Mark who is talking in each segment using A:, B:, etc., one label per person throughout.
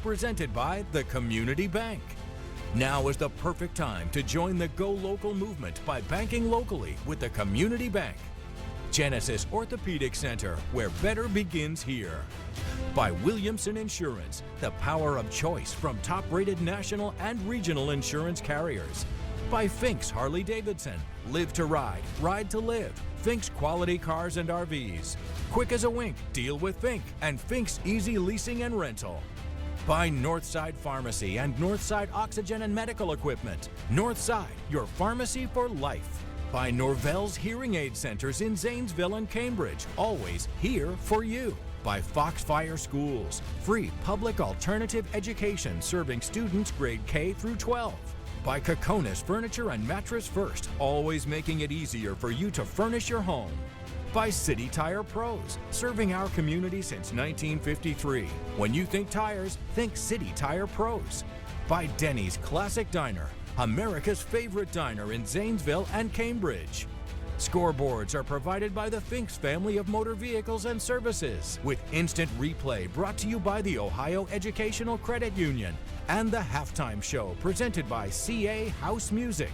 A: Presented by the Community Bank. Now is the perfect time to join the Go Local movement by banking locally with the Community Bank. Genesis Orthopedic Center, where better begins here. By Williamson Insurance, the power of choice from top-rated national and regional insurance carriers. By Fink's Harley-Davidson, live to ride, ride to live. Fink's Quality Cars and RVs. Quick as a wink, deal with Fink and Fink's Easy Leasing and Rental. By Northside Pharmacy and Northside Oxygen and Medical Equipment. Northside, your pharmacy for life. By Norvell's Hearing Aid Centers in Zanesville and Cambridge, always here for you. By Foxfire Schools, free public alternative education serving students grade K through 12. By Kokonis Furniture and Mattress First, always making it easier for you to furnish your home. By City Tire Pros, serving our community since 1953. When you think tires, think City Tire Pros. By Denny's Classic Diner, America's favorite diner in Zanesville and Cambridge. Scoreboards are provided by the Finks family of motor vehicles and services, with instant replay brought to you by the Ohio Educational Credit Union and the Halftime Show presented by CA House Music.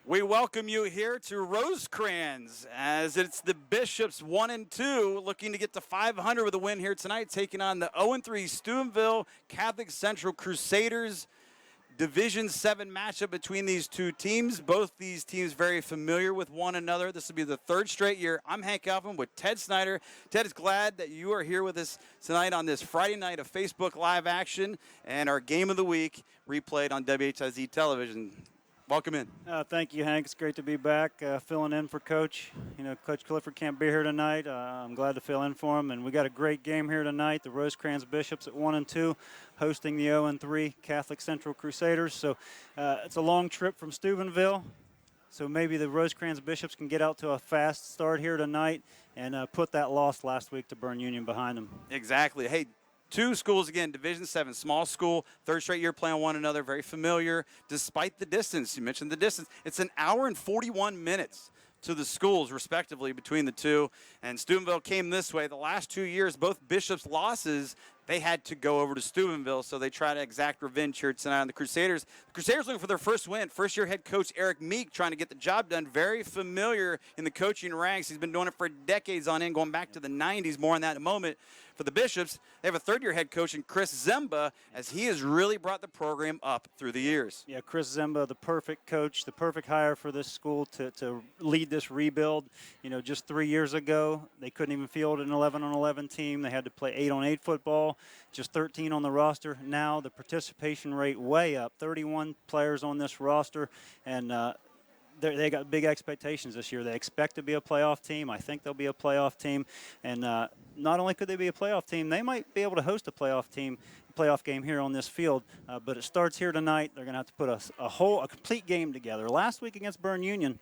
B: We welcome you here to Rosecrans as it's the Bishops 1-2 looking to get to 500 with a win here tonight, taking on the 0-3 Steubenville Catholic Central Crusaders. Division 7 matchup between these two teams. Both these teams very familiar with one another. This will be the third straight year. I'm Hank Alvin with Ted Snyder. Ted, is glad that you are here with us tonight on this Friday night of Facebook Live action and our game of the week replayed on WHIZ television. Welcome in.
C: Thank you, Hank. It's great to be back filling in for Coach. You know, Coach Clifford can't be here tonight. I'm glad to fill in for him. And we got a great game here tonight. The Rosecrans Bishops at 1-2 hosting the 0-3 Catholic Central Crusaders. So it's a long trip from Steubenville. So maybe the Rosecrans Bishops can get out to a fast start here tonight and put that loss last week to Bern Union behind them.
B: Exactly. Hey, two schools, again, Division 7, small school, third straight year playing one another, very familiar, despite the distance. You mentioned the distance. It's an hour and 41 minutes to the schools, respectively, between the two. And Steubenville came this way. The last 2 years, both Bishops' losses, they had to go over to Steubenville, so they try to exact revenge here tonight on the Crusaders. The Crusaders looking for their first win. First-year head coach Eric Meek trying to get the job done. Very familiar in the coaching ranks. He's been doing it for decades on end, going back to the 90s. More on that in a moment. For the Bishops, they have a third-year head coach in Chris Zemba, as he has really brought the program up through the years.
C: Yeah, Chris Zemba, the perfect coach, the perfect hire for this school to lead this rebuild. You know, just 3 years ago, they couldn't even field an 11-on-11 team. They had to play 8-on-8 football, just 13 on the roster. Now the participation rate way up, 31 players on this roster, and they got big expectations this year. They expect to be a playoff team. I think they'll be a playoff team. And not only could they be a playoff team, they might be able to host a playoff game here on this field. But it starts here tonight. They're going to have to put a complete game together. Last week against Bern Union,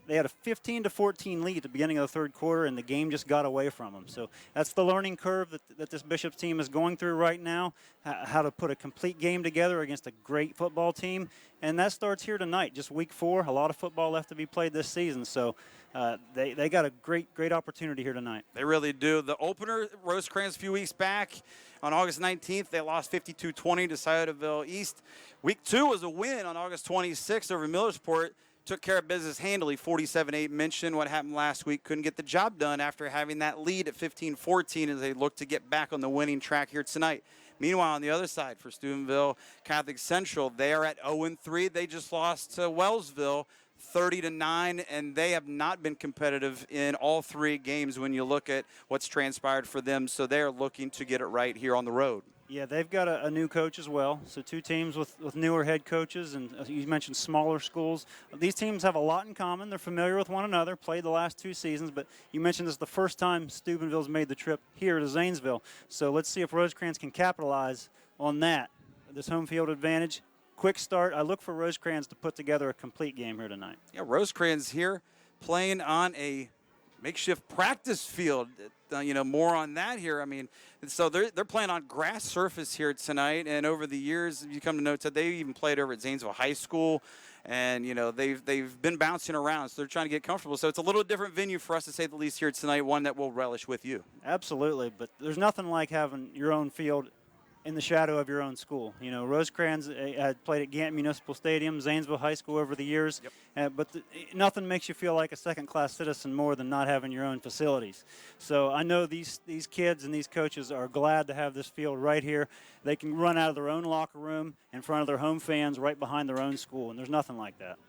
C: they had a 15-14 lead at the beginning of the third quarter, and the game just got away from them. So that's the learning curve that this Bishops team is going through right now, how to put a complete game together against a great football team. And that starts here tonight, just week 4. A lot of football left to be played this season. So they got a great opportunity here tonight.
B: They really do. The opener, Rosecrans, a few weeks back on August 19th, they lost 52-20 to Sciotoville East. Week 2 was a win on August 26th over Millersport. Took care of business handily, 47-8. Mentioned what happened last week. Couldn't get the job done after having that lead at 15-14 as they look to get back on the winning track here tonight. Meanwhile, on the other side for Steubenville Catholic Central, they are at 0-3. They just lost to Wellsville 30-9, and they have not been competitive in all 3 games when you look at what's transpired for them. So they are looking to get it right here on the road.
C: Yeah, they've got a new coach as well. So 2 teams with newer head coaches, and you mentioned smaller schools. These teams have a lot in common. They're familiar with one another, played the last 2 seasons, but you mentioned this is the first time Steubenville's made the trip here to Zanesville. So let's see if Rosecrans can capitalize on that, this home field advantage. Quick start. I look for Rosecrans to put together a complete game here tonight.
B: Yeah, Rosecrans here playing on a makeshift practice field. More on that here. I mean, so they're playing on grass surface here tonight, and over the years, you come to know that they even played over at Zanesville High School, and they've been bouncing around, so they're trying to get comfortable. So it's a little different venue for us, to say the least, here tonight, one that we'll relish with you.
C: Absolutely, but there's nothing like having your own field in the shadow of your own school. Rosecrans had played at Gantt Municipal Stadium, Zanesville High School over the years, but nothing makes you feel like a second-class citizen more than not having your own facilities. So I know these kids and these coaches are glad to have this field right here. They can run out of their own locker room in front of their home fans right behind their own school, and there's nothing like that.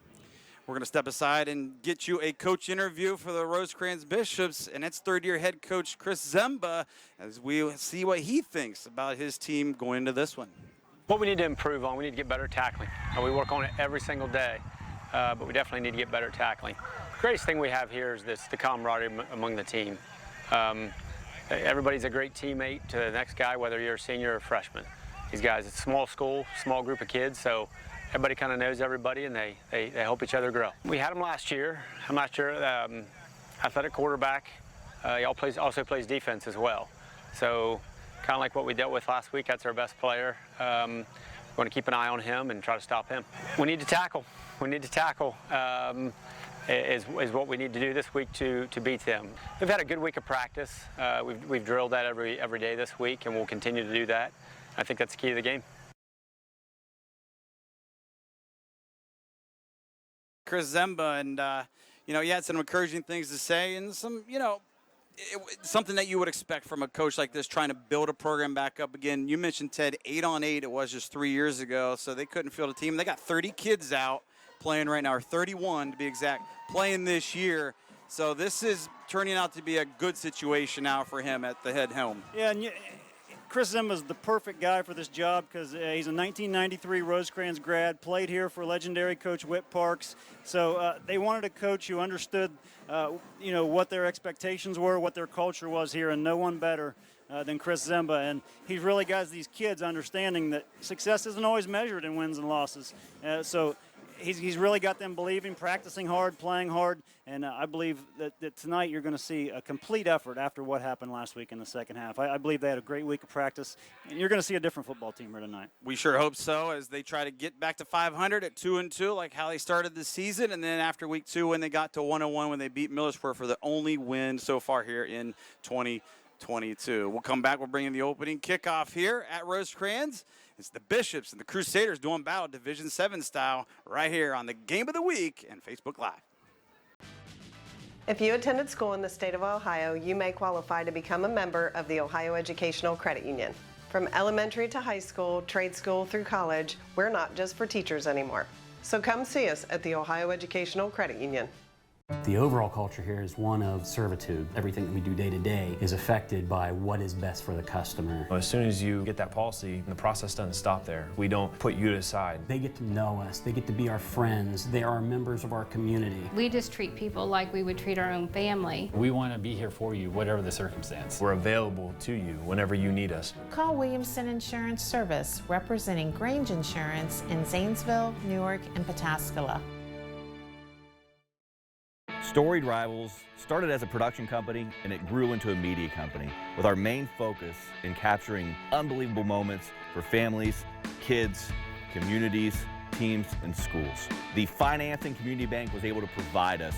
B: We're going to step aside and get you a coach interview for the Rosecrans Bishops, and it's third-year head coach Chris Zemba, as we see what he thinks about his team going into this one.
D: What we need to improve on, we need to get better at tackling. We work on it every single day, but we definitely need to get better at tackling. The greatest thing we have here is the camaraderie among the team. Everybody's a great teammate to the next guy, whether you're a senior or a freshman. These guys, it's a small school, small group of kids, so everybody kind of knows everybody, and they help each other grow. We had him last year. I'm not sure. Athletic quarterback. He also plays defense as well. So kind of like what we dealt with last week, that's our best player. We want to keep an eye on him and try to stop him. We need to tackle. We need to tackle is what we need to do this week to beat them. We've had a good week of practice. We've drilled that every day this week, and we'll continue to do that. I think that's the key to the game.
B: Chris Zemba, and he had some encouraging things to say, and some, something that you would expect from a coach like this, trying to build a program back up again. You mentioned, Ted, 8-on-8. It was just 3 years ago, so they couldn't field a team. They got 30 kids out playing right now, or 31 to be exact, playing this year. So this is turning out to be a good situation now for him at the head helm.
C: Yeah, and Chris Zemba is the perfect guy for this job because he's a 1993 Rosecrans grad, played here for legendary coach Whit Parks. So they wanted a coach who understood, what their expectations were, what their culture was here, and no one better than Chris Zemba. And he's really got these kids understanding that success isn't always measured in wins and losses. So he's really got them believing, practicing hard, playing hard, and I believe that tonight you're going to see a complete effort after what happened last week in the second half. I believe they had a great week of practice, and you're going to see a different football team here tonight.
B: We sure hope so, as they try to get back to 500 at 2-2, like how they started the season, and then after week 2 when they got to 1-1 when they beat Millersburg for the only win so far here in 2022. We'll come back. We'll bring in the opening kickoff here at Rosecrans. It's the Bishops and the Crusaders doing battle Division 7 style right here on the Game of the Week and Facebook Live.
E: If you attended school in the state of Ohio, you may qualify to become a member of the Ohio Educational Credit Union. From elementary to high school, trade school through college, we're not just for teachers anymore. So come see us at the Ohio Educational Credit Union.
F: The overall culture here is one of servitude. Everything that we do day to day is affected by what is best for the customer.
G: As soon as you get that policy, the process doesn't stop there. We don't put you to the side.
F: They get to know us. They get to be our friends. They are members of our community.
H: We just treat people like we would treat our own family.
I: We want to be here for you, whatever the circumstance.
G: We're available to you whenever you need us.
J: Call Williamson Insurance Service, representing Grange Insurance in Zanesville, Newark, and Pataskala.
K: Storied Rivals started as a production company and it grew into a media company with our main focus in capturing unbelievable moments for families, kids, communities, teams, and schools. The financing Community Bank was able to provide us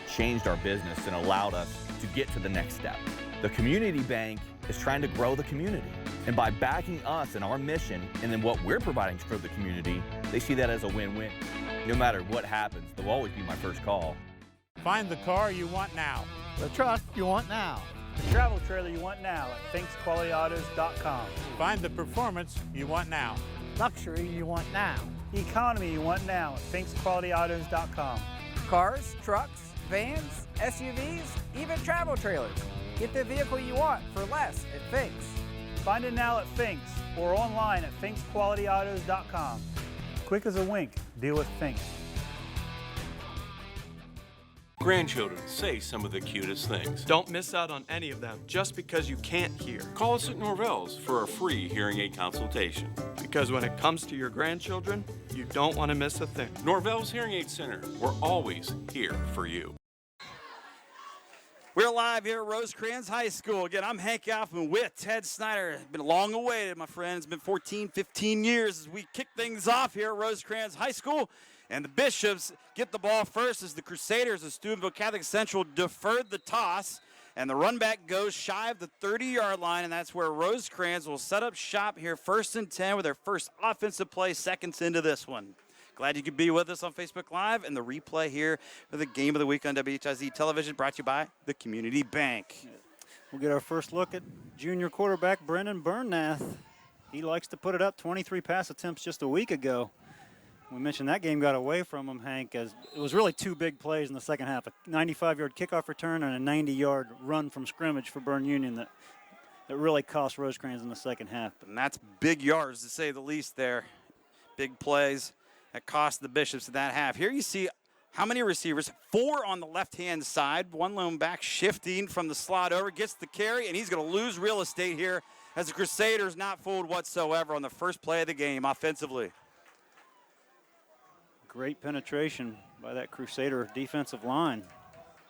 K: changed our business and allowed us to get to the next step. The Community Bank is trying to grow the community, and by backing us and our mission and then what we're providing for the community, they see that as a win-win. No matter what happens, they'll always be my first call.
L: Find the car you want now.
M: The truck you want now.
C: The travel trailer you want now at finksqualityautos.com.
L: Find the performance you want now.
M: Luxury you want now.
C: Economy you want now at finksqualityautos.com.
N: Cars, trucks, vans, SUVs, even travel trailers. Get the vehicle you want for less at Finks.
C: Find it now at Finks or online at finksqualityautos.com. Quick as a wink, deal with Finks.
O: Grandchildren say some of the cutest things.
P: Don't miss out on any of them just because you can't hear.
O: Call us at Norvell's for a free hearing aid consultation.
P: Because when it comes to your grandchildren, you don't want to miss a thing.
O: Norvell's Hearing Aid Center, we're always here for you.
B: We're live here at Rosecrans High School. Again, I'm Hank Alfman with Ted Snyder. It's been long awaited, my friend. It's been 14, 15 years as we kick things off here at Rosecrans High School. And the Bishops get the ball first as the Crusaders of Steubenville Catholic Central deferred the toss. And the run back goes shy of the 30-yard line, and that's where Rosecrans will set up shop here 1st and 10 with their first offensive play, seconds into this one. Glad you could be with us on Facebook Live and the replay here for the Game of the Week on WHIZ Television, brought to you by the Community Bank.
C: We'll get our first look at junior quarterback Brendan Bernath. He likes to put it up, 23 pass attempts just a week ago. We mentioned that game got away from him, Hank, as it was really two big plays in the second half, a 95-yard kickoff return and a 90-yard run from scrimmage for Bern Union that really cost Rosecrans in the second half.
B: And that's big yards, to say the least there. Big plays that cost the Bishops in that half. Here you see how many receivers? 4 on the left-hand side. One lone back shifting from the slot over, gets the carry, and he's going to lose real estate here as the Crusaders not fooled whatsoever on the first play of the game offensively.
C: Great penetration by that Crusader defensive line.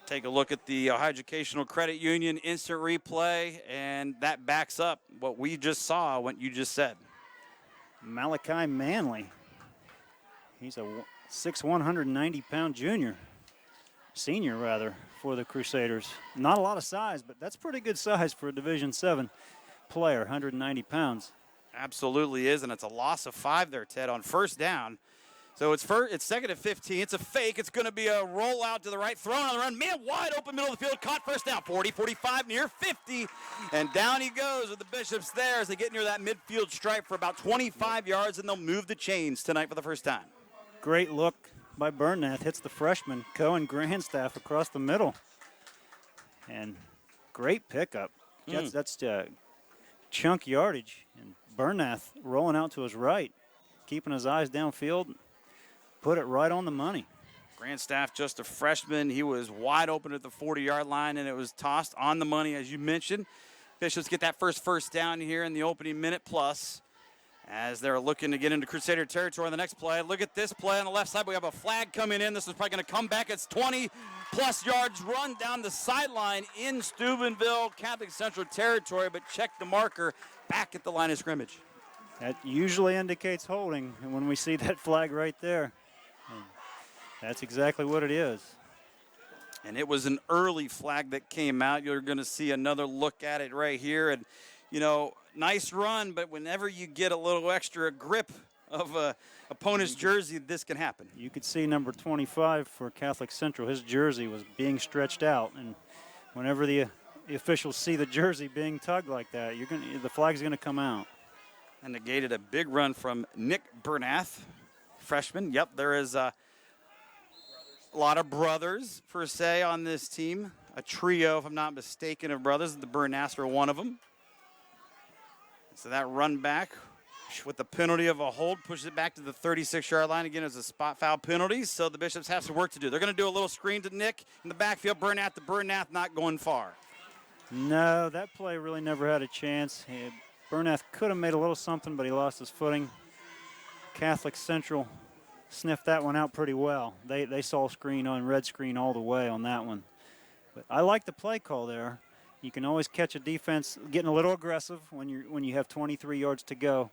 B: Take a look at the Ohio Educational Credit Union instant replay, and that backs up what we just saw, what you just said.
C: Malachi Manley. He's a 6'1", 190-pound senior rather, for the Crusaders. Not a lot of size, but that's pretty good size for a Division VII player, 190 pounds.
B: Absolutely is, and it's a loss of 5 there, Ted, on first down. So it's 2nd and 15. It's a fake. It's going to be a rollout to the right, thrown on the run. Man, wide open middle of the field, caught first down. 40, 45, near 50. And down he goes with the Bishops there as they get near that midfield stripe for about 25 yards, and they'll move the chains tonight for the first time.
C: Great look by Bernath. Hits the freshman, Cohen Grandstaff, across the middle. And great pickup. That's chunk yardage. And Bernath rolling out to his right, keeping his eyes downfield. Put it right on the money.
B: Grandstaff, just a freshman. He was wide open at the 40-yard line, and it was tossed on the money, as you mentioned. Bishops get that first down here in the opening minute plus as they're looking to get into Crusader territory on the next play. Look at this play on the left side. We have a flag coming in. This is probably going to come back. It's 20-plus yards run down the sideline in Steubenville Catholic Central territory, but check the marker back at the line of scrimmage.
C: That usually indicates holding, and when we see that flag right there, that's exactly what it is.
B: And it was an early flag that came out. You're going to see another look at it right here. And, you know, nice run, but whenever you get a little extra grip of a opponent's jersey, this can happen.
C: You could see number 25 for Catholic Central. His jersey was being stretched out, and whenever the officials see the jersey being tugged like that, the flag's going to come out.
B: And negated a big run from Nick Bernath, freshman. Yep, there is a lot of brothers, per se, on this team. A trio, if I'm not mistaken, of brothers. The Bernaths are one of them. So that run back with the penalty of a hold pushes it back to the 36-yard line. Again, it's a spot foul penalty, so the Bishops have some work to do. They're going to do a little screen to Nick in the backfield. Bernath not going far.
C: No, that play really never had a chance. Bernath could have made a little something, but he lost his footing. Catholic Central sniffed that one out pretty well. They saw screen on red screen all the way on that one. But I like the play call there. You can always catch a defense getting a little aggressive when you have 23 yards to go.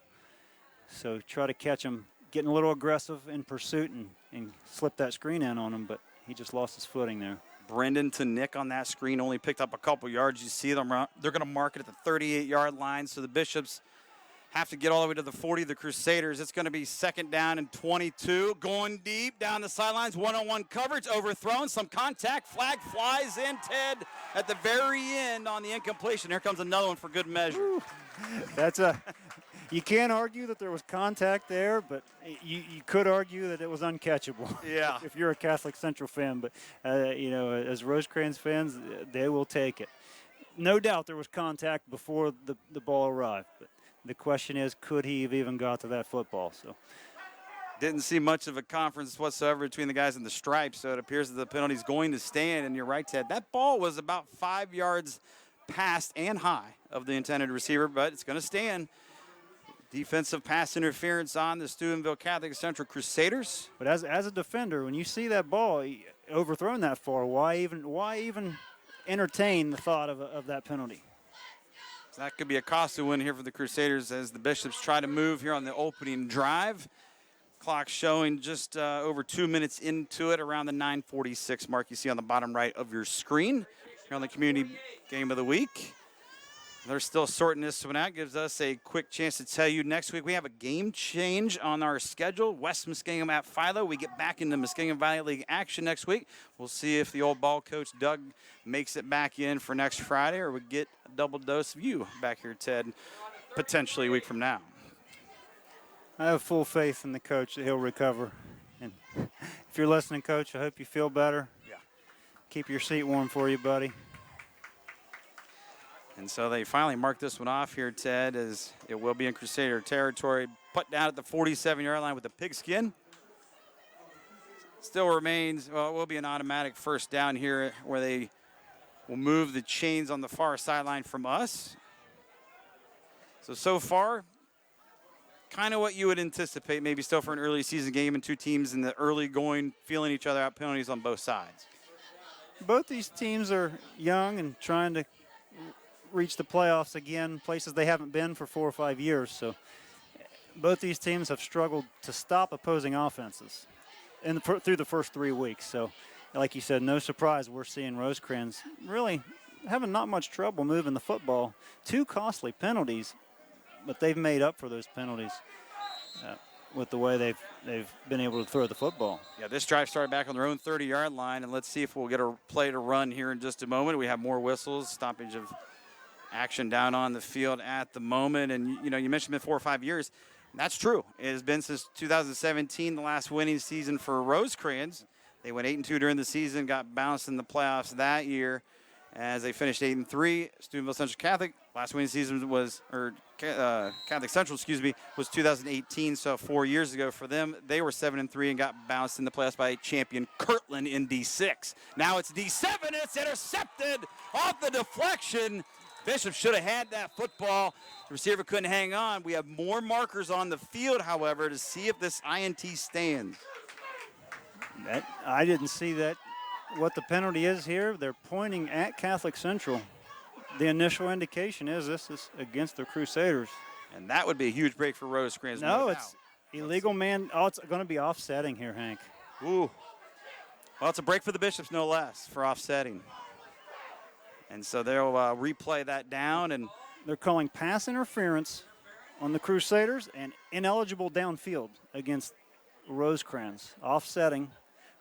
C: So try to catch them getting a little aggressive in pursuit and slip that screen in on him, but he just lost his footing there.
B: Brendan to Nick on that screen, only picked up a couple yards. You see them, they're going to mark it at the 38-yard line, so the Bishops have to get all the way to the 40 of the Crusaders. It's going to be 2nd down and 22. Going deep down the sidelines, one-on-one coverage, overthrown, some contact. Flag flies in, Ted, at the very end on the incompletion. Here comes another one for good measure.
C: You can't argue that there was contact there, but you could argue that it was uncatchable.
B: Yeah.
C: If you're a Catholic Central fan, but as Rosecrans fans, they will take it. No doubt there was contact before the ball arrived, but the question is, could he have even got to that football? So
B: didn't see much of a conference whatsoever between the guys in the stripes, so it appears that the penalty's going to stand, and you're right, Ted. That ball was about 5 yards past and high of the intended receiver, but it's going to stand. Defensive pass interference on the Steubenville Catholic Central Crusaders.
C: But as a defender, when you see that ball overthrown that far, why even entertain the thought of that penalty.
B: So that could be a costly win here for the Crusaders as the Bishops try to move here on the opening drive. Clock showing just over 2 minutes into it, around the 9:46 mark you see on the bottom right of your screen here on the Community Game of the Week. They're still sorting this one out. Gives us a quick chance to tell you next week we have a game change on our schedule. West Muskingum at Philo. We get back into Muskingum Valley League action next week. We'll see if the old ball coach Doug makes it back in for next Friday, or we get a double dose of you back here, Ted, potentially a week from now.
C: I have full faith in the coach that he'll recover. And if you're listening, Coach, I hope you feel better.
B: Yeah.
C: Keep your seat warm for you, buddy.
B: And so they finally marked this one off here, Ted, as it will be in Crusader territory. Put down at the 47-yard line with the pigskin. Still remains, well, it will be an automatic first down here where they will move the chains on the far sideline from us. So far, kind of what you would anticipate, maybe still for an early season game and two teams in the early going, feeling each other out, penalties on both sides.
C: Both these teams are young and trying to reach the playoffs again, places they haven't been for 4 or 5 years. So both these teams have struggled to stop opposing offenses through the first 3 weeks. So like you said, no surprise we're seeing Rosecrans really having not much trouble moving the football. 2 costly penalties, but they've made up for those penalties with the way they've been able to throw the football.
B: Yeah, this drive started back on their own 30-yard line, and let's see if we'll get a play to run here in just a moment. We have more whistles, stoppage of action down on the field at the moment. And, you know, you mentioned it 4 or 5 years. That's true. It has been since 2017, the last winning season for Rosecrans. They went 8-2 during the season, got bounced in the playoffs that year as they finished 8-3. Steubenville Central Catholic, last winning season was, Catholic Central, was 2018, so 4 years ago for them. They were 7-3 and got bounced in the playoffs by champion Kirtland in D6. Now it's D7, and it's intercepted off the deflection. Bishop should have had that football. The receiver couldn't hang on. We have more markers on the field, however, to see if this INT stands.
C: I didn't see that. What the penalty is here, they're pointing at Catholic Central. The initial indication is this is against the Crusaders.
B: And that would be a huge break for Rosecrans.
C: No, it's illegal, man. Oh, it's going to be offsetting here, Hank.
B: Ooh. Well, it's a break for the Bishops, no less, for offsetting. And so they'll replay that down. And
C: they're calling pass interference on the Crusaders and ineligible downfield against Rosecrans. Offsetting,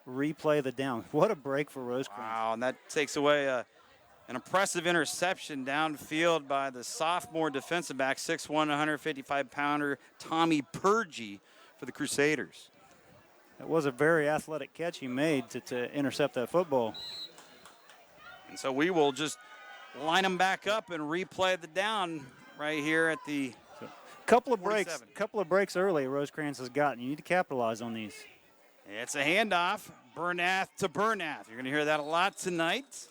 C: replay the down. What a break for Rosecrans.
B: Wow, and that takes away an impressive interception downfield by the sophomore defensive back, 6'1", 155-pounder Tommy Purgie for the Crusaders.
C: It was a very athletic catch he made to intercept that football.
B: And so we will just line them back up and replay the down right here at the
C: couple of breaks early Rosecrans has gotten. You need to capitalize on these.
B: It's a handoff, Bernath to Bernath. You're going to hear that a lot tonight.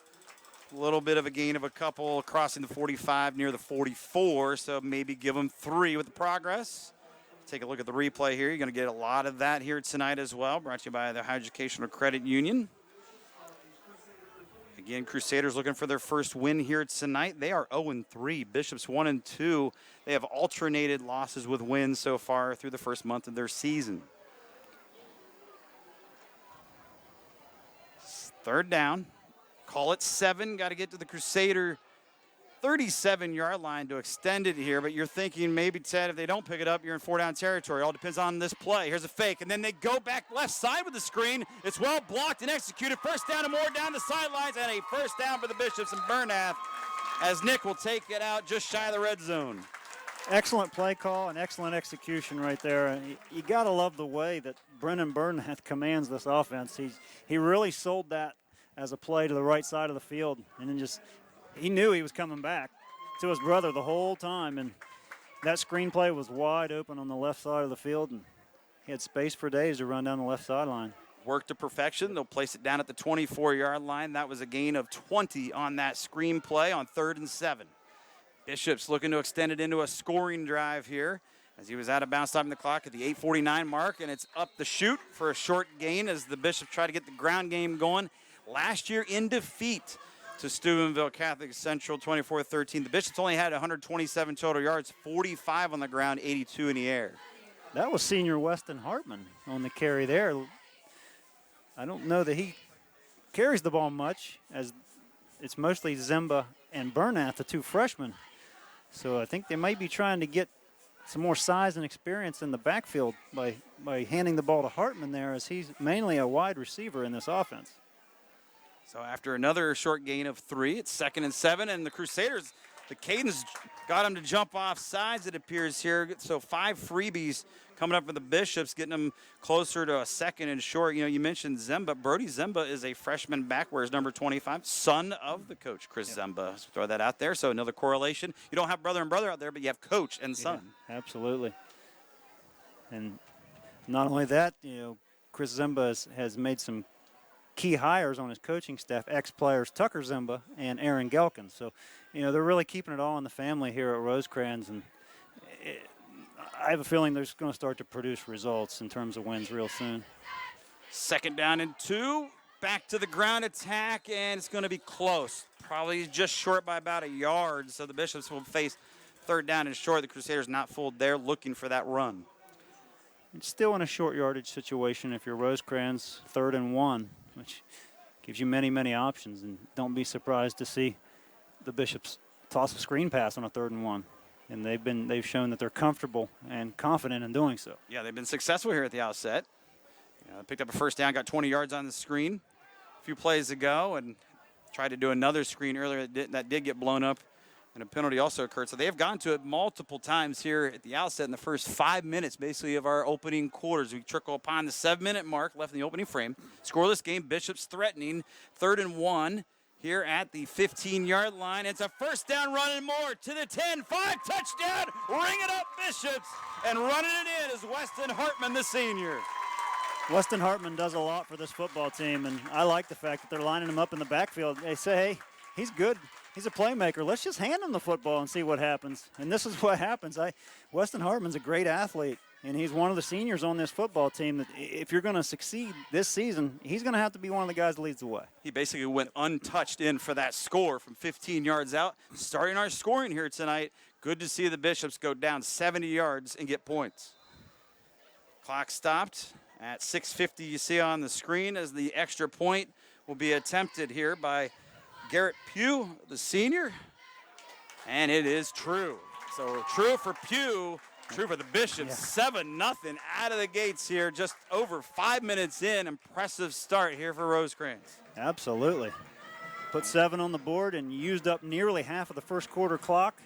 B: A little bit of a gain of a couple crossing the 45 near the 44, so maybe give them 3 with the progress. Take a look at the replay here. You're going to get a lot of that here tonight as well, brought to you by the Ohio Educational Credit Union. Again, Crusaders looking for their first win here tonight. They are 0-3. Bishops 1-2. They have alternated losses with wins so far through the first month of their season. Third down. Call it 7. Got to get to the Crusader 37-yard line to extend it here, but you're thinking maybe, Ted, if they don't pick it up, you're in 4-down territory. All depends on this play. Here's a fake, and then they go back left side with the screen. It's well blocked and executed. First down and more down the sidelines, and a first down for the Bishops and Bernath as Nick will take it out just shy of the red zone.
C: Excellent play call and excellent execution right there. You got to love the way that Brennan Bernath commands this offense. He really sold that as a play to the right side of the field, and then he knew he was coming back to his brother the whole time, and that screenplay was wide open on the left side of the field, and he had space for days to run down the left sideline.
B: Work to perfection. They'll place it down at the 24-yard line. That was a gain of 20 on that screenplay on 3rd and 7. Bishops looking to extend it into a scoring drive here as he was out of bounds, stopping the clock at the 8:49 mark, and it's up the chute for a short gain as the Bishops try to get the ground game going. Last year in defeat, to Steubenville Catholic Central, 24-13. The Bishops only had 127 total yards, 45 on the ground, 82 in the air.
C: That was senior Weston Hartman on the carry there. I don't know that he carries the ball much, as it's mostly Zimba and Bernath, the two freshmen. So I think they might be trying to get some more size and experience in the backfield by handing the ball to Hartman there, as he's mainly a wide receiver in this offense.
B: So after another short gain of 3, it's 2nd and 7, and the Crusaders, the Cadence got them to jump off sides, it appears here. So 5 freebies coming up for the Bishops, getting them closer to a 2nd and short. You know, you mentioned Zimba. Brody Zimba is a freshman back, wears number 25, son of the coach, Chris Zimba. So throw that out there. So another correlation. You don't have brother and brother out there, but you have coach and son.
C: Yeah, absolutely. And not only that, you know, Chris Zimba has made some key hires on his coaching staff, ex-players Tucker Zimba and Aaron Gelkin. So, you know, they're really keeping it all in the family here at Rosecrans, and I have a feeling they're going to start to produce results in terms of wins real soon.
B: 2nd down and 2, back to the ground attack, and it's going to be close. Probably just short by about a yard, so the Bishops will face 3rd down and short. The Crusaders not fooled there, looking for that run.
C: It's still in a short yardage situation if you're Rosecrans, 3rd and 1, which gives you many, many options. And don't be surprised to see the Bishops toss a screen pass on a 3rd and 1. And they've shown that they're comfortable and confident in doing so.
B: Yeah, they've been successful here at the outset. Picked up a 1st down, got 20 yards on the screen a few plays ago, and tried to do another screen earlier that did get blown up, and a penalty also occurred. So they have gone to it multiple times here at the outset in the first 5 minutes, basically, of our opening quarters. We trickle upon the 7-minute mark left in the opening frame. Scoreless game, Bishops threatening 3rd and 1 here at the 15-yard line. It's a 1st down, run and more to the 10, 5, touchdown, ring it up Bishops, and running it in is Weston Hartman, the senior.
C: Weston Hartman does a lot for this football team, and I like the fact that they're lining him up in the backfield. They say, hey, he's good. He's a playmaker. Let's just hand him the football and see what happens. And this is what happens. Weston Hartman's a great athlete, and he's one of the seniors on this football team that if you're going to succeed this season, he's going to have to be one of the guys that leads the way.
B: He basically went untouched in for that score from 15 yards out. Starting our scoring here tonight, good to see the Bishops go down 70 yards and get points. Clock stopped at 6:50. You see on the screen as the extra point will be attempted here by Garrett Pugh, the senior, and it is true. So true for Pugh, true for the Bishops. 7-0 out of the gates here, just over 5 minutes in. Impressive start here for Rosecrans.
C: Absolutely. Put 7 on the board and used up nearly half of the first quarter clock.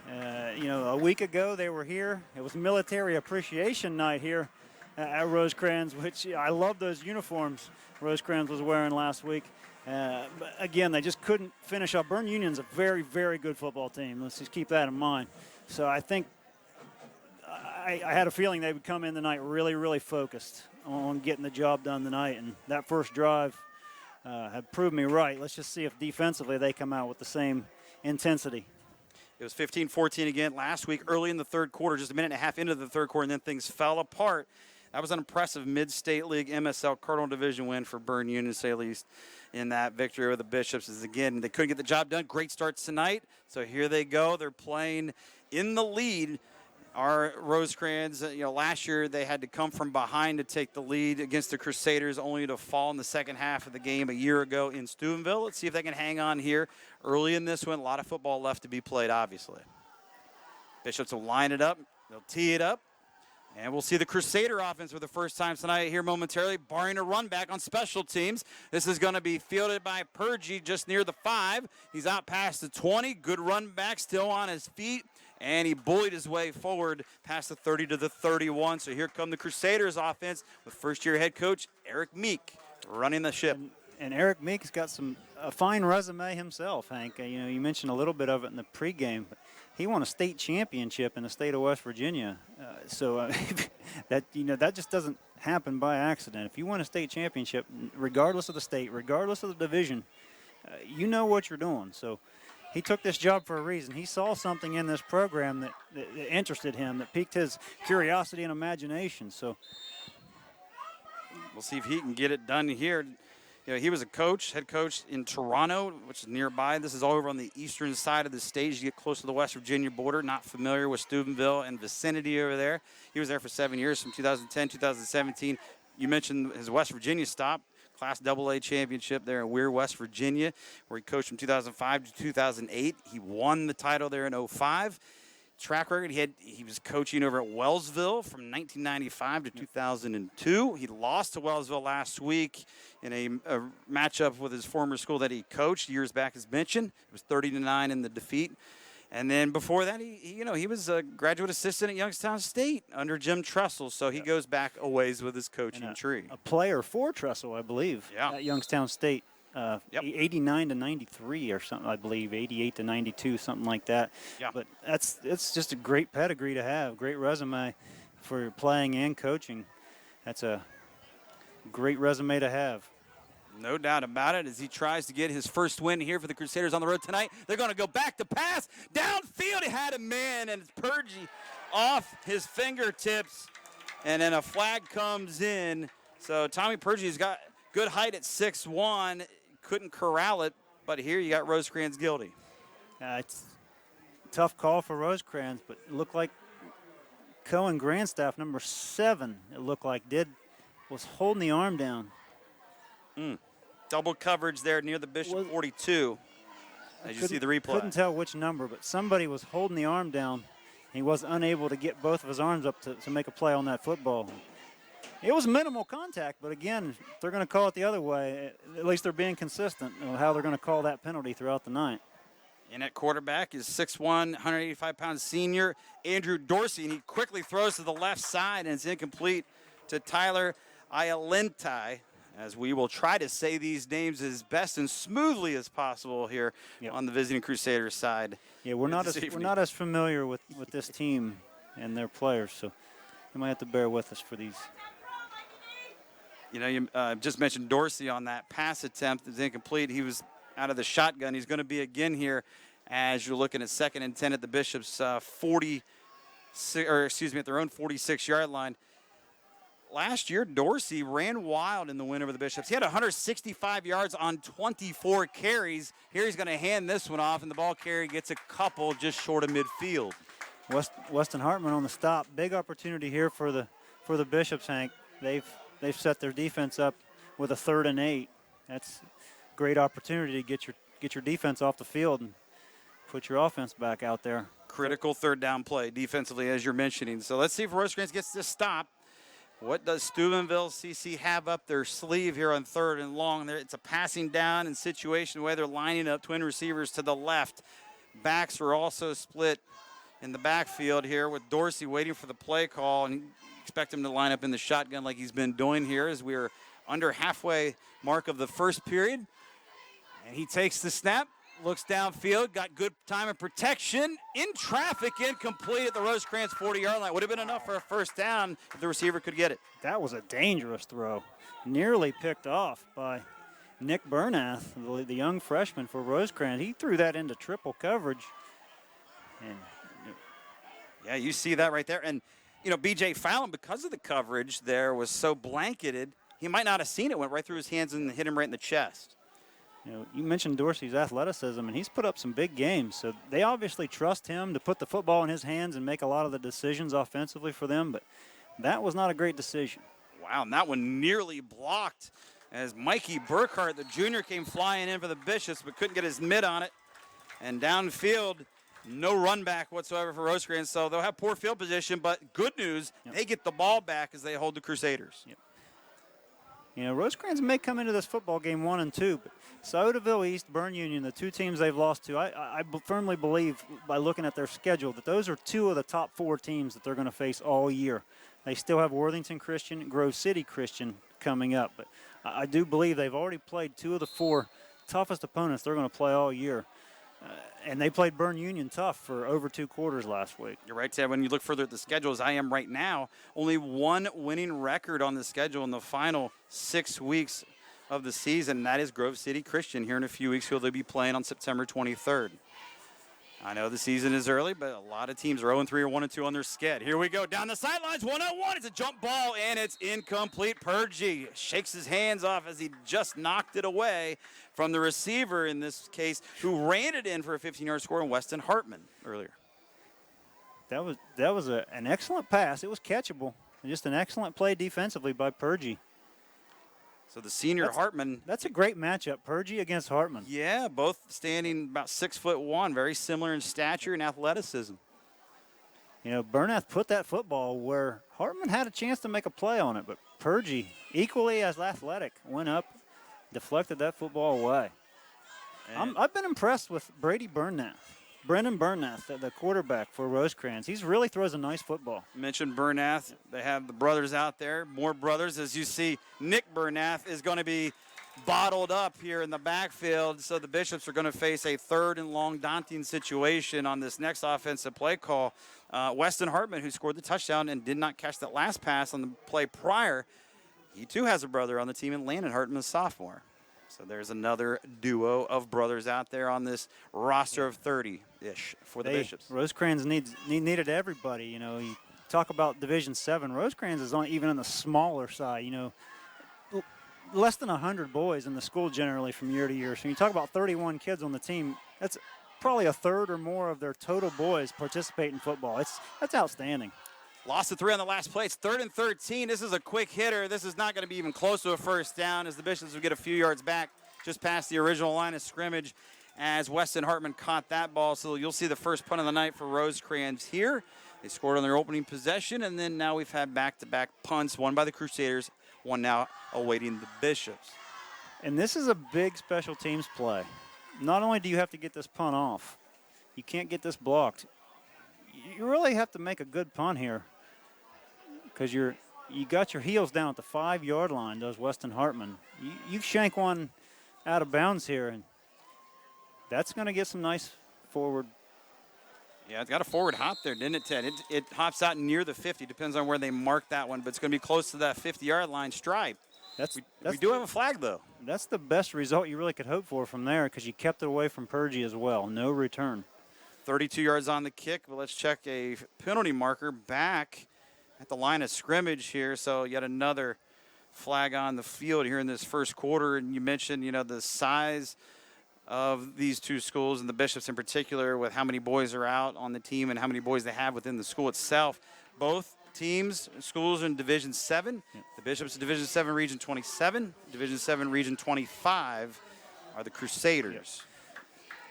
C: You know, a week ago they were here. It was Military Appreciation Night here at Rosecrans, which I love those uniforms Rosecrans was wearing last week. But again, they just couldn't finish up. Bern Union's a very, very good football team. Let's just keep that in mind. So I think I had a feeling they would come in tonight really, really focused on getting the job done tonight. And that first drive had proved me right. Let's just see if defensively they come out with the same intensity.
B: It was 15-14 again last week, early in the 3rd quarter, just a minute and a half into the 3rd quarter, and then things fell apart. That was an impressive Mid-State League MSL Cardinal Division win for Bern Union, to say the least, in that victory over the Bishops. Is again, they couldn't get the job done. Great starts tonight. So here they go. They're playing in the lead. Our Rosecrans, last year they had to come from behind to take the lead against the Crusaders, only to fall in the second half of the game a year ago in Steubenville. Let's see if they can hang on here early in this one. A lot of football left to be played, obviously. Bishops will line it up. They'll tee it up. And we'll see the Crusader offense for the first time tonight here momentarily, barring a run back on special teams. This is going to be fielded by Purgie just near the 5. He's out past the 20. Good run back, still on his feet. And he bullied his way forward past the 30 to the 31. So here come the Crusaders offense with first-year head coach Eric Meek running the ship.
C: And Eric Meek's got a fine resume himself, Hank. You mentioned a little bit of it in the pregame, but he won a state championship in the state of West Virginia. That just doesn't happen by accident. If you win a state championship, regardless of the state, regardless of the division, you know what you're doing. So he took this job for a reason. He saw something in this program that interested him, that piqued his curiosity and imagination. So
B: we'll see if he can get it done here. he was a coach, head coach in Toronto, which is nearby. This is all over on the eastern side of the stage. You get close to the West Virginia border, not familiar with Steubenville and vicinity over there. He was there for 7 years, from 2010, 2017. You mentioned his West Virginia stop, Class AA championship there in Weir, West Virginia, where he coached from 2005 to 2008. He won the title there in 2005. Track record, he was coaching over at Wellsville from 1995 to 2002. He lost to Wellsville last week in a matchup with his former school that he coached years back, as mentioned. It was 30-9 in the defeat. And then before that, he was a graduate assistant at Youngstown State under Jim Tressel, so he goes back a ways with his coaching tree.
C: A player for Tressel, I believe, at Youngstown State. 89 to 93 or something, I believe, 88 to 92, something like that.
B: Yeah.
C: But it's just a great pedigree to have, great resume for playing and coaching. That's a great resume to have.
B: No doubt about it, as he tries to get his first win here for the Crusaders on the road tonight. They're going to go back to pass. Downfield, he had a man, and it's Purgie off his fingertips. And then a flag comes in. So Tommy Purgie's got good height at 6'1". Couldn't corral it, but here you got Rosecrans guilty.
C: It's a tough call for Rosecrans, but it looked like Cohen Grandstaff, number 7, it looked like, was holding the arm down.
B: Double coverage there near the Bishop 42, as you see the replay.
C: Couldn't tell which number, but somebody was holding the arm down. He was unable to get both of his arms up to make a play on that football. It was minimal contact, but again, they're going to call it the other way. At least they're being consistent on how they're going to call that penalty throughout the night.
B: And at quarterback is 6'1", 185-pound senior Andrew Dorsey, and he quickly throws to the left side, and it's incomplete to Tyler Ialentai, as we will try to say these names as best and smoothly as possible here on the visiting Crusaders side.
C: Yeah, we're not as familiar with this team and their players, so you might have to bear with us for these.
B: You just mentioned Dorsey on that pass attempt. It was incomplete. He was out of the shotgun. He's going to be again here as you're looking at 2nd and 10 at the Bishop's at their own 46-yard line. Last year, Dorsey ran wild in the win over the Bishops. He had 165 yards on 24 carries. Here he's going to hand this one off, and the ball carrier gets a couple just short of midfield.
C: Weston Hartman on the stop. Big opportunity here for the Bishops, Hank. They've set their defense up with a 3rd and 8. That's a great opportunity to get your defense off the field and put your offense back out there.
B: Critical 3rd down play defensively, as you're mentioning. So let's see if Rosecrans gets this stop. What does Steubenville C.C. have up their sleeve here on 3rd and long? It's a passing down and situation where they're lining up twin receivers to the left. Backs are also split in the backfield here with Dorsey waiting for the play call, and expect him to line up in the shotgun like he's been doing here as we're under halfway mark of the first period. And he takes the snap, looks downfield, got good time of protection, in traffic, incomplete at the Rosecrans 40-yard line. Would have been enough for a first down if the receiver could get it.
C: That was a dangerous throw. Nearly picked off by Nick Bernath, the young freshman for Rosecrans. He threw that into triple coverage. And
B: yeah, you see that right there. And B.J. Fallon, because of the coverage there, was so blanketed, he might not have seen it. Went right through his hands and hit him right in the chest.
C: You mentioned Dorsey's athleticism, and he's put up some big games. So they obviously trust him to put the football in his hands and make a lot of the decisions offensively for them. But that was not a great decision.
B: Wow, and that one nearly blocked as Mikey Burkhart, the junior, came flying in for the Bishops but couldn't get his mitt on it. And downfield, no run back whatsoever for Rosecrans, so they'll have poor field position, but good news, they get the ball back as they hold the Crusaders.
C: Rosecrans may come into this football game 1-2, but Steubenville East, Bern Union, the 2 teams they've lost to, I firmly believe by looking at their schedule that those are 2 of the top 4 teams that they're going to face all year. They still have Worthington Christian, Grove City Christian coming up, but I do believe they've already played 2 of the 4 toughest opponents they're going to play all year. And they played Bern Union tough for over 2 quarters last week.
B: You're right, Ted. When you look further at the schedule, as I am right now, only 1 winning record on the schedule in the final 6 weeks of the season. And that is Grove City Christian here in a few weeks, who they'll be playing on September 23rd. I know the season is early, but a lot of teams are 0-3 or 1-2 on their sked. Here we go, down the sidelines, 1-on-1. It's a jump ball, and it's incomplete. Purgie shakes his hands off as he just knocked it away from the receiver, in this case, who ran it in for a 15-yard score in Weston Hartman earlier.
C: That was an excellent pass. It was catchable. Just an excellent play defensively by Purgie.
B: So the senior Hartman.
C: That's a great matchup, Purgie against Hartman.
B: Yeah, both standing about 6'1", very similar in stature and athleticism.
C: You know, Bernath put that football where Hartman had a chance to make a play on it, but Purgie, equally as athletic, went up, deflected that football away. I've been impressed with Brendan Bernath, the quarterback for Rosecrans. He really throws a nice football.
B: Mentioned Bernath. They have the brothers out there, more brothers. As you see, Nick Bernath is going to be bottled up here in the backfield, so the Bishops are going to face a 3rd and long daunting situation on this next offensive play call. Weston Hartman, who scored the touchdown and did not catch that last pass on the play prior, he too has a brother on the team, and Landon Hartman, a sophomore. So there's another duo of brothers out there on this roster of 30-ish for the Bishops.
C: Rosecrans needed everybody. You know, you talk about Division 7. Rosecrans is even on the smaller side. You know, less than 100 boys in the school generally from year to year. So you talk about 31 kids on the team. That's probably a third or more of their total boys participate in football. That's outstanding.
B: Lost the 3 on the last play. It's 3rd and 13. This is a quick hitter. This is not going to be even close to a first down, as the Bishops will get a few yards back just past the original line of scrimmage as Weston Hartman caught that ball. So you'll see the first punt of the night for Rosecrans here. They scored on their opening possession, and then now we've had back-to-back punts, one by the Crusaders, one now awaiting the Bishops.
C: And this is a big special teams play. Not only do you have to get this punt off, you can't get this blocked. You really have to make a good punt here, because you got your heels down at the 5-yard line, does Weston Hartman. You shank one out of bounds here, and that's going to get some nice forward.
B: Yeah, it's got a forward hop there, didn't it, Ted? It hops out near the 50, depends on where they mark that one, but it's going to be close to that 50-yard line stripe. We do have a flag, though.
C: That's the best result you really could hope for from there, because you kept it away from Purgie as well. No return.
B: 32 yards on the kick, but let's check a penalty marker back at the line of scrimmage here. So yet another flag on the field here in this first quarter. And you mentioned, you know, the size of these two schools, and the Bishops in particular, with how many boys are out on the team and how many boys they have within the school itself. Both teams, schools in Division 7. Yep. The Bishops in Division 7 Region 27. Division 7 Region 25 are the Crusaders. Yep.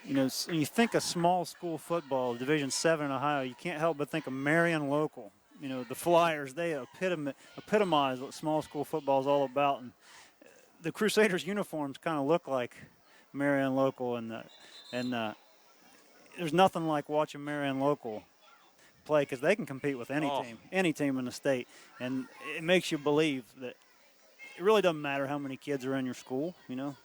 C: You know, when you think of small school football, Division 7 in Ohio, you can't help but think of Marion Local. You know, the Flyers, they epitomize what small school football is all about. And the Crusaders' uniforms kind of look like Marion Local, and there's nothing like watching Marion Local play, because they can compete with any team in the state. And it makes you believe that it really doesn't matter how many kids are in your school, you know.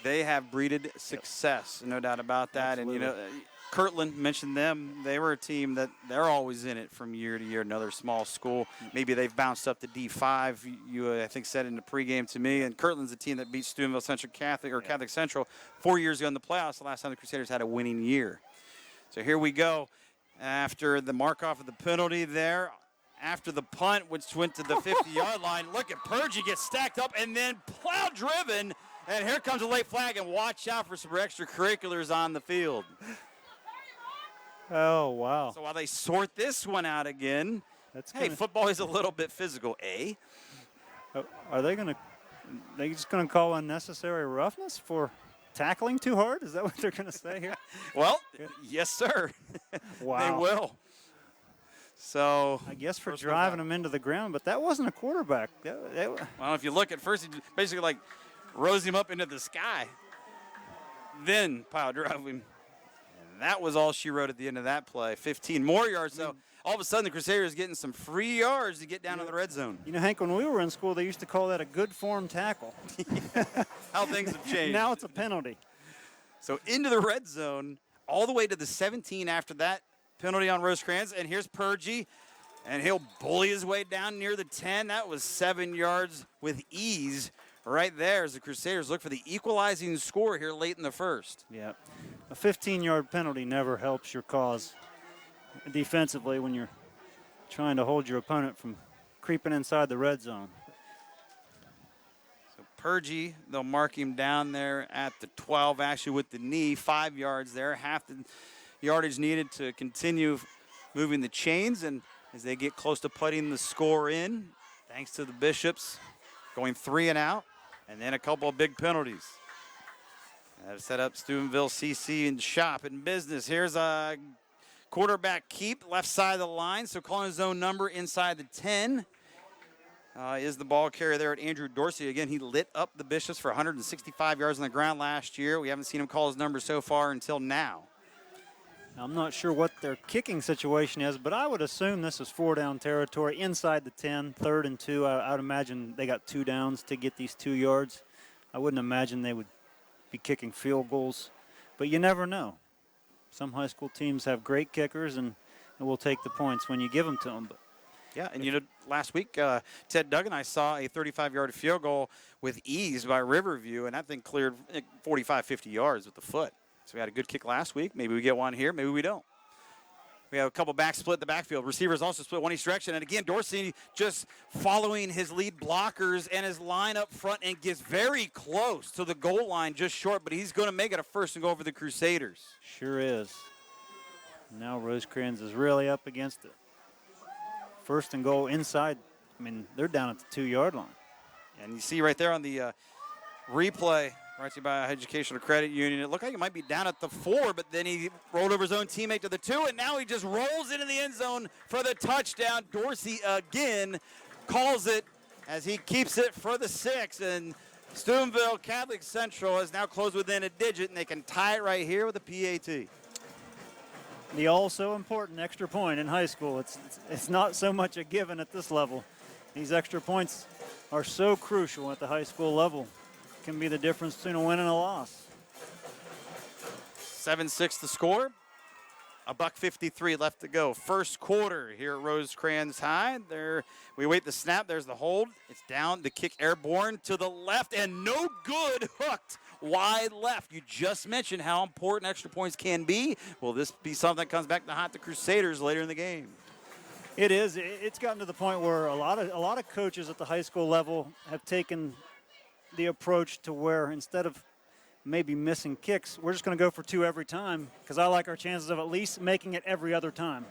B: They have breeded success, no doubt about that. Absolutely. And, you know, Kirtland mentioned them. They were a team that they're always in it from year to year, another small school. Maybe they've bounced up to D5, you I think said in the pregame to me. And Kirtland's a team that beat Steubenville Central Catholic Central 4 years ago in the playoffs, the last time the Crusaders had a winning year. So here we go after the mark-off of the penalty there. After the punt, which went to the 50-yard line, look at Purgie get stacked up and then plow-driven. And here comes a late flag, and watch out for some extracurriculars on the field.
C: Oh, wow.
B: So while they sort this one out again, football is a little bit physical, eh?
C: Are they just going to call unnecessary roughness for tackling too hard? Is that what they're going to say here?
B: Well, yes, sir.
C: Wow.
B: They will. So
C: I guess for driving him into the ground, but that wasn't a quarterback.
B: Well, if you look at first, he basically like rose him up into the sky, then pile drive him. And that was all she wrote at the end of that play. 15 more yards. So all of a sudden, the Crusaders getting some free yards to get down to the red zone.
C: You know, Hank, when we were in school, they used to call that a good form tackle.
B: How things have changed.
C: Now it's a penalty.
B: So into the red zone, all the way to the 17 after that penalty on Rosecrans. And here's Purgie, and he'll bully his way down near the 10. That was 7 yards with ease right there as the Crusaders look for the equalizing score here late in the first.
C: Yeah. A 15-yard penalty never helps your cause defensively when you're trying to hold your opponent from creeping inside the red zone.
B: So Purgie, they'll mark him down there at the 12, actually with the knee, 5 yards there, half the yardage needed to continue moving the chains, and as they get close to putting the score in, thanks to the Bishops going 3 and out, and then a couple of big penalties. That set up Steubenville C.C. in shop in business. Here's a quarterback keep, left side of the line, so calling his own number inside the 10 is the ball carrier there at Andrew Dorsey. Again, he lit up the Bishops for 165 yards on the ground last year. We haven't seen him call his number so far until now.
C: I'm not sure what their kicking situation is, but I would assume this is 4-down territory inside the 10, 3rd and 2. I would imagine they got 2 downs to get these 2 yards. I wouldn't imagine they would be kicking field goals, but you never know. Some high school teams have great kickers, and will take the points when you give them to them. But
B: yeah, and you know, last week, Ted Duggan and I saw a 35-yard field goal with ease by Riverview, and that thing cleared 45, 50 yards with the foot. So we had a good kick last week. Maybe we get one here. Maybe we don't. We have a couple backs split the backfield. Receivers also split one each direction. And again, Dorsey just following his lead blockers and his line up front and gets very close to the goal line, just short. But he's going to make it a 1st and go over the Crusaders.
C: Sure is. Now Rosecrans is really up against it. 1st and goal inside. I mean, they're down at the 2-yard line.
B: And you see right there on the replay, brought to you by Educational Credit Union. It looked like it might be down at the 4, but then he rolled over his own teammate to the 2, and now he just rolls into the end zone for the touchdown. Dorsey again calls it as he keeps it for the 6, and Steubenville Catholic Central has now closed within a digit, and they can tie it right here with a PAT.
C: The also important extra point in high school. It's not so much a given at this level. These extra points are so crucial at the high school level. Can be the difference between a win and a loss.
B: 7-6 the score. $1:53 left to go. First quarter here at Rosecrans High. There, we wait the snap. There's the hold. It's down. The kick airborne to the left and no good. Hooked wide left. You just mentioned how important extra points can be. Will this be something that comes back to haunt the Crusaders later in the game?
C: It is. It's gotten to the point where a lot of coaches at the high school level have taken the approach to where instead of maybe missing kicks, we're just going to go for 2 every time because I like our chances of at least making it every other time.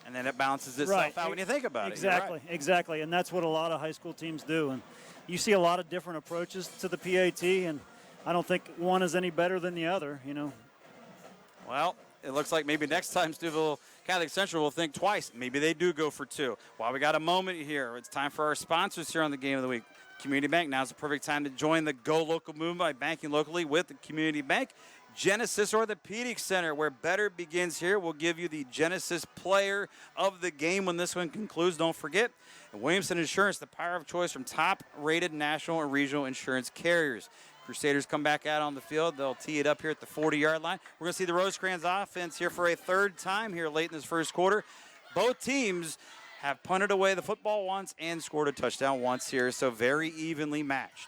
B: And then it balances itself out when you think about it.
C: Exactly, exactly. And that's what a lot of high school teams do. And you see a lot of different approaches to the PAT, and I don't think one is any better than the other, you know.
B: Well, it looks like maybe next time Steubenville Catholic Central will think twice. Maybe they do go for 2. While we got a moment here, it's time for our sponsors here on the Game of the Week. Community Bank, now's the perfect time to join the Go Local movement by banking locally with the Community Bank. Genesis Orthopedic Center, where better begins here. We'll give you the Genesis player of the game when this one concludes. Don't forget, and Williamson Insurance, the power of choice from top-rated national and regional insurance carriers. Crusaders come back out on the field. They'll tee it up here at the 40-yard line. We're going to see the Rosecrans offense here for a 3rd time here late in this first quarter. Both teams have punted away the football once and scored a touchdown once here, so very evenly matched.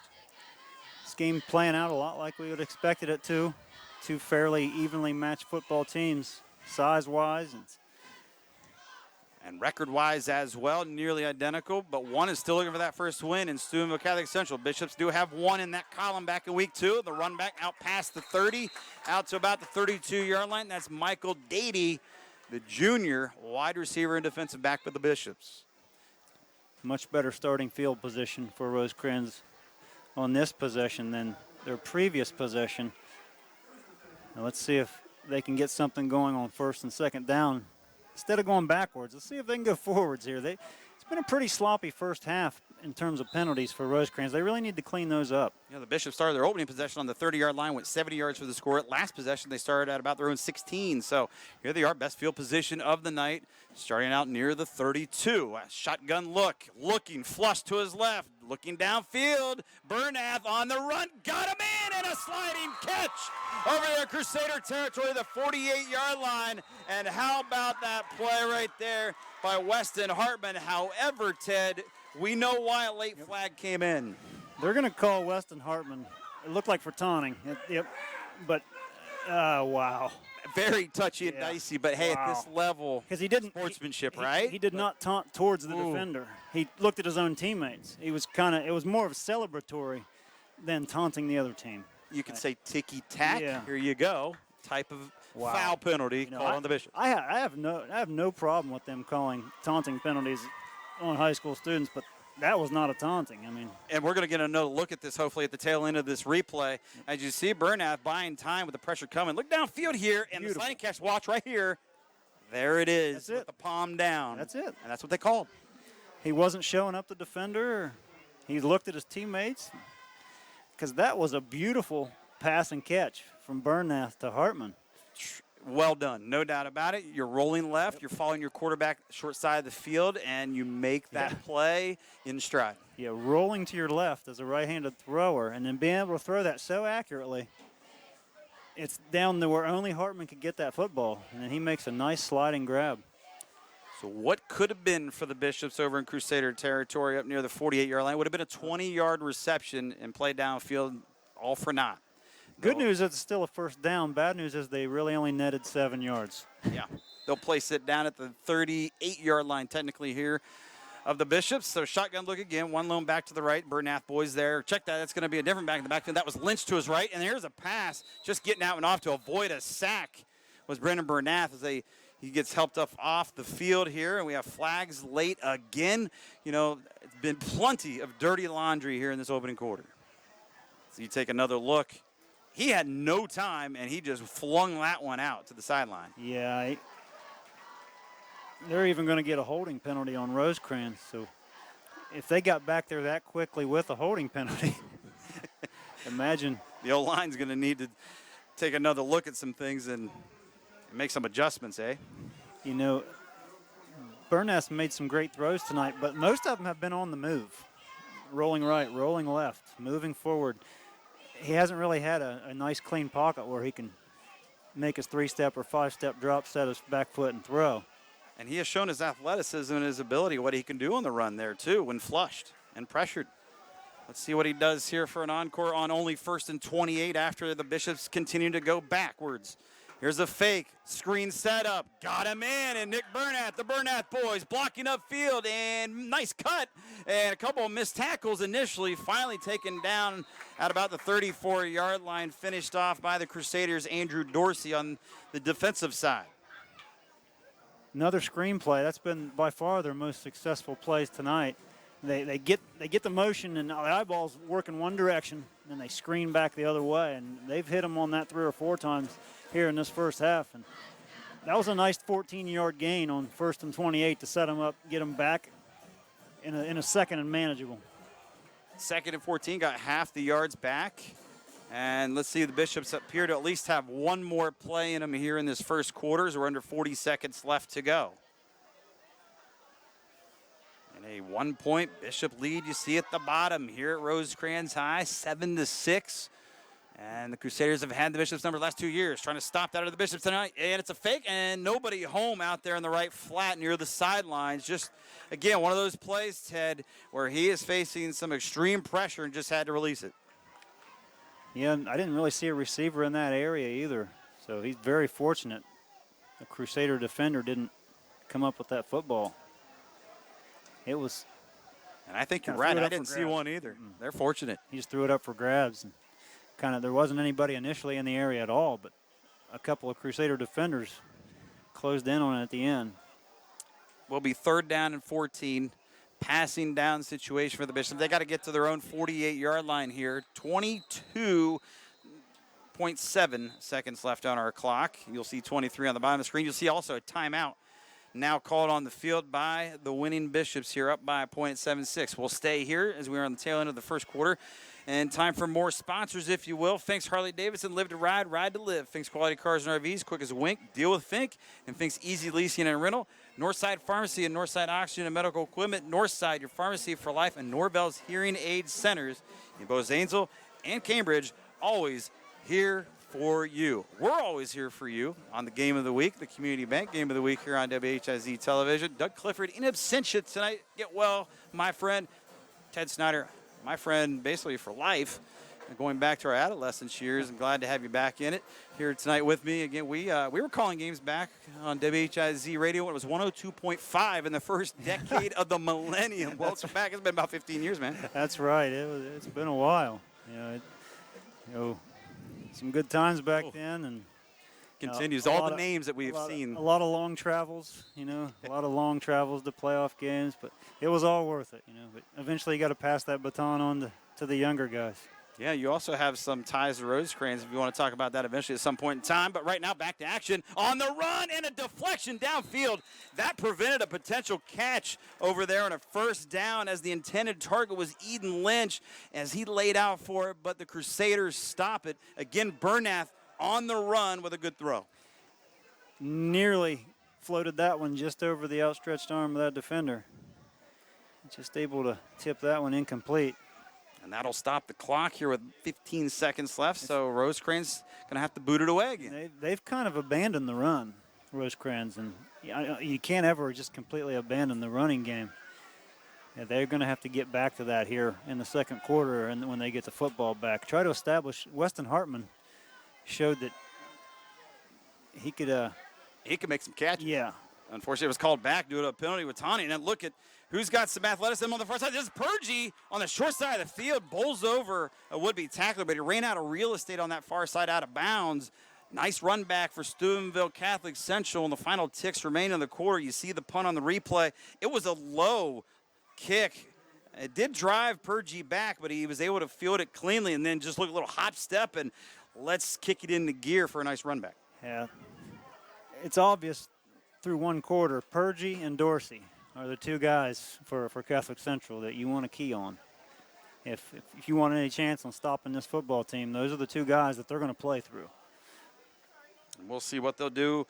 C: This game playing out a lot like we would expected it to. 2 fairly evenly matched football teams, size-wise.
B: And record-wise as well, nearly identical, but one is still looking for that first win in Steubenville Catholic Central. Bishops do have one in that column back in week 2. The run back out past the 30, out to about the 32-yard line. That's Michael Dady, the junior wide receiver and defensive back for the Bishops.
C: Much better starting field position for Rosecrans on this possession than their previous possession. Now let's see if they can get something going on 1st and 2nd down. Instead of going backwards, let's see if they can go forwards here. It's been a pretty sloppy first half in terms of penalties for Rosecrans. They really need to clean those up.
B: You know, the Bishops started their opening possession on the 30-yard line, went 70 yards for the score. At last possession, they started at about their own 16. So here they are, best field position of the night, starting out near the 32. A shotgun look, looking flush to his left, looking downfield. Bernath on the run, got him in, and a sliding catch over there, Crusader territory, the 48-yard line. And how about that play right there by Weston Hartman? However, Ted, we know why a late flag came in.
C: They're going to call Weston Hartman. It looked like for taunting. Yep. But, wow.
B: Very touchy and dicey, but hey, at this level,
C: because he didn't
B: sportsmanship, right?
C: He did not taunt towards the defender. He looked at his own teammates. He was it was more of a celebratory than taunting the other team.
B: You could say ticky-tack.
C: Yeah.
B: Here you go. Type of foul penalty called on the Bishop.
C: I have no problem with them calling taunting penalties on high school students, but that was not a taunting. I mean,
B: and we're going to get another look at this, hopefully, at the tail end of this replay. As you see, Bernath buying time with the pressure coming. Look downfield here, and the sliding catch. Watch right here. There it is.
C: That's it.
B: With the palm down.
C: That's it.
B: And that's what they called.
C: He wasn't showing up the defender. He looked at his teammates, because that was a beautiful pass and catch from Bernath to Hartman.
B: Well done, no doubt about it. You're rolling left, you're following your quarterback short side of the field, and you make that play in stride.
C: Yeah, rolling to your left as a right-handed thrower, and then being able to throw that so accurately. It's down to where only Hartman could get that football, and then he makes a nice sliding grab.
B: So what could have been for the Bishops over in Crusader territory up near the 48-yard line would have been a 20-yard reception and play downfield, all for naught.
C: Good news is it's still a first down. Bad news is they really only netted 7 yards.
B: Yeah, they'll place it down at the 38-yard line technically here of the Bishops. So shotgun look again, one lone back to the right. Bernath boys there. Check that. That's going to be a different back in the backfield. That was Lynch to his right, and here's a pass just getting out and off to avoid a sack was Brendan Bernath as he gets helped up off the field here, and we have flags late again. You know, it's been plenty of dirty laundry here in this opening quarter. So you take another look. He had no time, and he just flung that one out to the sideline.
C: Yeah, they're even going to get a holding penalty on Rosecrans. So if they got back there that quickly with a holding penalty, imagine.
B: The O-line's going to need to take another look at some things and make some adjustments, eh?
C: You know, Bernath made some great throws tonight, but most of them have been on the move. Rolling right, rolling left, moving forward. He hasn't really had a nice clean pocket where he can make his 3-step or 5-step drop, set his back foot, and throw.
B: And he has shown his athleticism and his ability, what he can do on the run there, too, when flushed and pressured. Let's see what he does here for an encore on only 1st and 28 after the Bishops continue to go backwards. Here's a fake, screen setup, got him in, and Nick Bernath, the Bernath boys, blocking upfield, and nice cut, and a couple of missed tackles initially, finally taken down at about the 34-yard line, finished off by the Crusaders' Andrew Dorsey on the defensive side.
C: Another screen play. That's been by far their most successful plays tonight. They get the motion, and the eyeballs work in one direction, and they screen back the other way, and they've hit them on that 3 or 4 times here in this first half. And that was a nice 14-yard gain on 1st and 28 to set them up, get them back in a second and manageable.
B: 2nd and 14, got half the yards back. And let's see, the Bishops appear to at least have one more play in them here in this first quarter. We're under 40 seconds left to go. And a 1-point Bishop lead you see at the bottom here at Rosecrans High, 7-6. And the Crusaders have had the Bishops number the last 2 years, trying to stop that of the Bishops tonight. And it's a fake, and nobody home out there in the right flat near the sidelines. Just, again, one of those plays, Ted, where he is facing some extreme pressure and just had to release it.
C: Yeah, I didn't really see a receiver in that area either. So he's very fortunate. The Crusader defender didn't come up with that football. It was.
B: And I think you're right. I didn't see one either. They're fortunate.
C: He just threw it up for grabs. And there wasn't anybody initially in the area at all, but a couple of Crusader defenders closed in on it at the end.
B: Will be 3rd down and 14. Passing down situation for the Bishops. They got to get to their own 48-yard line here. 22.7 seconds left on our clock. You'll see 23 on the bottom of the screen. You'll see also a timeout now called on the field by the winning Bishops here, up by a point at 7-6. We'll stay here as we are on the tail end of the first quarter. And time for more sponsors, if you will. Fink's Harley-Davidson, live to ride, ride to live. Fink's Quality Cars and RVs, quick as a wink. Deal with Fink. And Fink's Easy Leasing and Rental. Northside Pharmacy and Northside Oxygen and Medical Equipment. Northside, your pharmacy for life. And Norvell's Hearing Aid Centers in both Zanesville and Cambridge. Always here for you. We're always here for you on the Game of the Week, the Community Bank Game of the Week here on WHIZ Television. Doug Clifford in absentia tonight. Get well, my friend. Ted Snyder, my friend basically for life, going back to our adolescence years. I'm glad to have you back in it here tonight with me. Again, we were calling games back on WHIZ radio when it was 102.5 in the first decade of the millennium. Welcome back. It's been about 15 years, man.
C: That's right. It's been a while. Some good times back then, and
B: continues all the names that we've seen.
C: A lot of long travels, a lot of long travels to playoff games, but it was all worth it, But eventually you got to pass that baton on to the younger guys.
B: Yeah, you also have some ties to Rosecrans if you want to talk about that eventually at some point in time. But right now, back to action on the run and a deflection downfield. That prevented a potential catch over there on a first down as the intended target was Eden Lynch as he laid out for it, but the Crusaders stop it. Again, Bernath on the run with a good throw.
C: Nearly floated that one just over the outstretched arm of that defender. Just able to tip that one incomplete.
B: And that'll stop the clock here with 15 seconds left, so Rosecrans going to have to boot it away again.
C: They've kind of abandoned the run, Rosecrans, and you can't ever just completely abandon the running game. Yeah, they're going to have to get back to that here in the second quarter and when they get the football back. Try to establish. Weston Hartman showed that he could
B: make some catches.
C: Yeah.
B: Unfortunately, it was called back due to a penalty with Tani. And then look at who's got some athleticism on the far side. This is Purgie on the short side of the field, bowls over a would-be tackler, but he ran out of real estate on that far side out of bounds. Nice run back for Steubenville Catholic Central, and the final ticks remain in the quarter. You see the punt on the replay. It was a low kick. It did drive Purgie back, but he was able to field it cleanly and then just look a little hop step and let's kick it into gear for a nice run back.
C: Yeah, it's obvious through one quarter, Purgie and Dorsey are the two guys for Catholic Central that you want to key on. If you want any chance on stopping this football team, those are the two guys that they're going to play through.
B: We'll see what they'll do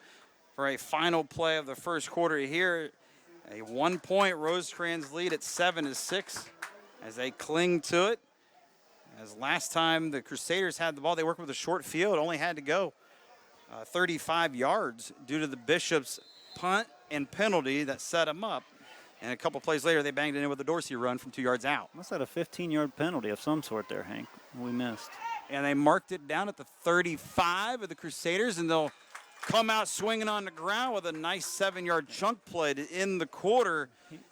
B: for a final play of the first quarter here. A 1-point Rosecrans lead at 7-6 as they cling to it. As last time the Crusaders had the ball, they worked with a short field, only had to go 35 yards due to the Bishop's punt and penalty that set them up. And a couple plays later, they banged it in with a Dorsey run from 2 yards out.
C: Must have had a 15-yard penalty of some sort there, Hank. We missed.
B: And they marked it down at the 35 of the Crusaders, and they'll come out swinging on the ground with a nice 7-yard chunk play to end the quarter.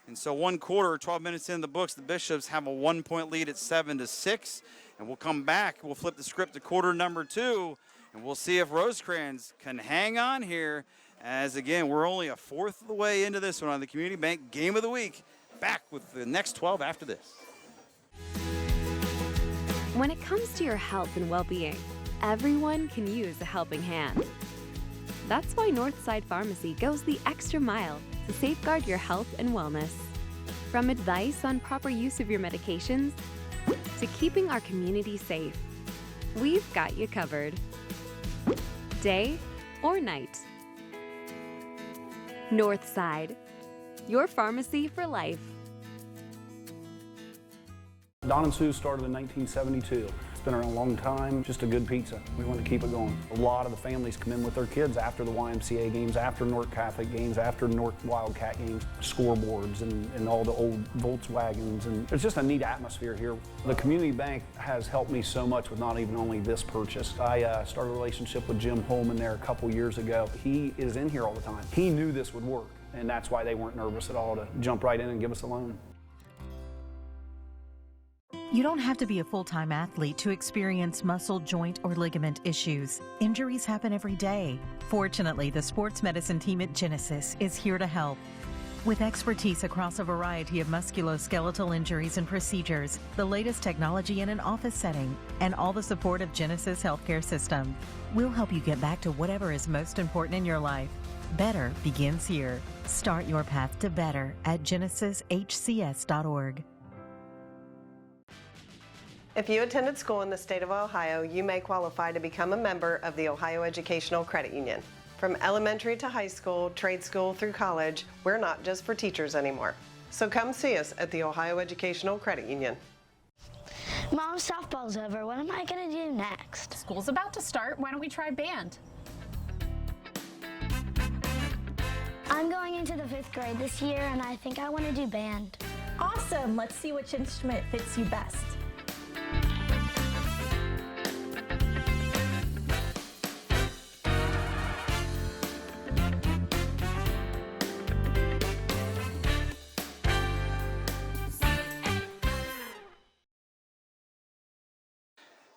B: And so 1 quarter, 12 minutes in the books, the Bishops have a 1-point lead at 7-6. And we'll come back. We'll flip the script to quarter number 2, and we'll see if Rosecrans can hang on here. As, again, we're only a fourth of the way into this one on the Community Bank Game of the Week. Back with the next 12 after this.
Q: When it comes to your health and well-being, everyone can use a helping hand. That's why Northside Pharmacy goes the extra mile to safeguard your health and wellness. From advice on proper use of your medications to keeping our community safe, we've got you covered. Day or night. Northside, your pharmacy for life.
R: Don and Sue started in 1972. It's been around a long time, just a good pizza. We want to keep it going. A lot of the families come in with their kids after the YMCA games, after North Catholic games, after North Wildcat games, scoreboards and all the old Volkswagens, and it's just a neat atmosphere here. The community bank has helped me so much with not even only this purchase. I started a relationship with Jim Holman there a couple years ago. He is in here all the time. He knew this would work, and that's why they weren't nervous at all to jump right in and give us a loan.
S: You don't have to be a full-time athlete to experience muscle, joint, or ligament issues. Injuries happen every day. Fortunately, the sports medicine team at Genesis is here to help. With expertise across a variety of musculoskeletal injuries and procedures, the latest technology in an office setting, and all the support of Genesis Healthcare System, we'll help you get back to whatever is most important in your life. Better begins here. Start your path to better at GenesisHCS.org.
E: If you attended school in the state of Ohio, you may qualify to become a member of the Ohio Educational Credit Union. From elementary to high school, trade school through college, we're not just for teachers anymore. So come see us at the Ohio Educational Credit Union.
T: Mom, softball's over. What am I going to do next?
U: School's about to start. Why don't we try band?
T: I'm going into the 5th grade this year, and I think I want to do band.
A: Awesome. Let's see which instrument fits you best.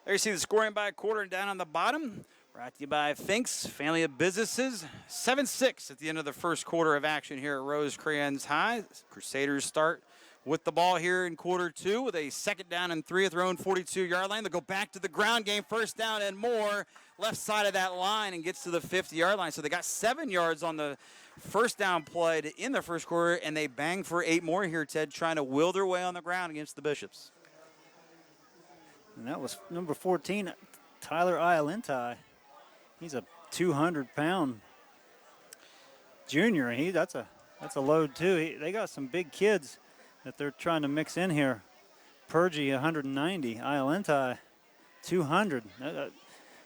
B: There you see the scoring by a quarter down on the bottom. Brought to you by Finks, family of businesses. 7-6 at the end of the first quarter of action here at Rosecrans High. Crusaders start with the ball here in quarter two with a 2nd down and 3 at their own 42-yard line. They'll go back to the ground game, 1st down and more, left side of that line, and gets to the 50-yard line. So they got 7 yards on the 1st down play in the first quarter, and they bang for 8 more here, Ted, trying to will their way on the ground against the Bishops.
C: And that was number 14, Tyler Iolentai. He's a 200-pound junior. That's a load too. They got some big kids that they're trying to mix in here. Purgy 190, Iolentai 200.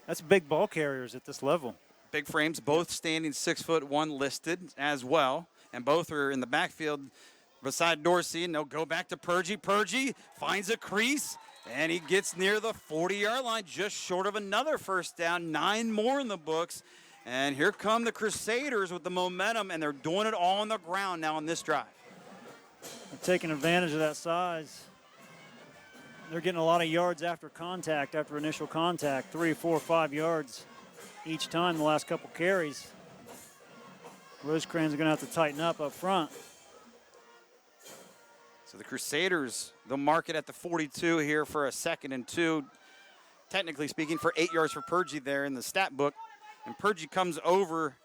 C: That's big ball carriers at this level.
B: Big frames, both standing 6'1" listed as well, and both are in the backfield beside Dorsey, and they'll go back to Purgy. Purgy finds a crease, and he gets near the 40-yard line, just short of another 1st down. 9 more in the books. And here come the Crusaders with the momentum, and they're doing it all on the ground now on this drive.
C: They're taking advantage of that size. They're getting a lot of yards after contact, after initial contact, 3, 4, 5 yards each time the last couple carries. Rosecrans are going to have to tighten up front.
B: So the Crusaders, they'll mark it at the 42 here for a 2nd and 2. Technically speaking, for 8 yards for Purgy there in the stat book. And Purgy comes over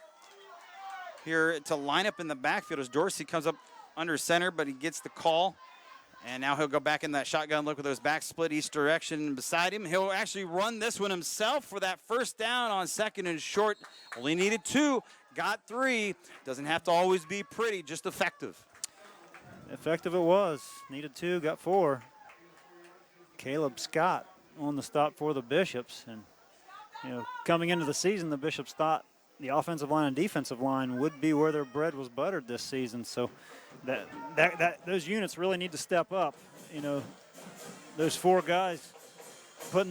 B: here to line up in the backfield as Dorsey comes up under center, but he gets the call. And now he'll go back in that shotgun look with those back split each direction beside him. He'll actually run this one himself for that 1st down on 2nd and short. Only needed 2, got 3. Doesn't have to always be pretty, just effective.
C: Effective it was. Needed 2, got 4. Caleb Scott on the stop for the Bishops. And, coming into the season, the Bishops thought the offensive line and defensive line would be where their bread was buttered this season. So those units really need to step up. Those 4 guys putting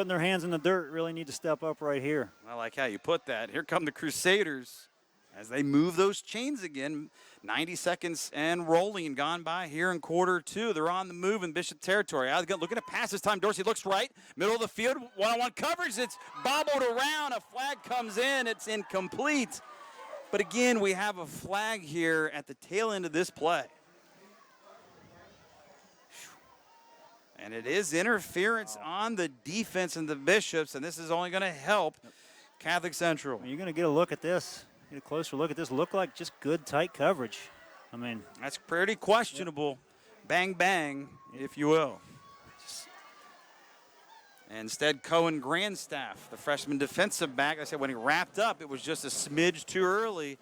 C: their hands in the dirt really need to step up right here.
B: I like how you put that. Here come the Crusaders as they move those chains again. 90 seconds and rolling and gone by here in quarter two. They're on the move in Bishop territory. Looking at pass this time. Dorsey looks right. Middle of the field. One-on-one coverage. It's bobbled around. A flag comes in. It's incomplete. But again, we have a flag here at the tail end of this play. And it is interference on the defense and the Bishops, and this is only going to help Catholic Central.
C: You're going to get a look at this. Get a closer look at this. Look like just good, tight coverage. I mean,
B: that's pretty questionable. Yep. Bang, bang, if you will. Instead, Cohen Grandstaff, the freshman defensive back, I said when he wrapped up, it was just a smidge too early,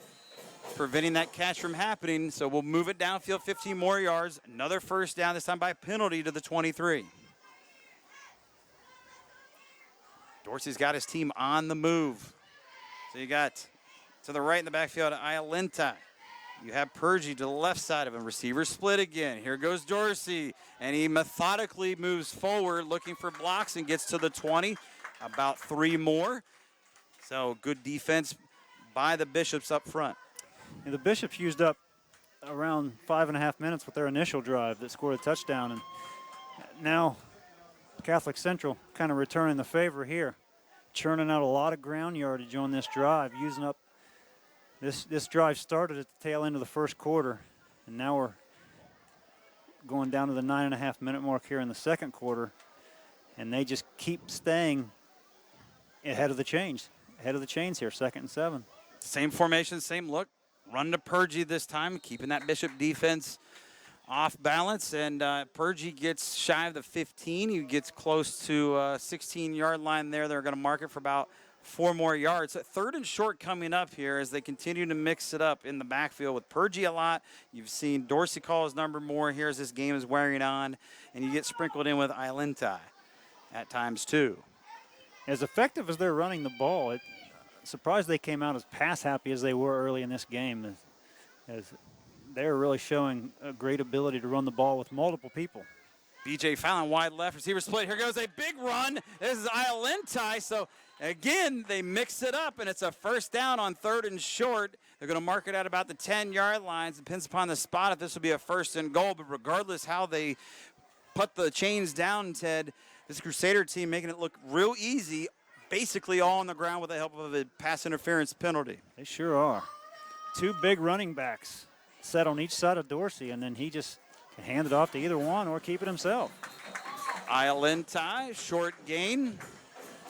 B: preventing that catch from happening. So we'll move it downfield 15 more yards. Another 1st down, this time by penalty to the 23. Dorsey's got his team on the move. So you got to the right in the backfield, Iolentai. You have Purgy to the left side of him. Receiver split again. Here goes Dorsey, and he methodically moves forward looking for blocks and gets to the 20. About 3 more. So good defense by the Bishops up front.
C: And the Bishops used up around 5.5 minutes with their initial drive that scored a touchdown. And now Catholic Central kind of returning the favor here, churning out a lot of ground yardage on this drive, using up. This drive started at the tail end of the first quarter, and now we're going down to the 9.5 minute mark here in the second quarter, and they just keep staying ahead of the chains here, 2nd and 7.
B: Same formation, same look. Run to Purgy this time, keeping that Bishop defense off balance, and Purgy gets shy of the 15. He gets close to 16-yard line there. They're going to mark it for about 4 more yards. 3rd and short coming up here as they continue to mix it up in the backfield with Purgy a lot. You've seen Dorsey call his number more here as this game is wearing on, and you get sprinkled in with Iolentai at times too.
C: As effective as they're running the ball, surprised they came out as pass happy as they were early in this game. As they're really showing a great ability to run the ball with multiple people.
B: B.J. Fallon, wide left, receiver split. Here goes a big run. This is Iolentai. So, again, they mix it up, and it's a first down on 3rd and short. They're going to mark it at about the 10-yard line. Depends upon the spot if this will be a 1st and goal. But regardless how they put the chains down, Ted, this Crusader team making it look real easy, basically all on the ground with the help of a pass interference penalty.
C: They sure are. 2 big running backs set on each side of Dorsey, and then he just can hand it off to either one or keep it himself.
B: Iolentai, short gain.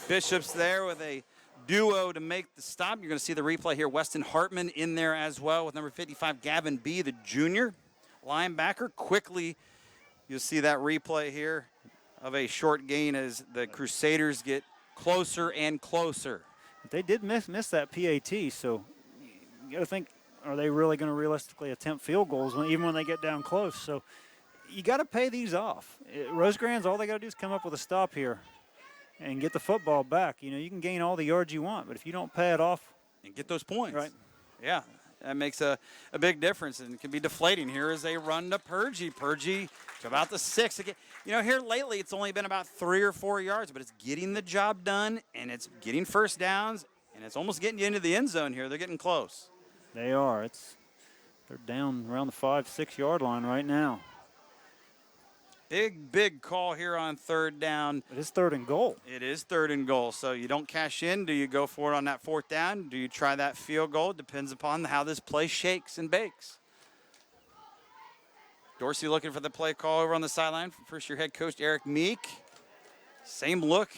B: Bishop's there with a duo to make the stop. You're going to see the replay here. Weston Hartman in there as well with number 55, Gavin B., the junior linebacker. Quickly, you'll see that replay here of a short gain as the Crusaders get closer and closer.
C: But they did miss that PAT, so you got to think, are they really going to realistically attempt field goals even when they get down close? So you got to pay these off. Rosecrans, all they got to do is come up with a stop here and get the football back. You know, you can gain all the yards you want, but if you don't pay it off.
B: And get those points.
C: Right.
B: Yeah, that makes a big difference, and it can be deflating. Here is a run to Purgie. Purgie to about the 6 again. You know, here lately it's only been about 3 or 4 yards, but it's getting the job done, and it's getting first downs, and it's almost getting you into the end zone here. They're getting close.
C: They are. They're down around the 5-6 yard line right now.
B: Big call here on 3rd down.
C: It is 3rd and goal.
B: It is 3rd and goal. So you don't cash in. Do you go for it on that 4th down? Do you try that field goal? Depends upon how this play shakes and bakes. Dorsey looking for the play call over on the sideline. First-year head coach Eric Meek. Same look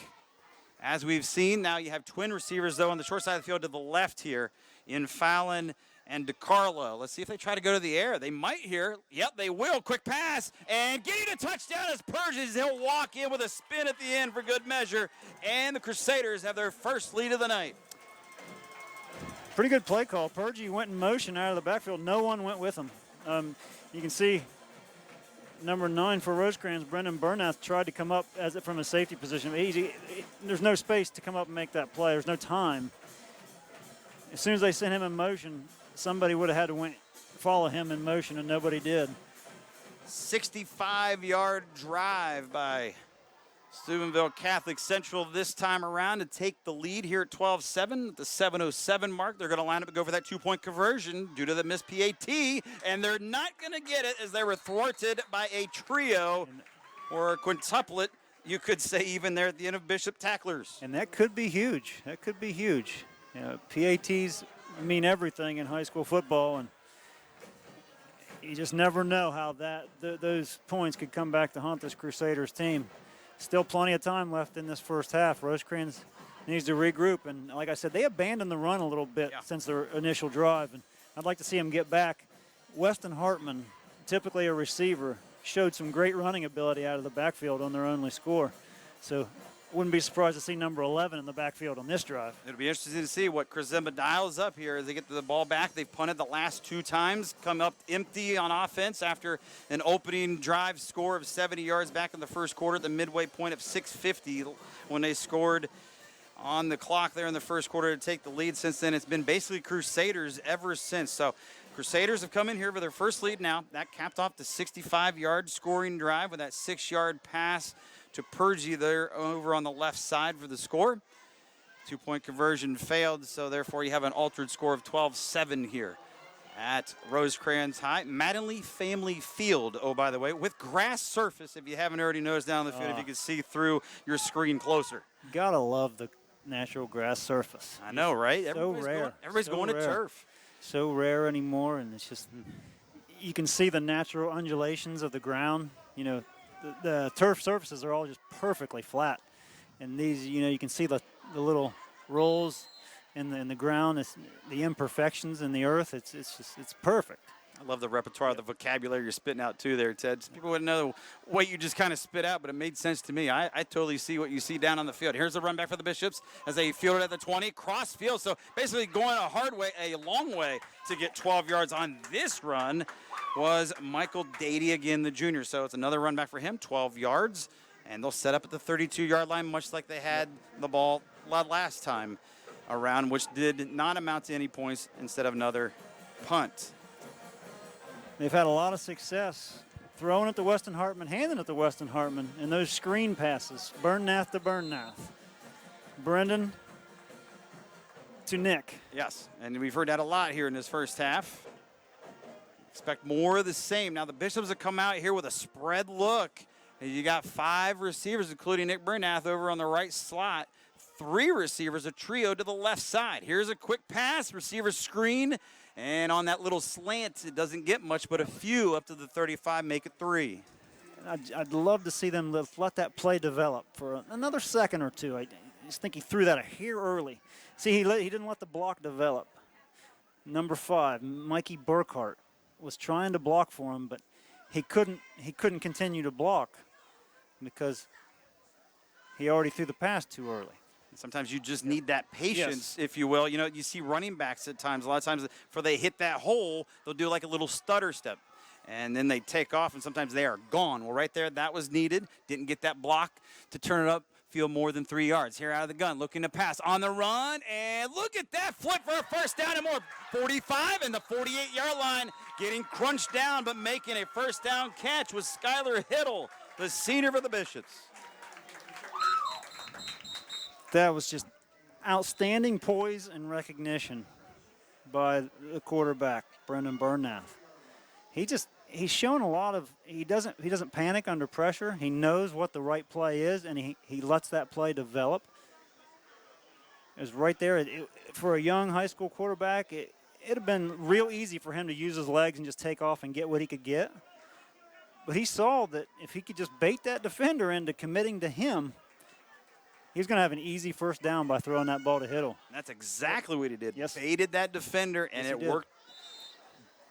B: as we've seen. Now you have twin receivers, though, on the short side of the field to the left here in Fallon and DeCarlo. Let's see if they try to go to the air. They might here. Yep, they will. Quick pass. And getting a touchdown is Purges. He'll walk in with a spin at the end for good measure. And the Crusaders have their first lead of the night.
C: Pretty good play call. Purgie went in motion out of the backfield. No one went with him. You can see number 9 for Rosecrans, Brendan Bernath, tried to come up from a safety position. There's no space to come up and make that play. There's no time. As soon as they sent him in motion, somebody would have had to follow him in motion, and nobody did.
B: 65-yard drive by Steubenville Catholic Central this time around to take the lead here at 12-7 at the 7:07 mark. They're going to line up and go for that 2-point conversion due to the missed PAT, and they're not going to get it as they were thwarted by a trio or a quintuplet, you could say, even there at the end of Bishop tacklers.
C: And that could be huge. That could be huge. You know, PATs mean everything in high school football, and you just never know how those points could come back to haunt this Crusaders team. Still plenty of time left in this first half. Rosecrans needs to regroup, and like I said, they abandoned the run a little bit since their initial drive, and I'd like to see them get back. Weston Hartman, typically a receiver, showed some great running ability out of the backfield on their only score. So wouldn't be surprised to see number 11 in the backfield on this drive.
B: It'll be interesting to see what Crescemba dials up here as they get the ball back. They've punted the last 2 times, come up empty on offense after an opening drive score of 70 yards back in the first quarter at the midway point of 6:50 when they scored on the clock there in the first quarter to take the lead. Since then, it's been basically Crusaders ever since. So Crusaders have come in here for their first lead now. That capped off the 65-yard scoring drive with that 6-yard pass to Purgie there over on the left side for the score. 2-point conversion failed, so therefore you have an altered score of 12-7 here at Rosecrans High. Mattingly Family Field, oh, by the way, with grass surface, if you haven't already noticed down the field, if you can see through your screen closer.
C: Gotta love the natural grass surface.
B: I know, right?
C: Everybody's rare.
B: Everybody's going to turf.
C: So rare anymore, and it's just, you can see the natural undulations of the ground. You know, the turf surfaces are all just perfectly flat, and these, you know, you can see the little rolls in the ground, the imperfections in the earth. It's perfect.
B: I love the repertoire, the vocabulary you're spitting out too there, Ted. People wouldn't know what you just kind of spit out, but it made sense to me. I totally see what you see down on the field. Here's the run back for the Bishops as they field it at the 20, cross field. So basically going a long way to get 12 yards on this run was Michael Dady again, the junior. So it's another run back for him, 12 yards, and they'll set up at the 32-yard line, much like they had the ball last time around, which did not amount to any points instead of another punt.
C: They've had a lot of success throwing at the Weston Hartman, handing it to Weston Hartman in those screen passes. Bernath to Bernath. Brendan to Nick.
B: Yes, and we've heard that a lot here in this first half. Expect more of the same. Now the Bishops have come out here with a spread look. And you got 5 receivers, including Nick Bernath over on the right slot. 3 receivers, a trio to the left side. Here's a quick pass, receiver screen, and on that little slant, it doesn't get much, but a few up to the 35 make it 3.
C: I'd love to see them let that play develop for another second or two. I just think he threw that a hair early. See, he didn't let the block develop. Number 5, Mikey Burkhart, was trying to block for him, but he couldn't continue to block because he already threw the pass too early.
B: Sometimes you just need that patience,
C: Yes.
B: if you will. You know, you see running backs at times, a lot of times before they hit that hole, they'll do like a little stutter step. And then they take off, and sometimes they are gone. Well, right there, that was needed. Didn't get that block to turn it up, feel more than 3 yards. Here out of the gun, looking to pass on the run, and look at that flip for a first down and more. 45 and the 48-yard line, getting crunched down, but making a first down catch was Skylar Hiddle, the senior for the Bishops.
C: That was just outstanding poise and recognition by the quarterback, Brendan Bernath. He's shown a lot of, he doesn't panic under pressure. He knows what the right play is, and he lets that play develop. It was right there. For a young high school quarterback, it'd have been real easy for him to use his legs and just take off and get what he could get. But he saw that if he could just bait that defender into committing to him, he's going to have an easy first down by throwing that ball to Hiddle.
B: That's exactly what he did.
C: Yes.
B: Baited that defender, and it worked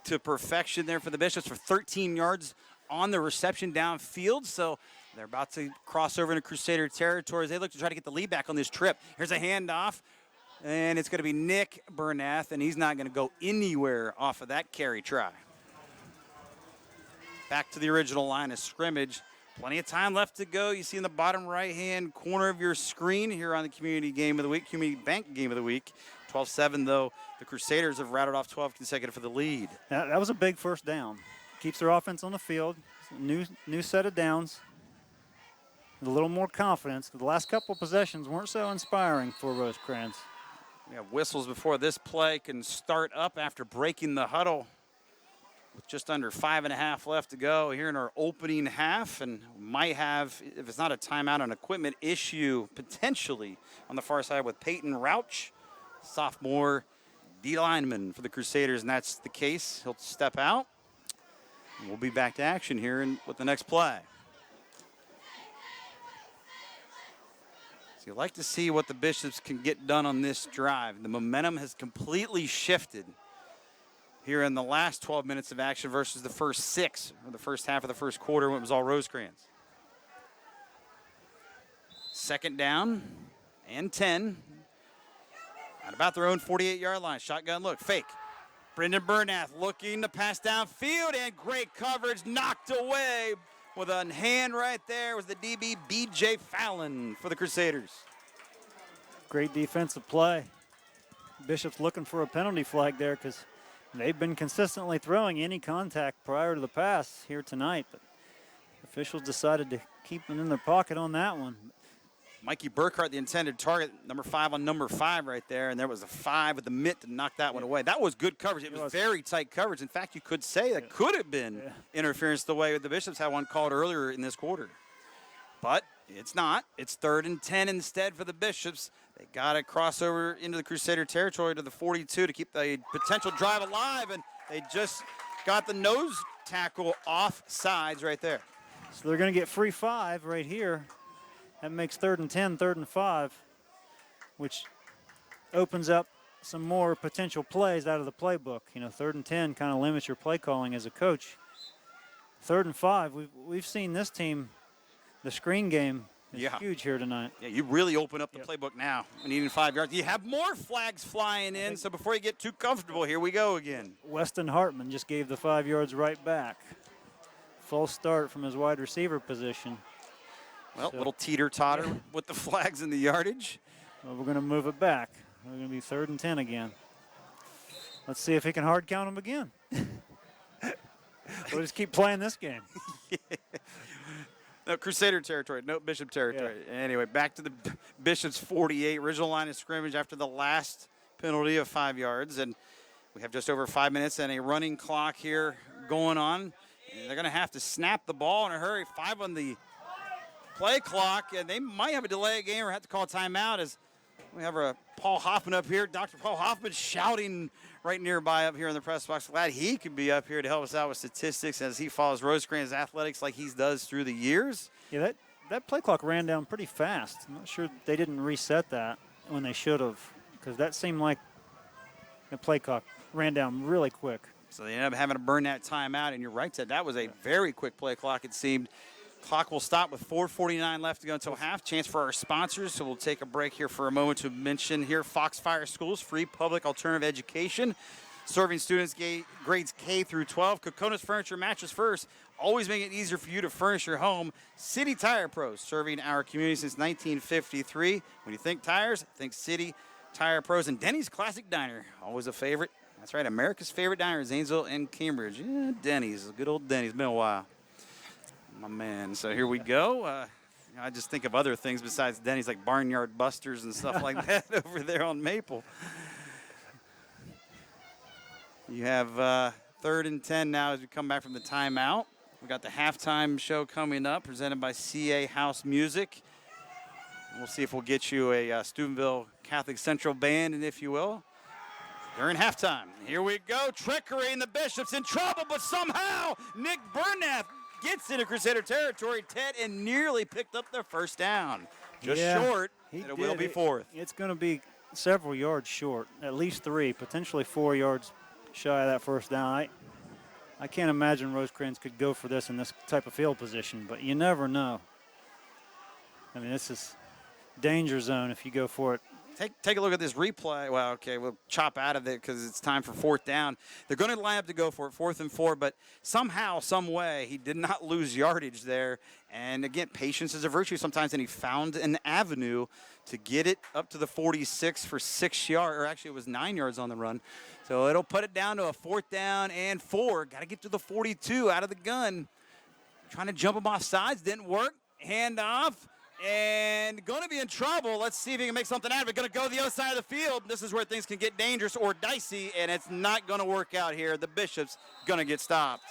B: to perfection there for the Bishops for 13 yards on the reception downfield. So they're about to cross over into Crusader territory as they look to try to get the lead back on this trip. Here's a handoff, and it's going to be Nick Bernath, and he's not going to go anywhere off of that carry try. Back to the original line of scrimmage. Plenty of time left to go. You see in the bottom right-hand corner of your screen here on the Community Game of the Week, Community Bank Game of the Week. 12-7, though, the Crusaders have rattled off 12 consecutive for the lead.
C: That was a big first down. Keeps their offense on the field. New set of downs. A little more confidence. The last couple possessions weren't so inspiring for Rosecrans.
B: We have whistles before this play can start up after breaking the huddle. With just under 5.5 left to go here in our opening half, and might have, if it's not a timeout, an equipment issue potentially on the far side with Peyton Rauch, sophomore D lineman for the Crusaders, and that's the case. He'll step out. And we'll be back to action here with the next play. So you'd like to see what the Bishops can get done on this drive. The momentum has completely shifted here in the last 12 minutes of action versus the first 6, or the first half of the first quarter when it was all Rosecrans. Second down and 10. At about their own 48-yard line. Shotgun look, fake. Brendan Bernath looking to pass downfield, and great coverage, knocked away with a hand right there was the DB B.J. Fallon for the Crusaders.
C: Great defensive play. Bishop's looking for a penalty flag there because they've been consistently throwing any contact prior to the pass here tonight, but officials decided to keep them in their pocket on that one.
B: Mikey Burkhart, the intended target, number 5 on number 5 right there, and there was a 5 with the mitt to knock that one away. That was good coverage. It was very tight coverage. In fact, you could say that could have been interference the way the Bishops had one called earlier in this quarter. But it's not. It's 3rd and 10 instead for the Bishops. They got to cross over into the Crusader territory to the 42 to keep the potential drive alive, and they just got the nose tackle off sides right there.
C: So they're going to get free 5 right here. That makes 3rd and 10, 3rd and 5, which opens up some more potential plays out of the playbook. You know, 3rd and 10 kind of limits your play calling as a coach. 3rd and 5, we've seen this team, the screen game is huge here tonight.
B: Yeah, you really open up the playbook now. Needing 5 yards. You have more flags flying in, so before you get too comfortable, here we go again.
C: Weston Hartman just gave the 5 yards right back. False start from his wide receiver position.
B: Well, little teeter-totter with the flags and the yardage.
C: Well, we're going to move it back. We're going to be 3rd and 10 again. Let's see if he can hard count them again. We'll just keep playing this game.
B: No, Crusader territory, no Bishop territory. Yeah. Anyway, back to the Bishop's 48, original line of scrimmage after the last penalty of 5 yards. And we have just over 5 minutes and a running clock here going on. And they're going to have to snap the ball in a hurry. 5 on the play clock, and they might have a delay game or have to call a timeout as we have Paul Hoffman up here. Dr. Paul Hoffman shouting right nearby up here in the press box. Glad he could be up here to help us out with statistics as he follows Rosecrans athletics like he does through the years.
C: Yeah, that play clock ran down pretty fast. I'm not sure they didn't reset that when they should have, because that seemed like the play clock ran down really quick.
B: So they ended up having to burn that timeout, and you're right, Ted. That was a very quick play clock, it seemed. Clock will stop with 4:49 left to go until half. Chance for our sponsors, so we'll take a break here for a moment to mention here Foxfire Schools, free public alternative education, serving students grades K through 12. Kokona's Furniture Mattress First, always making it easier for you to furnish your home. City Tire Pros, serving our community since 1953. When you think tires, think City Tire Pros. And Denny's Classic Diner, always a favorite. That's right, America's favorite diner is Zanesville and Cambridge. Yeah, Denny's, good old Denny's, been a while. My man, so here we go. I just think of other things besides Denny's, like Barnyard Busters and stuff like that over there on Maple. You have 3rd and 10 now as we come back from the timeout. We got the halftime show coming up, presented by CA House Music. We'll see if we'll get you a Steubenville Catholic Central band, and if you will, during halftime. Here we go, trickery, and the Bishop's in trouble, but somehow Nick Bernath gets into Crusader territory, Ted, and nearly picked up their first down. Just short, and it will be 4th.
C: It's going to be several yards short, at least 3, potentially 4 yards shy of that first down. I can't imagine Rosecrans could go for this in this type of field position, but you never know. I mean, this is danger zone if you go for it.
B: Take a look at this replay. Well, okay, we'll chop out of it because it's time for 4th down. They're going to line up to go for it, 4th and 4, but somehow, some way, he did not lose yardage there. And again, patience is a virtue sometimes, and he found an avenue to get it up to the 46 for 6 yards, or actually it was 9 yards on the run. So it'll put it down to a 4th down and 4. Got to get to the 42 out of the gun. Trying to jump him off sides, didn't work. Hand off. And going to be in trouble. Let's see if he can make something out of it. Going to go to the other side of the field. This is where things can get dangerous or dicey, and it's not going to work out here. The Bishop's going to get stopped.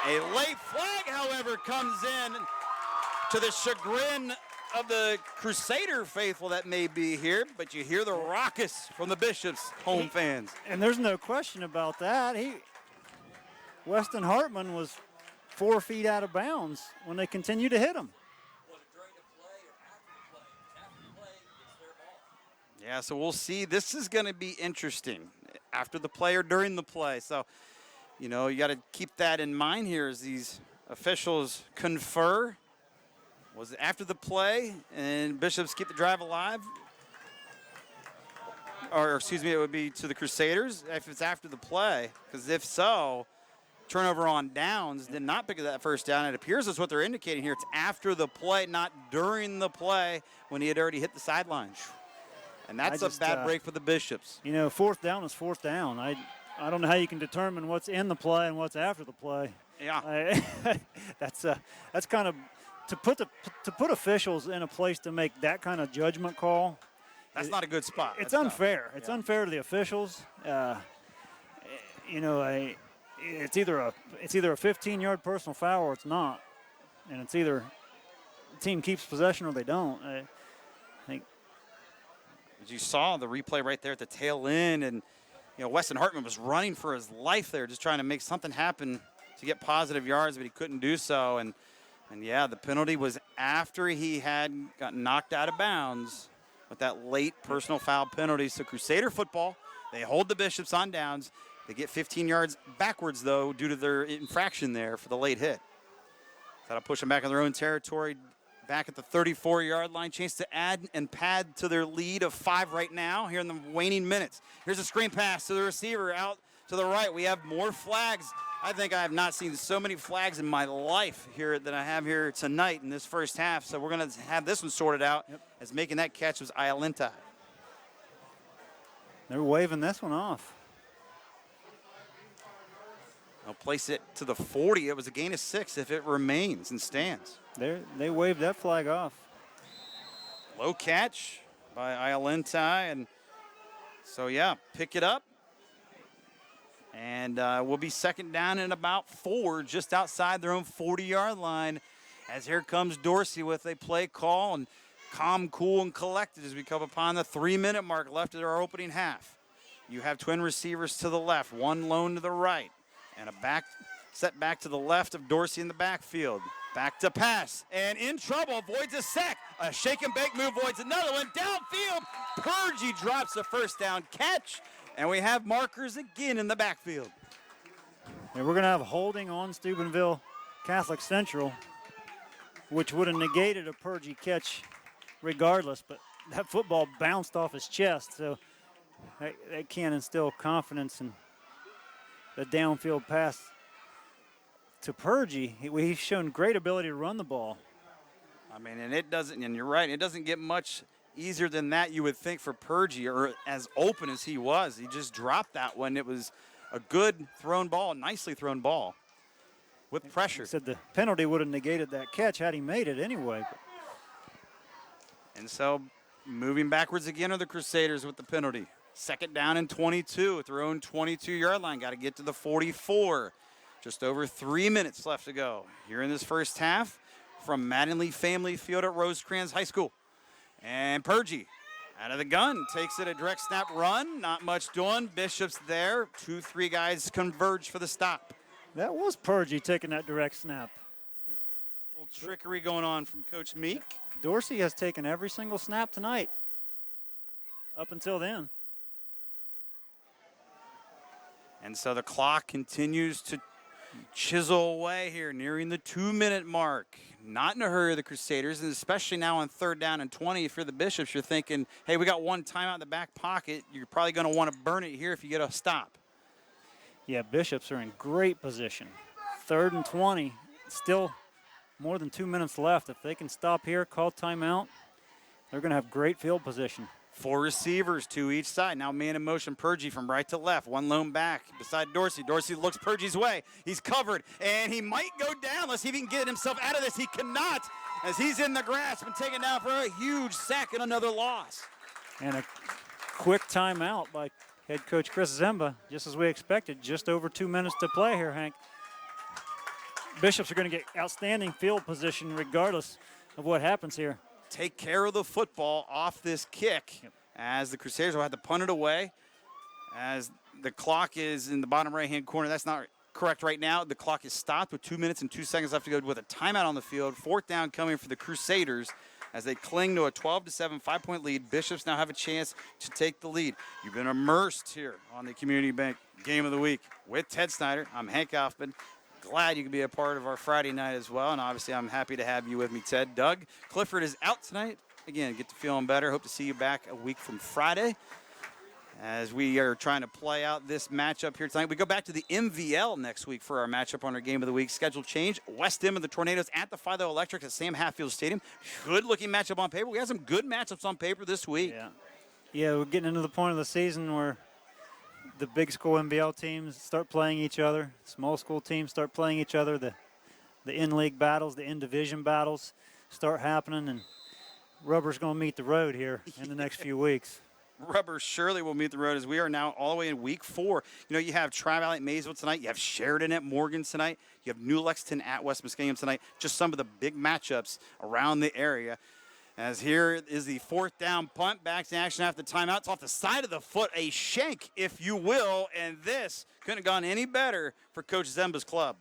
B: A late flag, however, comes in to the chagrin of the Crusader faithful that may be here, but you hear the raucous from the Bishop's home fans.
C: And there's no question about that. Weston Hartman was 4 feet out of bounds when they continued to hit him.
B: Yeah, so we'll see. This is going to be interesting after the play or during the play. So, you know, you got to keep that in mind here as these officials confer. Was it after the play and Bishops keep the drive alive? Or, excuse me, it would be to the Crusaders if it's after the play. Because if so, turnover on downs, did not pick up that first down. It appears that's what they're indicating here. It's after the play, not during the play when he had already hit the sideline. And that's a bad break for the Bishops.
C: You know, 4th down is 4th down. I don't know how you can determine what's in the play and what's after the play.
B: Yeah.
C: That's kind of to put officials in a place to make that kind of judgment call.
B: That's not a good spot.
C: It's unfair. It's unfair to the officials. You know, it's either a 15-yard personal foul or it's not, and it's either the team keeps possession or they don't. I think.
B: As you saw the replay right there at the tail end, and you know Weston Hartman was running for his life there, just trying to make something happen to get positive yards, but he couldn't do so. And yeah, the penalty was after he had got knocked out of bounds with that late personal foul penalty. So Crusader football, they hold the Bishops on downs. They get 15 yards backwards though due to their infraction there for the late hit. That'll push them back in their own territory. Back at the 34-yard line, chance to add and pad to their lead of 5 right now here in the waning minutes. Here's a screen pass to the receiver out to the right. We have more flags. I think I have not seen so many flags in my life here that I have here tonight in this first half. So we're going to have this one sorted out as making that catch was Ialenta.
C: They're waving this one off.
B: They'll place it to the 40. It was a gain of 6 if it remains and stands.
C: They waved that flag off.
B: Low catch by Iolentai, and so yeah, pick it up. And we'll be second down and about 4, just outside their own 40-yard line. As here comes Dorsey with a play call, and calm, cool, and collected as we come upon the 3-minute mark left of our opening half. You have twin receivers to the left, one lone to the right, and a set back to the left of Dorsey in the backfield. Back to pass, and in trouble, avoids a sack. A shake and bake move, avoids another one. Downfield, Purgie drops the first down catch, and we have markers again in the backfield.
C: And we're going to have holding on Steubenville Catholic Central, which would have negated a Purgie catch regardless, but that football bounced off his chest, so that can instill confidence in the downfield pass to Purgie. He's shown great ability to run the ball.
B: I mean, and it doesn't, and you're right, it doesn't get much easier than that, you would think, for Purgie, or as open as he was. He just dropped that one. It was a good thrown ball, nicely thrown ball with pressure.
C: He said the penalty would have negated that catch had he made it anyway.
B: And so moving backwards again are the Crusaders with the penalty. Second down and 22 at their own 22-yard line. Got to get to the 44. Just over 3 minutes left to go here in this first half from Mattingly Family Field at Rosecrans High School. And Purgie out of the gun, takes it a direct snap run. Not much doing. Bishop's there. 2-3 guys converge for the stop.
C: That was Purgie taking that direct snap.
B: A little trickery going on from Coach Meek.
C: Dorsey has taken every single snap tonight up until then.
B: And so the clock continues to chisel away here, nearing the 2-minute mark. Not in a hurry, the Crusaders, and especially now on 3rd down and 20. If you're the Bishops, you're thinking, hey, we got one timeout in the back pocket. You're probably going to want to burn it here if you get a stop.
C: Yeah, Bishops are in great position. 3rd and 20, still more than 2 minutes left. If they can stop here, call timeout, they're going to have great field position.
B: 4 receivers, 2 each side. Now man in motion, Purgie from right to left. One lone back beside Dorsey. Dorsey looks Purgie's way. He's covered, and he might go down. Let's see if he can get himself out of this. He cannot, as he's in the grasp and taken down for a huge sack and another loss.
C: And a quick timeout by head coach Chris Zemba, just as we expected. Just over 2 minutes to play here, Hank. Bishops are going to get outstanding field position regardless of what happens here.
B: Take care of the football off this kick, as the Crusaders will have to punt it away. As the clock is in the bottom right-hand corner. That's not correct right now. The clock is stopped with 2 minutes and 2 seconds left to go with a timeout on the field. 4th down coming for the Crusaders as they cling to a 12-7 5-point lead. Bishops now have a chance to take the lead. You've been immersed here on the Community Bank Game of the Week with Ted Snyder. I'm Hank Hoffman. Glad you could be a part of our Friday night as well, and obviously I'm happy to have you with me, Ted. Doug Clifford is out tonight. Again, get to feeling better. Hope to see you back a week from Friday as we are trying to play out this matchup here tonight. We go back to the MVL next week for our matchup on our Game of the Week. Schedule change. West End of the Tornadoes at the Fido Electric at Sam Hatfield Stadium. Good-looking matchup on paper. We have some good matchups on paper this week.
C: Yeah, we're getting into the point of the season where the big school MVL teams start playing each other. Small school teams start playing each other. The in-league battles, the in-division battles start happening, and rubber's going to meet the road here in the next few weeks.
B: Rubber surely will meet the road as we are now all the way in week 4. You know, you have Tri-Valley at Maysville tonight. You have Sheridan at Morgan tonight. You have New Lexington at West Muskingum tonight. Just some of the big matchups around the area. As here is the 4th down punt, back to action after the timeout. It's off the side of the foot, a shank, if you will, and this couldn't have gone any better for Coach Zemba's club.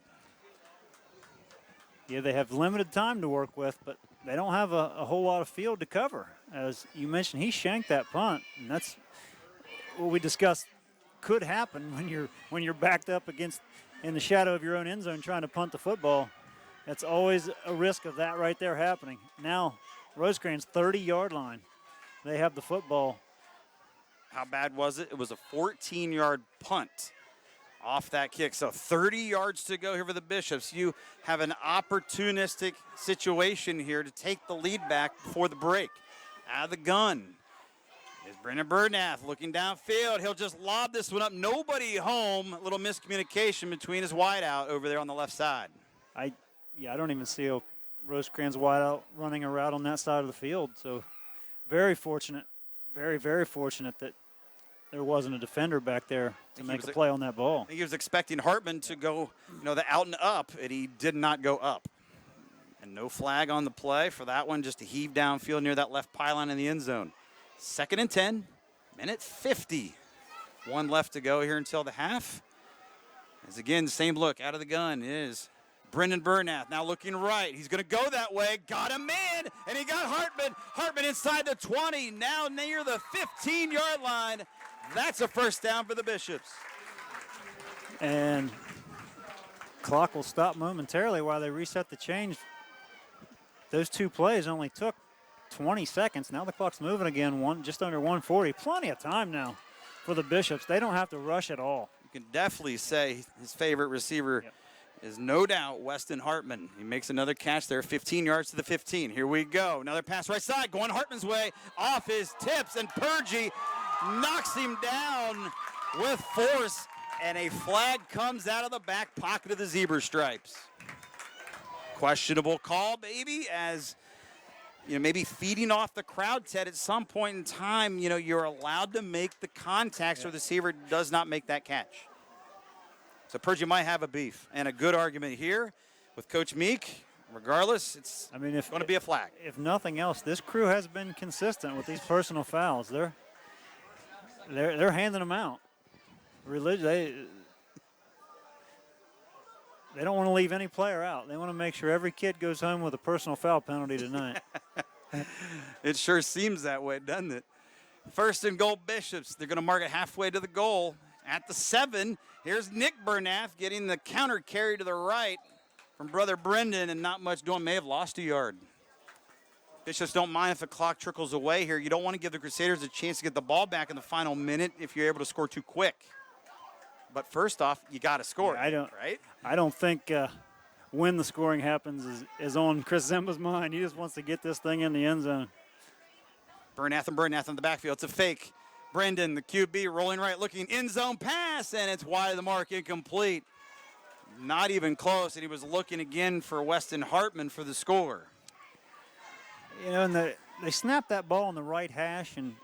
C: Yeah, they have limited time to work with, but they don't have a whole lot of field to cover. As you mentioned, he shanked that punt, and that's what we discussed could happen when you're backed up against in the shadow of your own end zone trying to punt the football. That's always a risk of that right there happening. Now, Rosecrans 30-yard line. They have the football.
B: How bad was it? It was a 14-yard punt off that kick. So 30 yards to go here for the Bishops. You have an opportunistic situation here to take the lead back before the break. Out of the gun is Brendan Bernath looking downfield. He'll just lob this one up. Nobody home. A little miscommunication between his wideout over there on the left side.
C: I don't even see a Rosecrans wideout running a route on that side of the field. So very fortunate, very, very fortunate that there wasn't a defender back there to make a play on that ball.
B: I think he was expecting Hartman to go, the out and up, and he did not go up. And no flag on the play for that one, just to heave downfield near that left pylon in the end zone. 2nd and 10, minute 50. 1 left to go here until the half. As again, same look out of the gun is Brendan Bernath now looking right. He's going to go that way. Got him in, and he got Hartman. Hartman inside the 20, now near the 15-yard line. That's a first down for the Bishops.
C: And clock will stop momentarily while they reset the change. Those 2 plays only took 20 seconds. Now the clock's moving again, just under 140. Plenty of time now for the Bishops. They don't have to rush at all.
B: You can definitely say his favorite receiver is no doubt Weston Hartman. He makes another catch there, 15 yards to the 15. Here we go. Another pass right side, going Hartman's way, off his tips, and Purgie knocks him down with force, and a flag comes out of the back pocket of the zebra stripes. Questionable call, maybe, as maybe feeding off the crowd, Ted. At some point in time, you're allowed to make the contact so the receiver does not make that catch. So Purgie might have a beef, and a good argument here with Coach Meek. Regardless, it's going to be a flag.
C: If nothing else, this crew has been consistent with these personal fouls. They're handing them out. They don't want to leave any player out. They want to make sure every kid goes home with a personal foul penalty tonight.
B: It sure seems that way, doesn't it? 1st and goal, Bishops. They're going to mark it halfway to the goal. At the 7, here's Nick Bernath getting the counter carry to the right from brother Brendan, and not much doing. May have lost a yard. Bishops don't mind if the clock trickles away here. You don't want to give the Crusaders a chance to get the ball back in the final minute if you're able to score too quick. But first off, you got to score, right?
C: I don't think when the scoring happens is on Chris Zemba's mind. He just wants to get this thing in the end zone.
B: Bernath in the backfield. It's a fake. Brendan, the QB, rolling right, looking end zone pass, and it's wide of the mark, incomplete. Not even close, and he was looking again for Weston Hartman for the score.
C: And they snapped that ball on the right hash and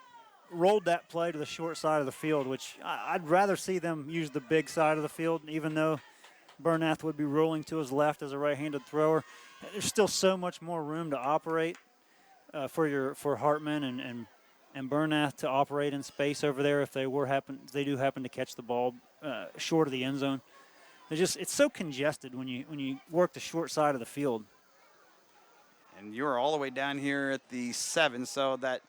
C: rolled that play to the short side of the field, which I'd rather see them use the big side of the field, even though Bernath would be rolling to his left as a right-handed thrower. There's still so much more room to operate for Hartman and Bernath to operate in space over there if they do happen to catch the ball short of the end zone. It's so congested when you work the short side of the field.
B: And you're all the way down here at the 7, so that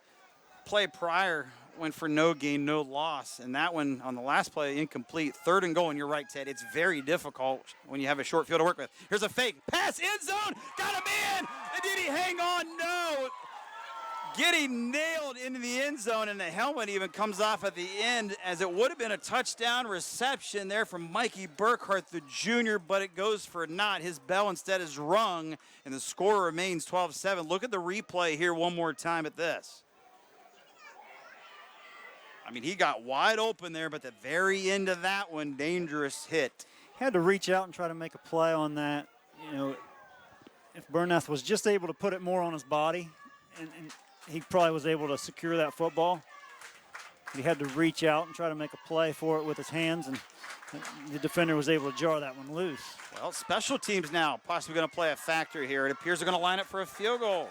B: play prior went for no gain, no loss, and that one on the last play incomplete. 3rd and goal, and you're right, Ted. It's very difficult when you have a short field to work with. Here's a fake pass, end zone, got him in, and did he hang on? No. Getting nailed into the end zone, and the helmet even comes off at the end, as it would have been a touchdown reception there from Mikey Burkhart, the junior, but it goes for naught. His bell instead is rung, and the score remains 12-7. Look at the replay here one more time at this. I mean, he got wide open there, but the very end of that one, dangerous hit.
C: Had to reach out and try to make a play on that. If Bernath was just able to put it more on his body, and he probably was able to secure that football. He had to reach out and try to make a play for it with his hands, and the defender was able to jar that one loose.
B: Well, special teams now possibly going to play a factor here. It appears they're going to line up for a field goal.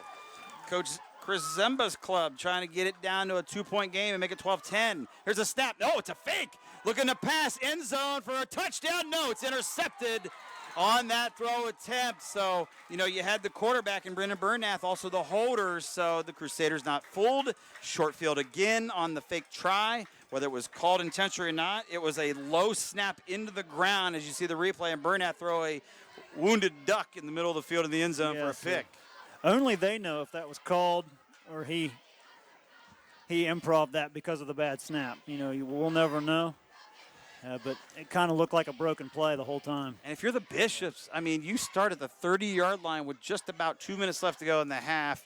B: Coach Chris Zemba's club trying to get it down to a 2-point game and make it 12-10. Here's a snap. No, it's a fake. Looking to pass end zone for a touchdown. No, it's intercepted on that throw attempt. So, you had the quarterback in Brendan Bernath, also the holders. So the Crusaders not fooled. Short field again on the fake try. Whether it was called intentionally or not, it was a low snap into the ground, as you see the replay, and Bernath throw a wounded duck in the middle of the field in the end zone for a pick.
C: Only they know if that was called or he improv'd that because of the bad snap. We'll never know. But it kind of looked like a broken play the whole time.
B: And if you're the Bishops, you start at the 30-yard line with just about 2 minutes left to go in the half.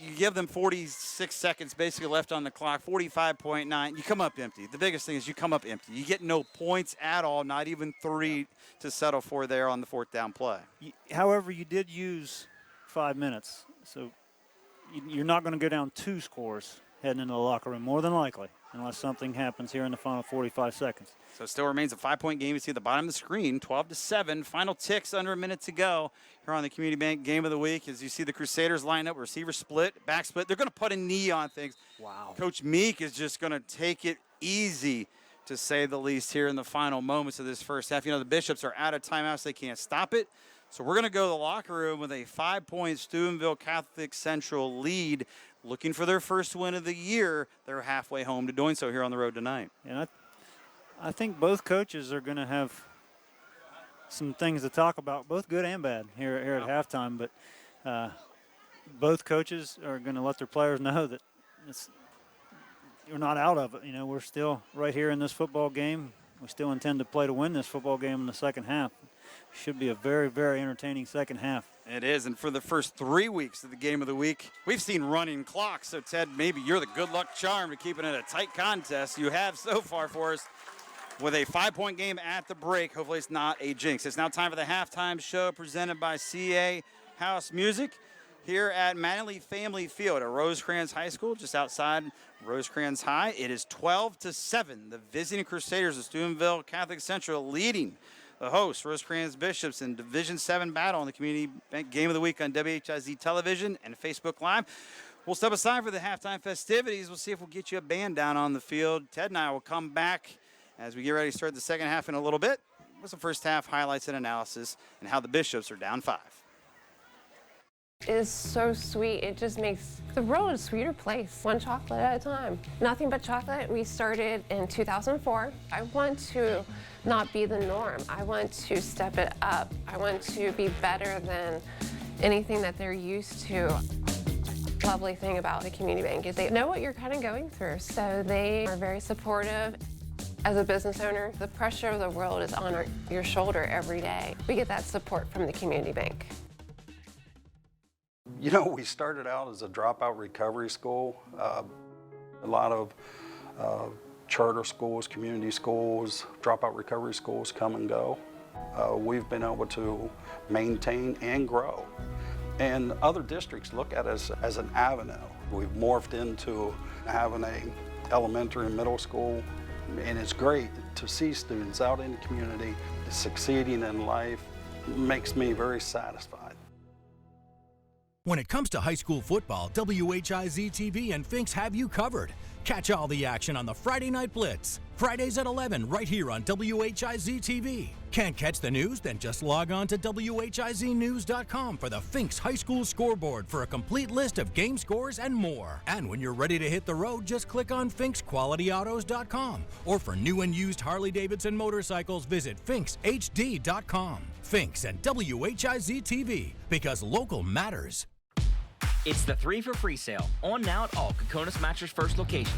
B: you give them 46 seconds basically left on the clock, 45.9. You come up empty. The biggest thing is you come up empty. You get no points at all, not even 3 to settle for there on the 4th down play.
C: However, you did use 5 minutes, so you're not going to go down 2 scores heading into the locker room, more than likely, unless something happens here in the final 45 seconds.
B: So it still remains a 5-point game. You see at the bottom of the screen, 12-7. Final ticks under a minute to go here on the Community Bank Game of the Week. As you see the Crusaders line up, receiver split, back split. They're going to put a knee on things.
C: Wow.
B: Coach Meek is just going to take it easy, to say the least, here in the final moments of this first half. You know, the Bishops are out of timeouts. They can't stop it. So we're going to go to the locker room with a 5-point Steubenville Catholic Central lead, looking for their first win of the year. They're halfway home to doing so here on the road tonight.
C: And I think both coaches are going to have some things to talk about, both good and bad, here at halftime. But both coaches are going to let their players know that you're not out of it. You know, we're still right here in this football game. We still intend to play to win this football game in the second half. Should be a very, very entertaining second half.
B: It is, and for the first 3 weeks of the Game of the Week, we've seen running clocks. So, Ted, maybe you're the good luck charm to keeping it a tight contest. You have so far for us with a 5-point game at the break. Hopefully it's not a jinx. It's now time for the halftime show presented by CA House Music here at Manley Family Field at Rosecrans High School, just outside Rosecrans High. It is 12-7. The visiting Crusaders of Steubenville Catholic Central leading the hosts, Rosecrans Bishops, in Division 7 battle on the Community Bank Game of the Week on WHIZ Television and Facebook Live. We'll step aside for the halftime festivities. We'll see if we'll get you a band down on the field. Ted and I will come back as we get ready to start the second half in a little bit with some first half highlights and analysis and how the Bishops are down 5.
D: It is so sweet. It just makes the world a sweeter place, one chocolate at a time. Nothing but chocolate. We started in 2004. I want to not be the norm. I want to step it up. I want to be better than anything that they're used to. Lovely thing about the community bank is they know what you're kind of going through, so they are very supportive. As a business owner, the pressure of the world is on your shoulder every day. We get that support from the community bank.
V: You know, we started out as a dropout recovery school. A lot of charter schools, community schools, dropout recovery schools come and go. We've been able to maintain and grow. And other districts look at us as an avenue. We've morphed into having an elementary and middle school, and it's great to see students out in the community succeeding in life. It makes me very satisfied.
W: When it comes to high school football, WHIZ-TV and Finks have you covered. Catch all the action on the Friday Night Blitz. Fridays at 11 right here on WHIZ-TV. Can't catch the news? Then just log on to WHIZnews.com for the Finks High School scoreboard for a complete list of game scores and more. And when you're ready to hit the road, just click on FinksQualityAutos.com. Or for new and used Harley-Davidson motorcycles, visit FinksHD.com. Finks and WHIZ-TV, because local matters.
X: It's the 3 for Free sale, on now at all Kokonas Mattress First locations.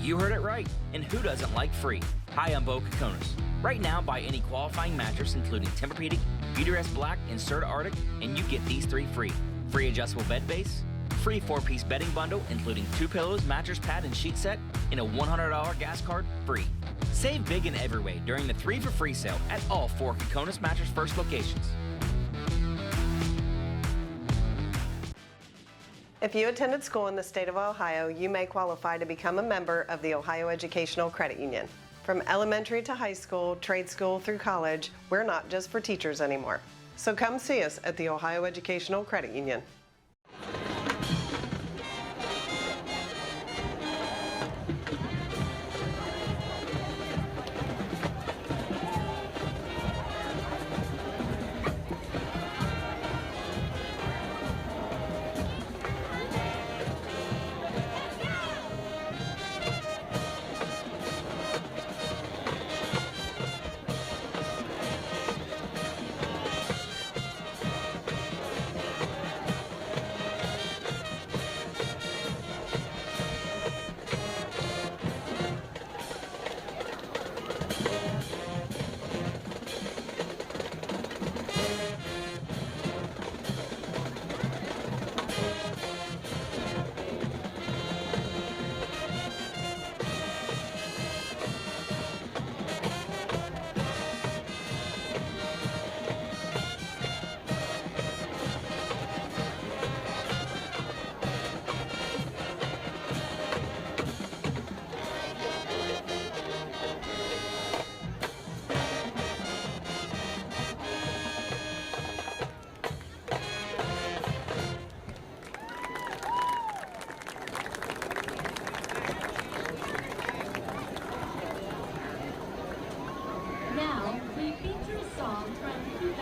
X: You heard it right, and who doesn't like free? Hi, I'm Bo Kokonas. Right now, buy any qualifying mattress, including Tempur-Pedic, Beautyrest Black, and Serta Arctic, and you get these 3 free. Free adjustable bed base, free 4-piece bedding bundle, including 2 pillows, mattress pad, and sheet set, and a $100 gas card free. Save big in every way during the 3 for Free sale at all 4 Kokonas Mattress First locations.
E: If you attended school in the state of Ohio, you may qualify to become a member of the Ohio Educational Credit Union. From elementary to high school, trade school through college, we're not just for teachers anymore. So come see us at the Ohio Educational Credit Union.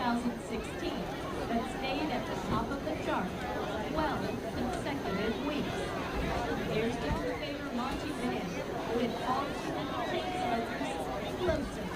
F: 2016 that stayed at the top of the chart 12 consecutive weeks. Here's the Crusader Marching Band with All Takes Letters Closer.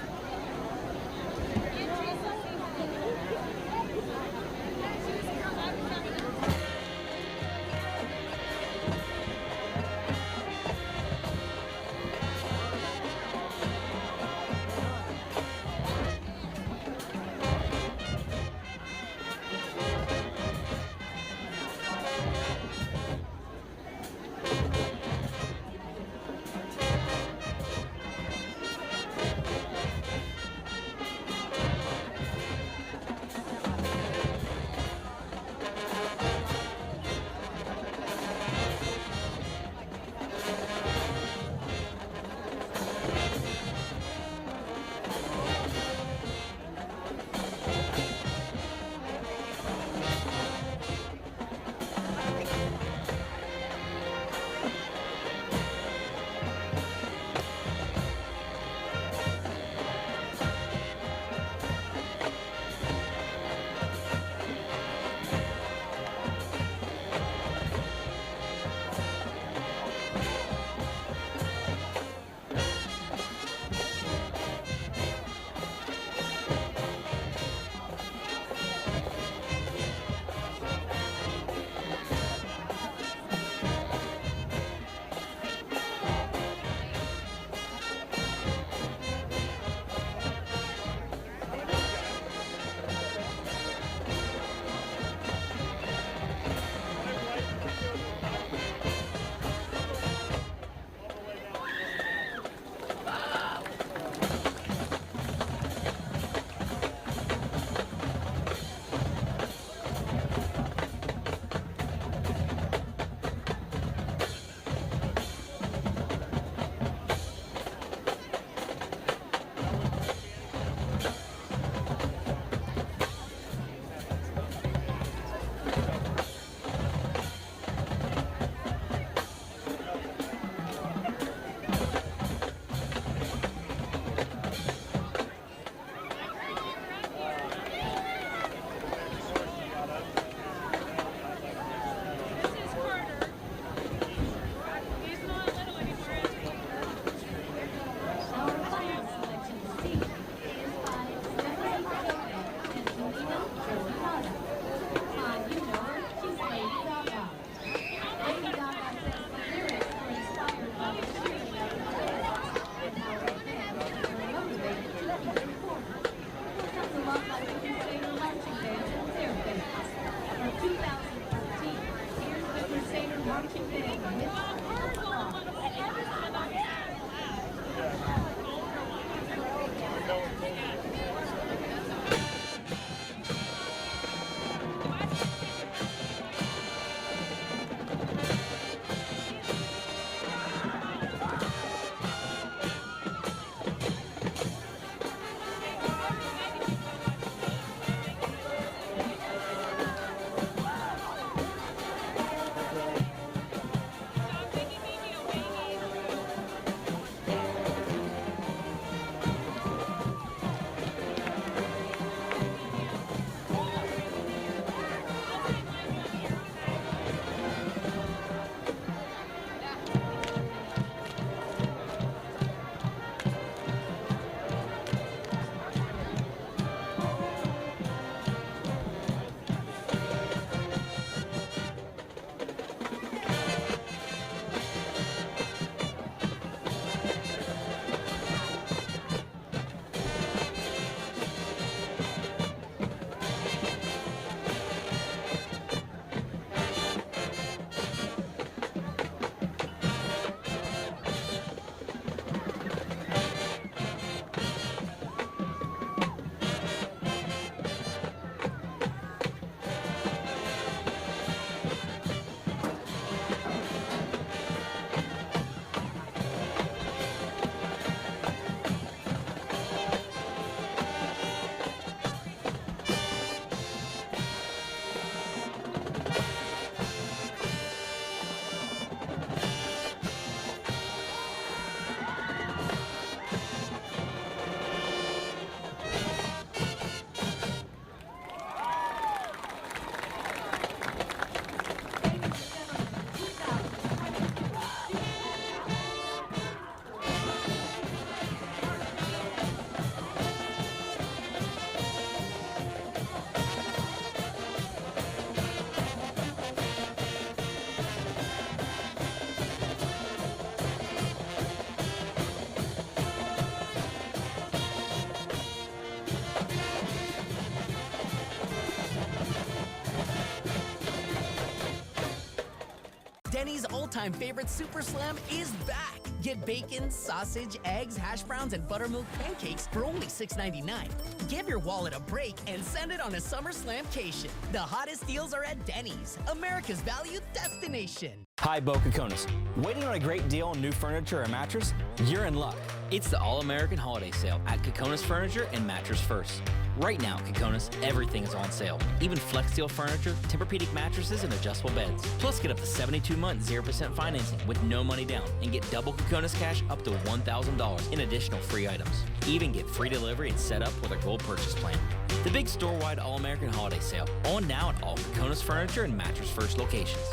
G: all-time favorite Super Slam is back. Get bacon, sausage, eggs, hash browns, and buttermilk pancakes for only $6.99. Give your wallet a break and send it on a Summer Slamcation. The hottest deals are at Denny's, America's value destination.
X: Hi, Boca Conas. Waiting on a great deal on new furniture or mattress? You're in luck. It's the All-American Holiday Sale at Kokonas Furniture and Mattress First. Right now, Kokonas, everything is on sale. Even FlexSteel furniture, Tempur-Pedic mattresses, and adjustable beds. Plus, get up to 72-month 0% financing with no money down and get double Kokonas cash up to $1,000 in additional free items. Even get free delivery and set up with a gold purchase plan. The big store-wide All-American Holiday Sale, on now at all Kokonas Furniture and Mattress First locations.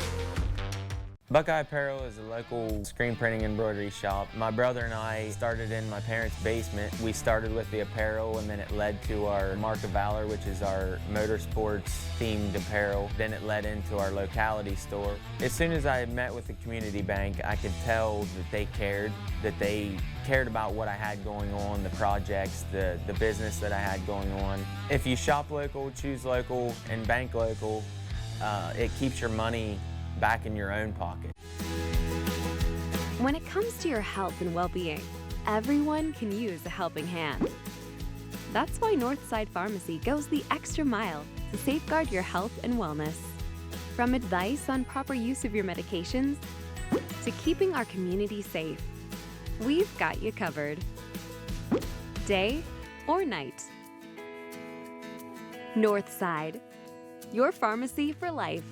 H: Buckeye Apparel is a local screen printing embroidery shop. My brother and I started in my parents' basement. We started with the apparel, and then it led to our Mark of Valor, which is our motorsports themed apparel. Then it led into our locality store. As soon as I met with the community bank, I could tell that they cared about what I had going on, the projects, the business that I had going on. If you shop local, choose local, and bank local, it keeps your money back in your own pocket.
Q: When it comes to your health and well-being, everyone can use a helping hand. That's why Northside Pharmacy goes the extra mile to safeguard your health and wellness. From advice on proper use of your medications to keeping our community safe, we've got you covered. Day or night. Northside, your pharmacy for life.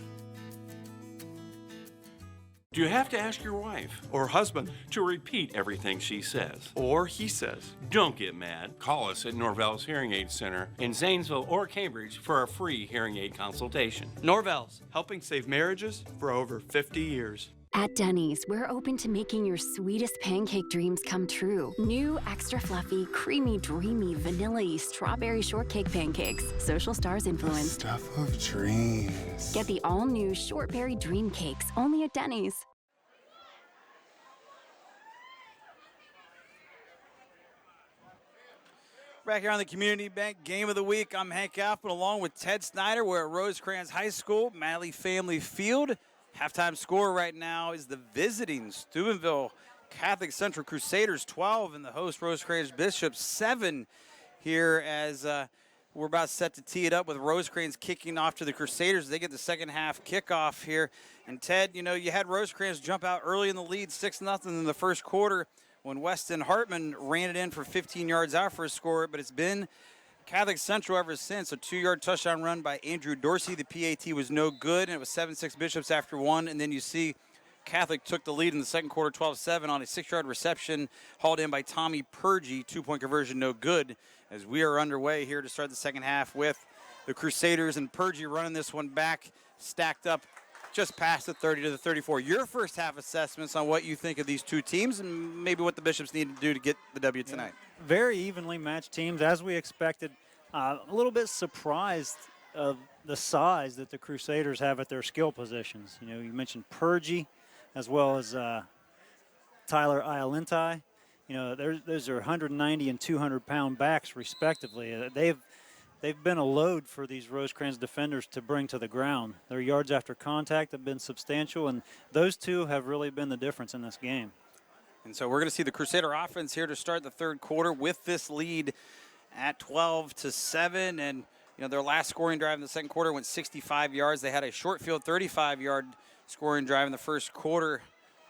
O: Do you have to ask your wife
P: Or husband.
O: to repeat everything she says?
P: Or he says.
O: Don't get mad. Call us at Norvell's Hearing Aid Center in Zanesville or Cambridge for a free hearing aid consultation.
P: Norvell's, helping save marriages for over 50 years.
I: At Denny's, we're open to making your sweetest pancake dreams come true. New, extra fluffy, creamy, dreamy, vanilla-y strawberry shortcake pancakes. Social Stars influenced.
J: Stuff of dreams.
I: Get the all-new shortberry dream cakes, only at Denny's.
B: Back here on the Community Bank Game of the Week, I'm Hank Alpin along with Ted Snyder. We're at Rosecrans High School, Malley Family Field. Halftime score right now is the visiting Steubenville Catholic Central Crusaders 12 and the host Rosecrans Bishops 7 here as we're about set to tee it up with Rosecrans kicking off to the Crusaders. They get the second half kickoff here. And Ted, you know, you had Rosecrans jump out early in the lead 6-0 in the first quarter when Weston Hartman ran it in for 15 yards out for a score, but it's been Catholic Central ever since. A 2-yard touchdown run by Andrew Dorsey. The PAT was no good, and it was 7-6 Bishops after one. And then you see Catholic took the lead in the second quarter, 12-7 on a 6-yard reception hauled in by Tommy Purgy. 2-point conversion, no good, as we are underway here to start the second half with the Crusaders and Purgy running this one back, stacked up just past the 30 to the 34. Your first half assessments on what you think of these two teams and maybe what the Bishops need to do to get the W tonight.
C: Very evenly matched teams, as we expected. A little bit surprised of the size that the Crusaders have at their skill positions. You know, you mentioned Purgy as well as Tyler Iolentai. You know, those are 190 and 200-pound backs, respectively. They've been a load for these Rosecrans defenders to bring to the ground. Their yards after contact have been substantial, and those two have really been the difference in this game.
B: And so we're going to see the Crusader offense here to start the third quarter with this lead at 12-7. And, you know, their last scoring drive in the second quarter went 65 yards. They had a short field 35-yard scoring drive in the first quarter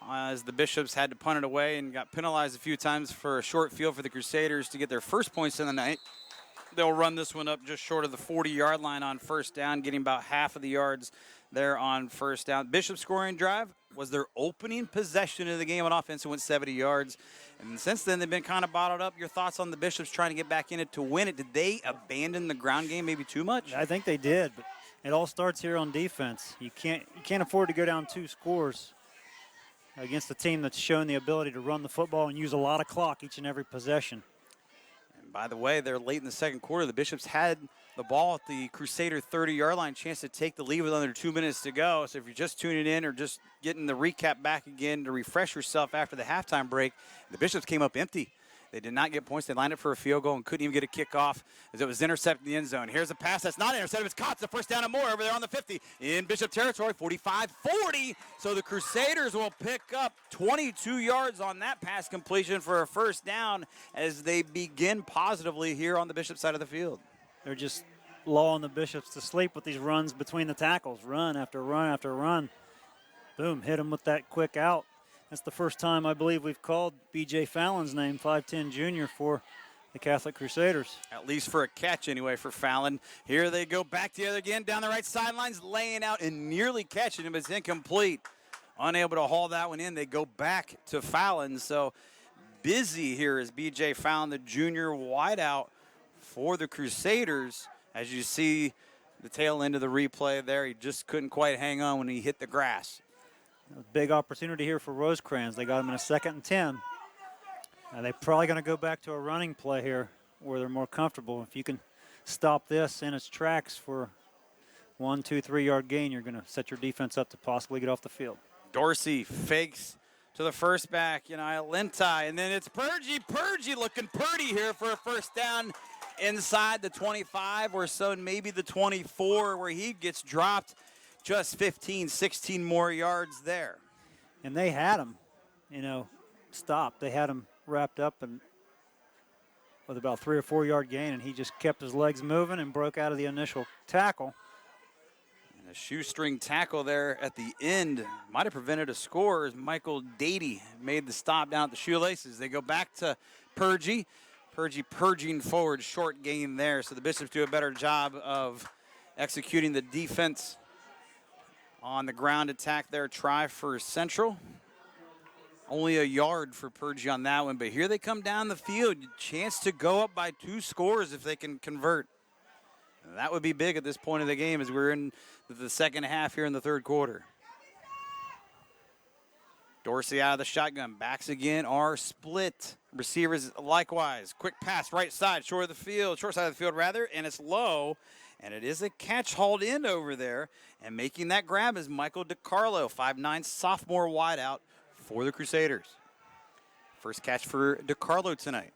B: as the Bishops had to punt it away and got penalized a few times for a short field for the Crusaders to get their first points in the night. They'll run this one up just short of the 40-yard line on first down, getting about half of the yards there on first down. Bishop's scoring drive was their opening possession of the game on offense. It went 70 yards. And since then, they've been kind of bottled up. Your thoughts on the Bishops trying to get back in it to win it? Did they abandon the ground game maybe too much?
C: I think they did, but it all starts here on defense. You can't afford to go down 2 scores against a team that's shown the ability to run the football and use a lot of clock each and every possession.
B: By the way, they're late in the second quarter. The Bishops had the ball at the Crusader 30-yard line, chance to take the lead with under 2 minutes to go. So if you're just tuning in or just getting the recap back again to refresh yourself after the halftime break, the Bishops came up empty They did not get points. They lined up for a field goal and couldn't even get a kickoff as it was intercepted in the end zone. Here's a pass that's not intercepted. It's caught. It's a first down and more over there on the 50 in Bishop territory, 45-40. So the Crusaders will pick up 22 yards on that pass completion for a first down as they begin positively here on the Bishop side of the field.
C: They're just lulling the Bishops to sleep with these runs between the tackles, run after run after run. Boom, hit them with that quick out. That's the first time I believe we've called B.J. Fallon's name, 5'10 junior, for the Catholic Crusaders.
B: At least for a catch anyway for Fallon. Here they go back together again down the right sidelines, laying out and nearly catching him. It's incomplete. Unable to haul that one in. They go back to Fallon. So busy here is B.J. Fallon, the junior wideout for the Crusaders. As you see the tail end of the replay there, he just couldn't quite hang on when he hit the grass.
C: A big opportunity here for Rosecrans. They got him in a 2nd and 10. They're probably going to go back to a running play here where they're more comfortable. If you can stop this in its tracks for 1, 2, 3 yard gain, you're going to set your defense up to possibly get off the field.
B: Dorsey fakes to the first back, Lintai, and then it's Purgy. Purgy looking pretty here for a first down inside the 25 or so, and maybe the 24 where he gets dropped. Just 15, 16 more yards there.
C: And they had him, stopped. They had him wrapped up and with about 3 or 4 yard gain, and he just kept his legs moving and broke out of the initial tackle.
B: And a shoestring tackle there at the end might have prevented a score as Michael Dady made the stop down at the shoelaces. They go back to Purgy. Purgy purging forward, short gain there. So the Bishops do a better job of executing the defense on the ground attack there. Try for Central. Only a yard for Purgy on that one, but here they come down the field. Chance to go up by 2 scores if they can convert. And that would be big at this point of the game as we're in the second half here in the third quarter. Dorsey out of the shotgun. Backs again are split. Receivers likewise. Quick pass right side, short side of the field rather, and it's low. And it is a catch hauled in over there. And making that grab is Michael DiCarlo, 5'9", sophomore wideout for the Crusaders. First catch for DiCarlo tonight.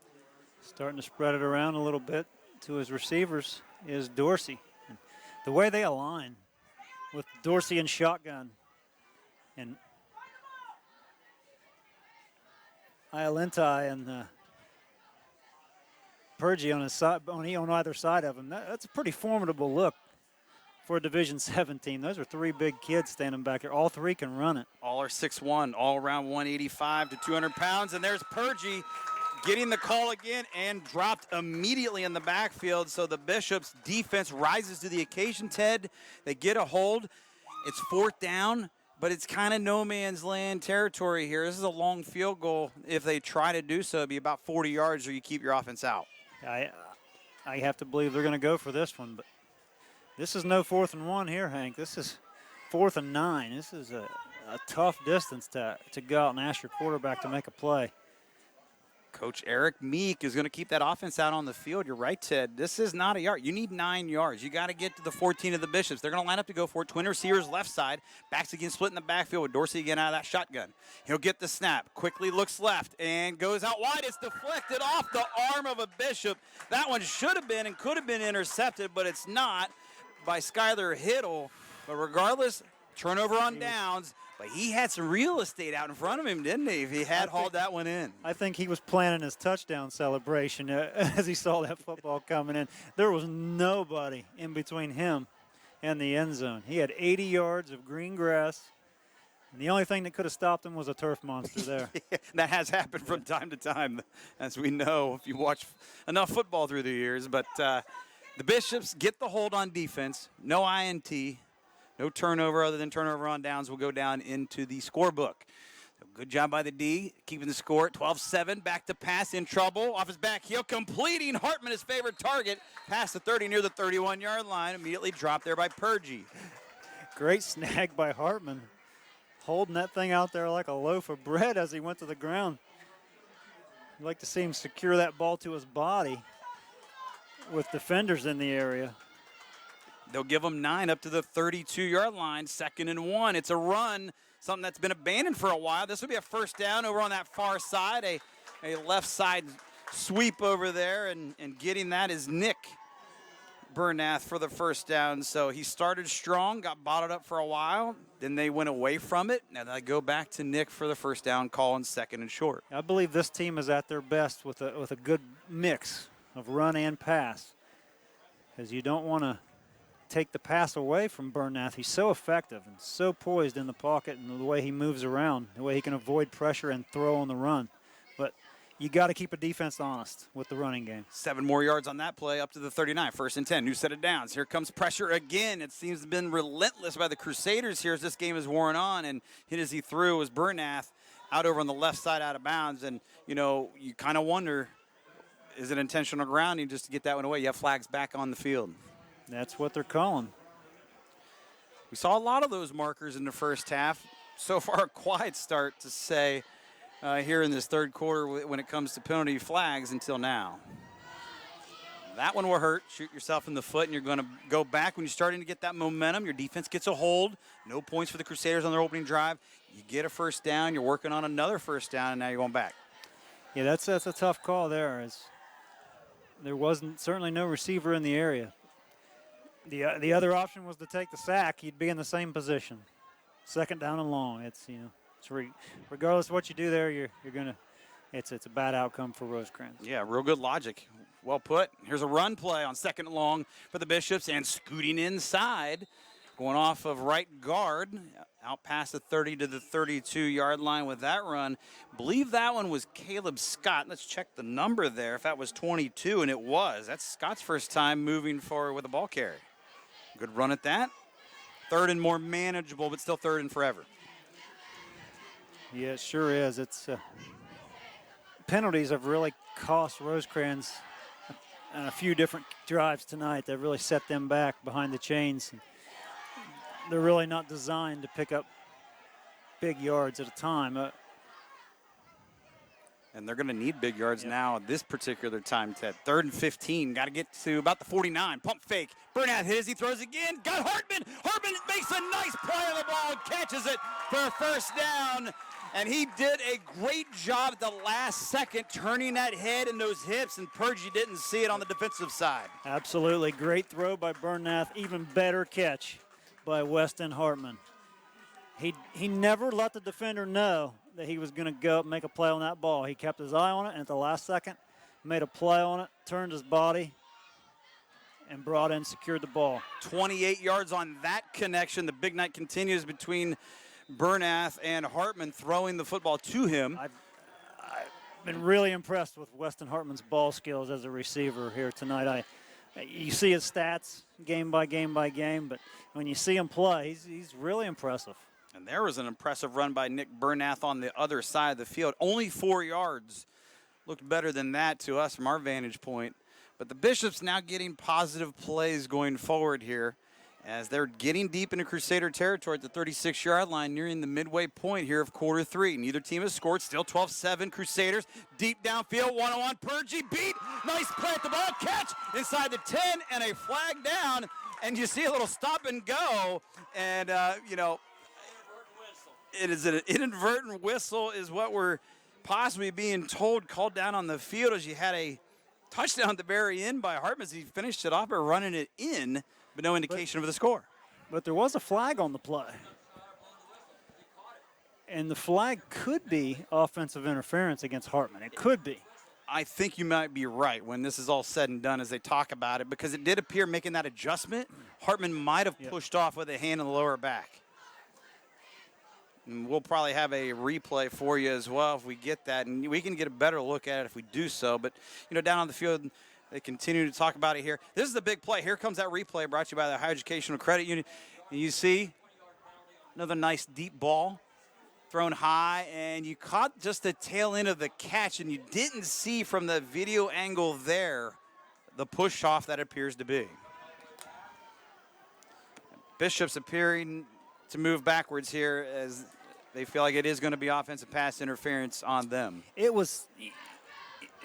C: Starting to spread it around a little bit to his receivers is Dorsey. And the way they align with Dorsey and shotgun and Ialentai and Purgy on his side, on either side of him. That's a pretty formidable look for a Division 7 team. Those are 3 big kids standing back here. All 3 can run it.
B: All are 6'1", all around 185 to 200 pounds. And there's Purgy getting the call again and dropped immediately in the backfield. So the Bishops' defense rises to the occasion, Ted. They get a hold. It's 4th down, but it's kind of no man's land territory here. This is a long field goal. If they try to do so, it'd be about 40 yards or you keep your offense out.
C: I have to believe they're going to go for this one, but this is no 4th and 1 here, Hank. This is 4th and 9. This is a tough distance to go out and ask your quarterback to make a play.
B: Coach Eric Meek is going to keep that offense out on the field. You're right, Ted. This is not a yard. You need 9 yards. You got to get to the 14 of the Bishops. They're going to line up to go for it. Twin receivers left side. Backs again split in the backfield with Dorsey again out of that shotgun. He'll get the snap. Quickly looks left and goes out wide. It's deflected off the arm of a Bishop. That one should have been and could have been intercepted, but it's not by Skylar Hiddle. But regardless, turnover on downs. But he had some real estate out in front of him, didn't he, if he had hauled that one in?
C: I think he was planning his touchdown celebration as he saw that football coming in. There was nobody in between him and the end zone. He had 80 yards of green grass, and the only thing that could have stopped him was a turf monster there.
B: Yeah, that has happened from time to time, as we know, if you watch enough football through the years. But the Bishops get the hold on defense, no INT. No turnover other than turnover on downs will go down into the scorebook. So good job by the D, keeping the score at 12-7. Back to pass, in trouble. Off his back heel, completing Hartman, his favorite target. Past the 30 near the 31-yard line. Immediately dropped there by Purgy.
C: Great snag by Hartman. Holding that thing out there like a loaf of bread as he went to the ground. I'd like to see him secure that ball to his body with defenders in the area.
B: They'll give them 9 up to the 32-yard line, 2nd and 1. It's a run, something that's been abandoned for a while. This will be a first down over on that far side, a left side sweep over there, and getting that is Nick Bernath for the first down. So he started strong, got bottled up for a while, then they went away from it. Now they go back to Nick for the first down call on 2nd and short.
C: I believe this team is at their best with a good mix of run and pass, because you don't want to take the pass away from Bernath. He's so effective and so poised in the pocket, and the way he moves around, the way he can avoid pressure and throw on the run. But you got to keep a defense honest with the running game.
B: 7 more yards on that play, up to the 39. 1st and 10, new set of downs. Here comes pressure again. It seems to have been relentless by the Crusaders here as this game is worn on, and hit as he threw was Bernath out over on the left side out of bounds. And, you know, you kind of wonder, is it intentional grounding just to get that one away? You have flags back on the field.
C: That's what they're calling.
B: We saw a lot of those markers in the first half. So far, a quiet start to say here in this third quarter when it comes to penalty flags until now. That one will hurt. Shoot yourself in the foot, and you're going to go back when you're starting to get that momentum. Your defense gets a hold. No points for the Crusaders on their opening drive. You get a first down. You're working on another first down, and now you're going back.
C: Yeah, that's a tough call there. There wasn't certainly no receiver in the area. The other option was to take the sack. You'd be in the same position. 2nd down and long. It's, you know, regardless of what you do there, you're gonna. It's a bad outcome for Rosecrans.
B: Yeah, real good logic. Well put. Here's a run play on 2nd and long for the Bishops, and scooting inside, going off of right guard, out past the 30 to the 32-yard line with that run. Believe that one was Caleb Scott. Let's check the number there. If that was 22, and it was. That's Scott's first time moving forward with a ball carry. Good run at that. 3rd and more manageable, but still 3rd and forever.
C: Yeah, it sure is. It's penalties have really cost Rosecrans a few different drives tonight. They've really set them back behind the chains. They're really not designed to pick up big yards at a time.
B: And they're going to need big yards now at this particular time, Ted. 3rd and 15. Got to get to about the 49. Pump fake. Bernath hit as he throws again. Got Hartman. Hartman makes a nice play on the ball and catches it for a first down. And he did a great job at the last second turning that head and those hips, and Purgie didn't see it on the defensive side.
C: Absolutely. Great throw by Bernath. Even better catch by Weston Hartman. He never let the defender know that he was going to go make a play on that ball. He kept his eye on it, and at the last second, made a play on it, turned his body, and brought in, secured the ball.
B: 28 yards on that connection. The big night continues between Bernath and Hartman, throwing the football to him.
C: I've been really impressed with Weston Hartman's ball skills as a receiver here tonight. You see his stats game by game by game, but when you see him play, he's really impressive.
B: And there was an impressive run by Nick Bernath on the other side of the field. Only 4 yards. Looked better than that to us from our vantage point. But the Bishops now getting positive plays going forward here as they're getting deep into Crusader territory at the 36-yard line, nearing the midway point here of quarter 3. Neither team has scored. Still 12-7 Crusaders. Deep downfield, one-on-one. Purgie beat. Nice play at the ball. Catch inside the 10 and a flag down. And you see a little stop and go. And, you know, it is an inadvertent whistle is what we're possibly being told, called down on the field as you had a touchdown at the very end by Hartman as he finished it off by running it in, but no indication of the score.
C: But there was a flag on the play. And the flag could be offensive interference against Hartman. It could be.
B: I think you might be right when this is all said and done as they talk about it, because it did appear making that adjustment, Hartman might have pushed off with a hand in the lower back. And we'll probably have a replay for you as well if we get that, and we can get a better look at it if we do so. But, you know, down on the field, they continue to talk about it here. This is the big play. Here comes that replay brought to you by the Higher Educational Credit Union. And you see another nice deep ball thrown high, and you caught just the tail end of the catch, and you didn't see from the video angle there the push off that appears to be. Bishops appearing to move backwards here as they feel like it is going to be offensive pass interference on them.
C: It was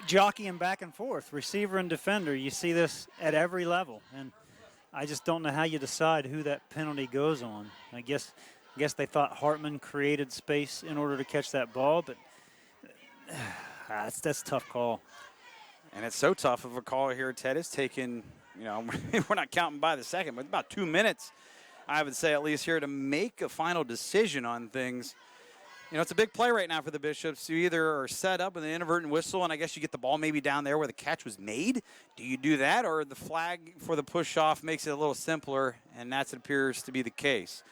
C: jockeying back and forth, receiver and defender. You see this at every level, and I just don't know how you decide who that penalty goes on. I guess they thought Hartman created space in order to catch that ball, but that's a tough call.
B: And it's so tough of a call here. Ted is taking, we're not counting by the second, but about 2 minutes, I would say at least here, to make a final decision on things. It's a big play right now for the Bishops. You either are set up with an inadvertent whistle, and I guess you get the ball maybe down there where the catch was made. Do you do that, or the flag for the push-off makes it a little simpler, and that appears to be the case.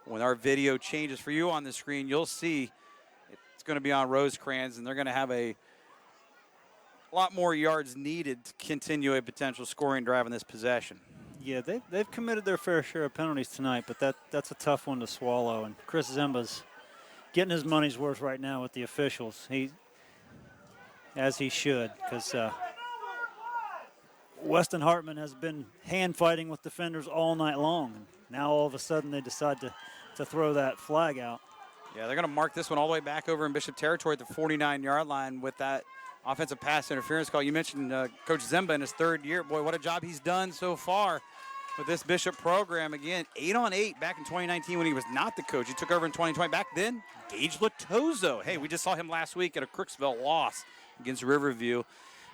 B: When our video changes for you on the screen, you'll see it's going to be on Rosecrans, and they're going to have a lot more yards needed to continue a potential scoring drive in this possession.
C: Yeah, they've committed their fair share of penalties tonight, but that's a tough one to swallow, and Chris Zemba's getting his money's worth right now with the officials. As he should, because Weston Hartman has been hand fighting with defenders all night long, and now all of a sudden they decide to throw that flag out.
B: Yeah, they're going to mark this one all the way back over in Bishop territory at the 49-yard line with that offensive pass interference call. You mentioned Coach Zemba in his third year. Boy, what a job he's done so far with this Bishop program. Again, 8-on-8 back in 2019 when he was not the coach. He took over in 2020. Back then, Gage Latozo. Hey, we just saw him last week at a Crooksville loss against Riverview.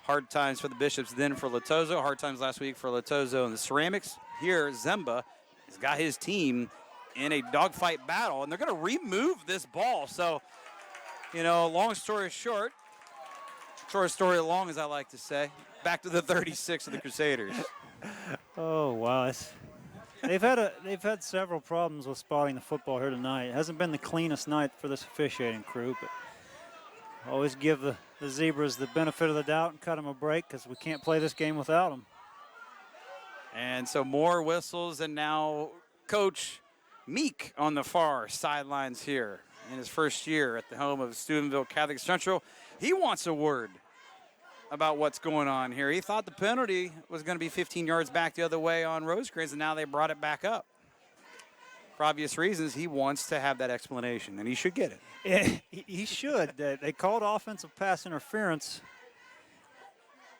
B: Hard times for the Bishops then for Latozo. Hard times last week for Latozo and the Ceramics. Here, Zemba has got his team in a dogfight battle, and they're going to remove this ball. So, long story short story long, as I like to say, back to the 36 of the Crusaders.
C: Oh, wow. They've had several problems with spotting the football here tonight. It hasn't been the cleanest night for this officiating crew, but always give the Zebras the benefit of the doubt and cut them a break because we can't play this game without them.
B: And so more whistles, and now Coach Meek on the far sidelines here in his first year at the home of Steubenville Catholic Central. He wants a word about what's going on here. He thought the penalty was going to be 15 yards back the other way on Rosecrans, and now they brought it back up. For obvious reasons, he wants to have that explanation, and he should get it.
C: Yeah, he should. They called offensive pass interference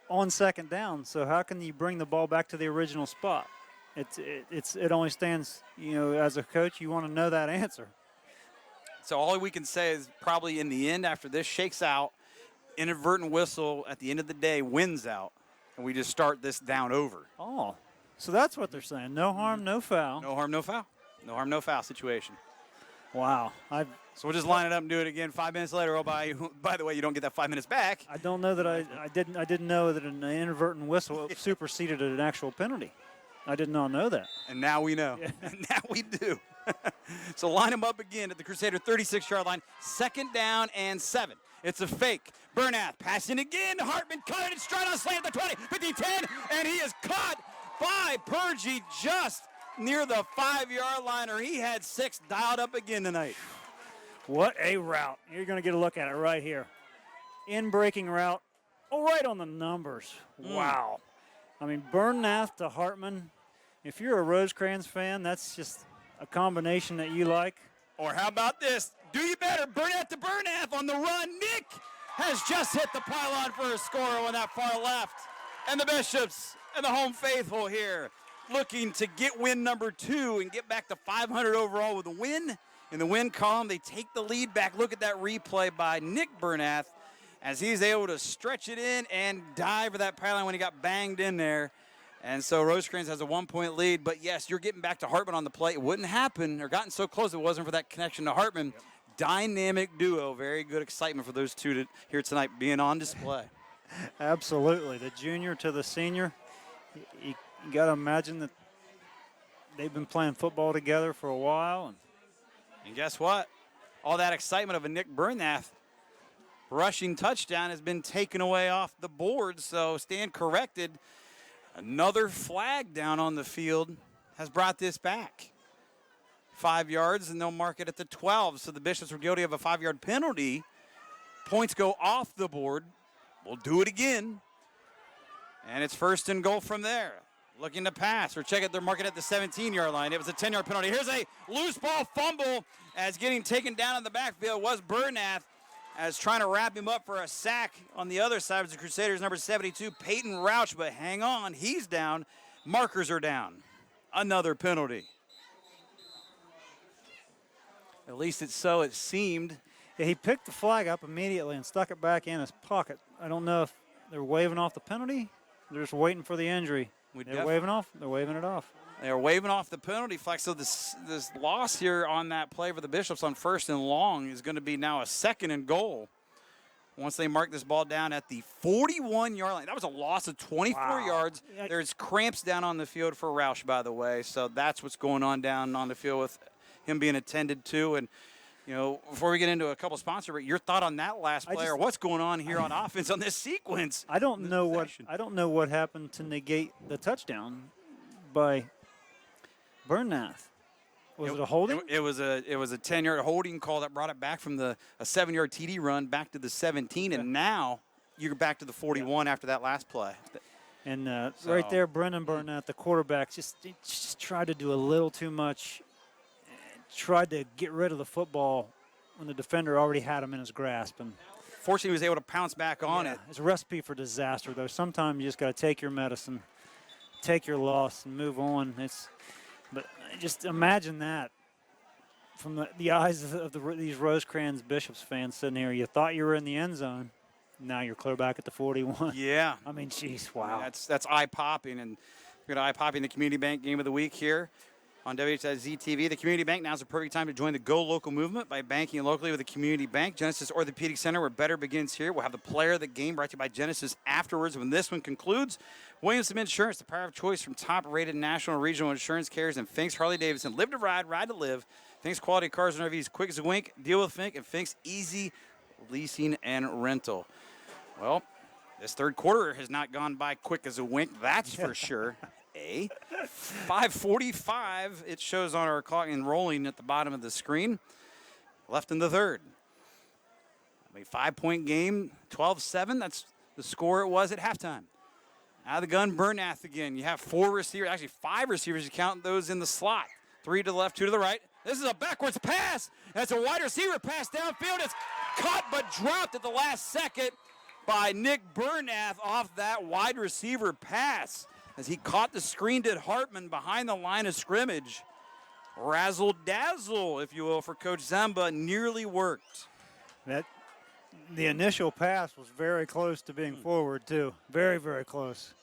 C: on second down, so how can you bring the ball back to the original spot? It only stands, as a coach, you want to know that answer.
B: So all we can say is probably in the end, after this shakes out, inadvertent whistle at the end of the day wins out, and we just start this down over.
C: Oh, so that's what they're saying. No harm, no foul.
B: No harm, no foul. No harm, no foul situation.
C: Wow.
B: So we'll just line it up and do it again 5 minutes later. Oh, by the way, you don't get that 5 minutes back.
C: I don't know that I didn't know that an inadvertent whistle superseded an actual penalty. I did not know that.
B: And now we know. Yeah. And now we do. So line them up again at the Crusader 36-yard line. 2nd down and 7. It's a fake. Bernath passing again. Hartman caught it in stride on slant at the 20, 50, 10, and he is caught by Purgie just near the 5-yard line, or he had 6 dialed up again tonight.
C: What a route. You're going to get a look at it right here. In-breaking route, right on the numbers. Wow. I mean, Bernath to Hartman. If you're a Rosecrans fan, that's just a combination that you like.
B: Or how about this? Do you better? Bernath to Bernath on the run. Nick has just hit the pylon for a score on that far left. And the Bishops and the home faithful here looking to get win number 2 and get back to 500 overall with a win. In the win column, they take the lead back. Look at that replay by Nick Bernath as he's able to stretch it in and dive for that pylon when he got banged in there. And so Rosecrans has a 1-point lead. But, yes, you're getting back to Hartman on the play. It wouldn't happen or gotten so close if it wasn't for that connection to Hartman. Yep. Dynamic duo. Very good excitement for those two here tonight being on display.
C: Absolutely. The junior to the senior. You got to imagine that they've been playing football together for a while.
B: And guess what? All that excitement of a Nick Bernath rushing touchdown has been taken away off the board. So stand corrected. Another flag down on the field has brought this back. 5 yards, and they'll mark it at the 12. So the Bishops were guilty of a 5-yard penalty. Points go off the board. We'll do it again. And it's 1st and goal from there. Looking to pass. Or check it, they're marking at the 17-yard line. It was a 10-yard penalty. Here's a loose ball fumble as getting taken down in the backfield was Bernath as trying to wrap him up for a sack on the other side of the Crusaders, number 72, Peyton Rouch. But hang on, he's down. Markers are down. Another penalty. At least it seemed.
C: Yeah, he picked the flag up immediately and stuck it back in his pocket. I don't know if they're waving off the penalty. They're just waiting for the injury. They're waving it off.
B: They're waving off the penalty flag. So this loss here on that play for the Bishops on 1st and long is going to be now a 2nd and goal. Once they mark this ball down at the 41-yard line. That was a loss of 24 yards. There's cramps down on the field for Roush, by the way. So that's what's going on down on the field with him being attended to. And, before we get into a couple sponsors, your thought on that last play or what's going on here on offense on this sequence?
C: I don't know what happened to negate the touchdown by Bernath. Was it a holding?
B: It was a 10-yard holding call that brought it back from a 7-yard TD run back to the 17, and now you're back to the 41 after that last play.
C: And right there, Brendan Bernath, the quarterback, just tried to do a little too much. Tried to get rid of the football when the defender already had him in his grasp. And
B: fortunately, he was able to pounce back on it.
C: It's a recipe for disaster, though. Sometimes you just got to take your medicine, take your loss, and move on. But just imagine that from the eyes of these Rosecrans Bishops fans sitting here. You thought you were in the end zone. Now you're clear back at the 41.
B: Yeah.
C: I mean, geez, wow.
B: That's eye-popping. And we're going to eye-popping the Community Bank Game of the Week here on WHIZ TV. The Community Bank, now is the perfect time to join the Go Local movement by banking locally with the Community Bank. Genesis Orthopedic Center, where better begins here. We'll have the player of the game brought to you by Genesis afterwards when this one concludes. Williamson Insurance, the power of choice from top-rated national and regional insurance carriers, and Fink's Harley-Davidson. Live to ride, ride to live. Fink's quality cars and RVs, quick as a wink. Deal with Fink, and Fink's easy leasing and rental. Well, this third quarter has not gone by quick as a wink, that's for sure. 5:45, it shows on our clock and rolling at the bottom of the screen. Left in the third. A 5-point game, 12-7. That's the score it was at halftime. Out of the gun, Bernath again. You have 4 receivers, actually 5 receivers. You count those in the slot. 3 to the left, 2 to the right. This is a backwards pass. That's a wide receiver pass downfield. It's caught but dropped at the last second by Nick Bernath off that wide receiver pass, as he caught the screen, did Hartman behind the line of scrimmage. Razzle-dazzle, if you will, for Coach Zamba, nearly worked.
C: The initial pass was very close to being forward, too. Very, very close.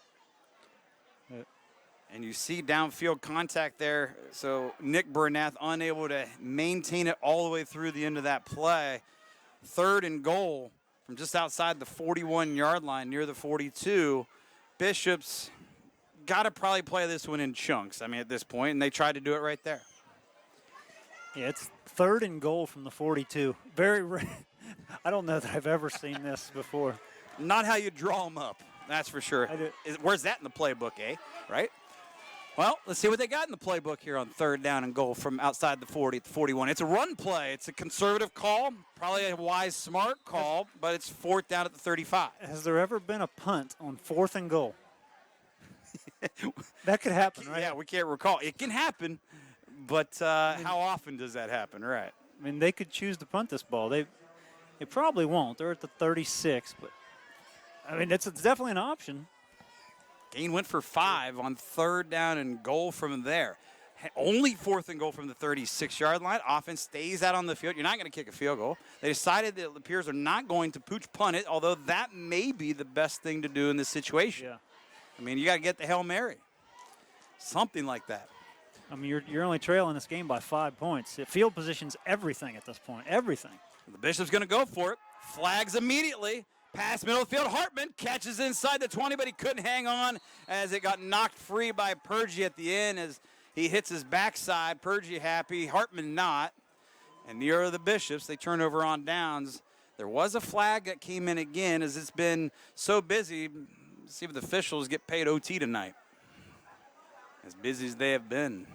B: And you see downfield contact there. So Nick Bernath unable to maintain it all the way through the end of that play. 3rd and goal from just outside the 41-yard line, near the 42. Bishops got to probably play this one in chunks, at this point, and they tried to do it right there.
C: Yeah, it's 3rd and goal from the 42. Very rare. I don't know that I've ever seen this before.
B: Not how you draw them up, that's for sure. Where's that in the playbook, right? Well, let's see what they got in the playbook here on 3rd down and goal from outside the 40 at the 41. It's a run play. It's a conservative call, probably a wise, smart call, but it's 4th down at the 35.
C: Has there ever been a punt on 4th and goal? That could happen, right?
B: Yeah, we can't recall. It can happen, but how often does that happen, right?
C: They could choose to punt this ball. They probably won't. They're at the 36, but, it's definitely an option.
B: Gain went for 5 on 3rd down and goal from there. Only 4th and goal from the 36-yard line. Offense stays out on the field. You're not going to kick a field goal. They decided that it appears they're not going to pooch punt it, although that may be the best thing to do in this situation.
C: Yeah.
B: You got to get the Hail Mary. Something like that.
C: You're only trailing this game by 5 points. Field position's everything at this point. Everything.
B: The Bishop's going to go for it. Flags immediately. Pass middle of the field. Hartman catches inside the 20, but he couldn't hang on as it got knocked free by Purgie at the end as he hits his backside. Purgie happy, Hartman not. And near the Bishops, they turn over on downs. There was a flag that came in again as it's been so busy. Let's see if the officials get paid OT tonight. As busy as they have been.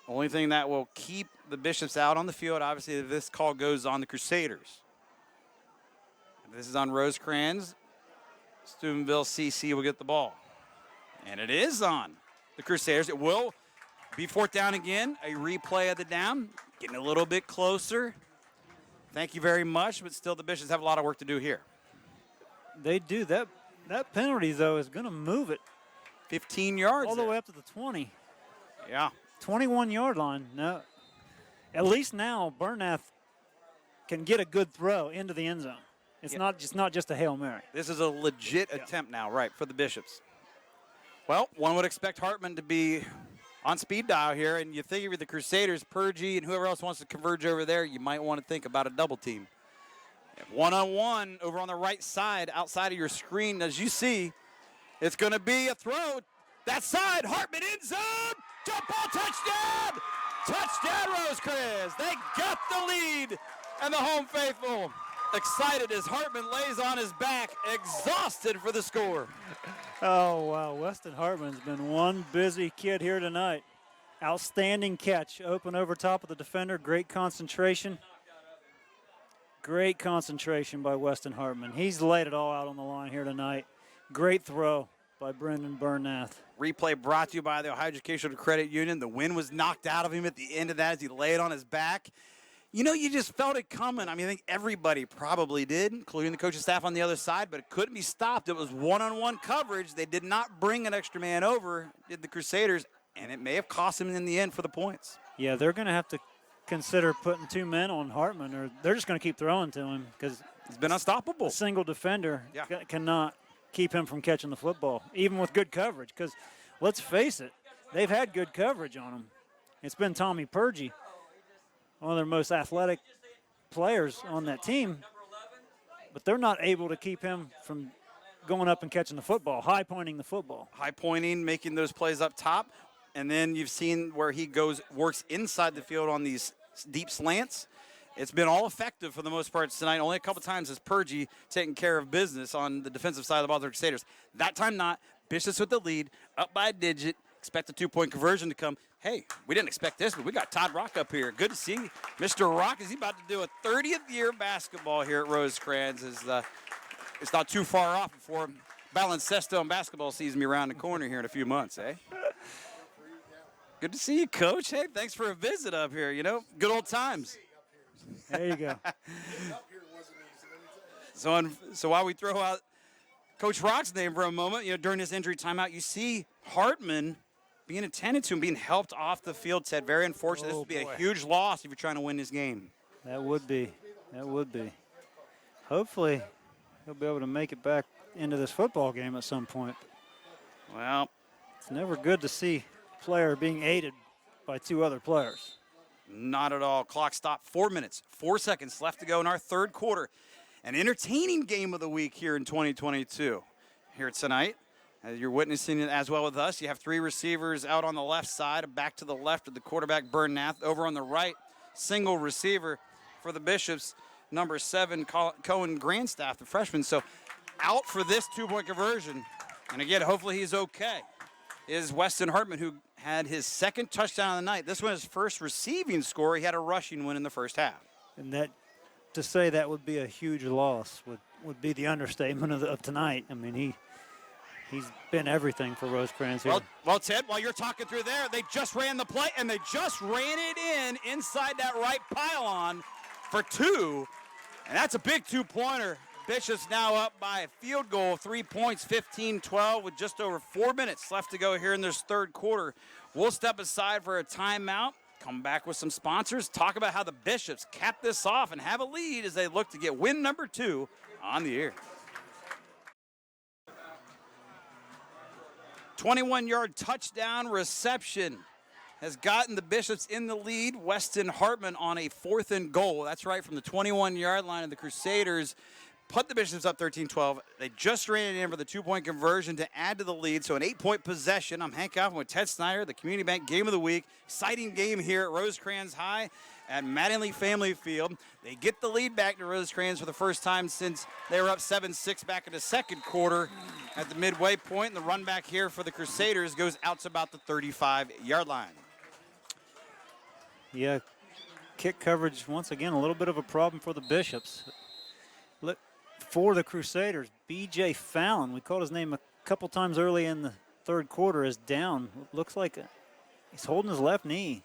B: Only thing that will keep the Bishops out on the field, obviously, if this call goes on the Crusaders. If this is on Rosecrans, Steubenville C.C. will get the ball. And it is on the Crusaders. It will be 4th down again. A replay of the down. Getting a little bit closer. Thank you very much, but still the Bishops have a lot of work to do here.
C: They do. That penalty, though, is going to move it
B: 15 yards.
C: All the way up to the 20.
B: Yeah.
C: 21-yard line. No. At least now Bernath can get a good throw into the end zone. It's not just a Hail Mary.
B: This is a legit attempt now, right, for the Bishops. Well, one would expect Hartman to be on speed dial here, and you think if the Crusaders, Purgie, and whoever else wants to converge over there, you might want to think about a double team. One-on-one over on the right side, outside of your screen, as you see, it's going to be a throw. That side, Hartman in zone, jump ball, touchdown! Touchdown, Rosecrans. They got the lead, and the home faithful excited as Hartman lays on his back, exhausted for the score.
C: Oh, wow. Weston Hartman's been one busy kid here tonight. Outstanding catch. Open over top of the defender. Great concentration. Great concentration by Weston Hartman. He's laid it all out on the line here tonight. Great throw by Brendan Bernath.
B: Replay brought to you by the Ohio Educational Credit Union. The wind was knocked out of him at the end of that as he laid on his back. You know, you just felt it coming. I mean, I think everybody probably did, including the coaching staff on the other side, but it couldn't be stopped. It was one-on-one coverage. They did not bring an extra man over, did the Crusaders, and it may have cost them in the end for the points.
C: Yeah, they're going to have to consider putting two men on Hartman, or they're just going to keep throwing to him because
B: he's been unstoppable.
C: A single defender cannot keep him from catching the football, even with good coverage, because let's face it, they've had good coverage on him. It's been Tommy Purgie, one of their most athletic players on that team, but they're not able to keep him from going up and catching the football, high-pointing the football.
B: High-pointing, making those plays up top, and then you've seen where he works inside the field on these deep slants. It's been all effective for the most part tonight. Only a couple times has Purgie taken care of business on the defensive side of the ball to the Crusaders. That time not. Bishops with the lead, up by a digit. Expect a two-point conversion to come. Hey, we didn't expect this, but we got Todd Rock up here. Good to see Mr. Rock. Is he about to do a 30th year of basketball here at Rosecrans? It's not too far off before Balancesto and basketball sees me around the corner here in a few months, eh? Good to see you, Coach. Hey, thanks for a visit up here. You know, good old times.
C: There you go.
B: So while we throw out Coach Rock's name for a moment, you know, during this injury timeout, you see Hartman being attended to and being helped off the field. Said very unfortunate. This would be a huge loss if you're trying to win this game.
C: That would be. That would be. Hopefully, he'll be able to make it back into this football game at some point.
B: Well,
C: it's never good to see a player being aided by two other players.
B: Not at all. Clock stopped. 4 minutes, 4 seconds left to go in our third quarter. An entertaining game of the week here in 2022. Here tonight, as you're witnessing it as well with us, you have three receivers out on the left side, back to the left of the quarterback, Bernath. Over on the right, single receiver for the Bishops, number 7, Cohen Grandstaff, the freshman. So out for this two-point conversion. And again, hopefully he's okay, is Weston Hartman, who had his second touchdown of the night. This was his first receiving score. He had a rushing win in the first half.
C: And that, to say that would be a huge loss would be the understatement of tonight. I mean, he's been everything for Rosecrans here.
B: Well, Ted, while you're talking through there, they just ran the play, and they just ran it inside that right pylon for 2. And that's a big two-pointer. Bishops now up by a field goal, 3 points, 15-12, with just over 4 minutes left to go here in this third quarter. We'll step aside for a timeout, come back with some sponsors, talk about how the Bishops cap this off and have a lead as they look to get win number 2 on the air. 21-yard touchdown reception has gotten the Bishops in the lead. Weston Hartman on a 4th and goal. That's right, from the 21-yard line of the Crusaders. Put the Bishops up 13-12. They just ran it in for the two-point conversion to add to the lead. So an 8-point possession. I'm Hank Kaufman with Ted Snyder, the Community Bank Game of the Week. Exciting game here at Rosecrans High at Mattingly Family Field. They get the lead back to Rosecrans for the first time since they were up 7-6 back in the second quarter at the midway point. And the run back here for the Crusaders goes out to about the 35-yard line.
C: Yeah, kick coverage, once again, a little bit of a problem for the Bishops. Look, for the Crusaders, B.J. Fallon, we called his name a couple times early in the third quarter, is down. Looks like he's holding his left knee.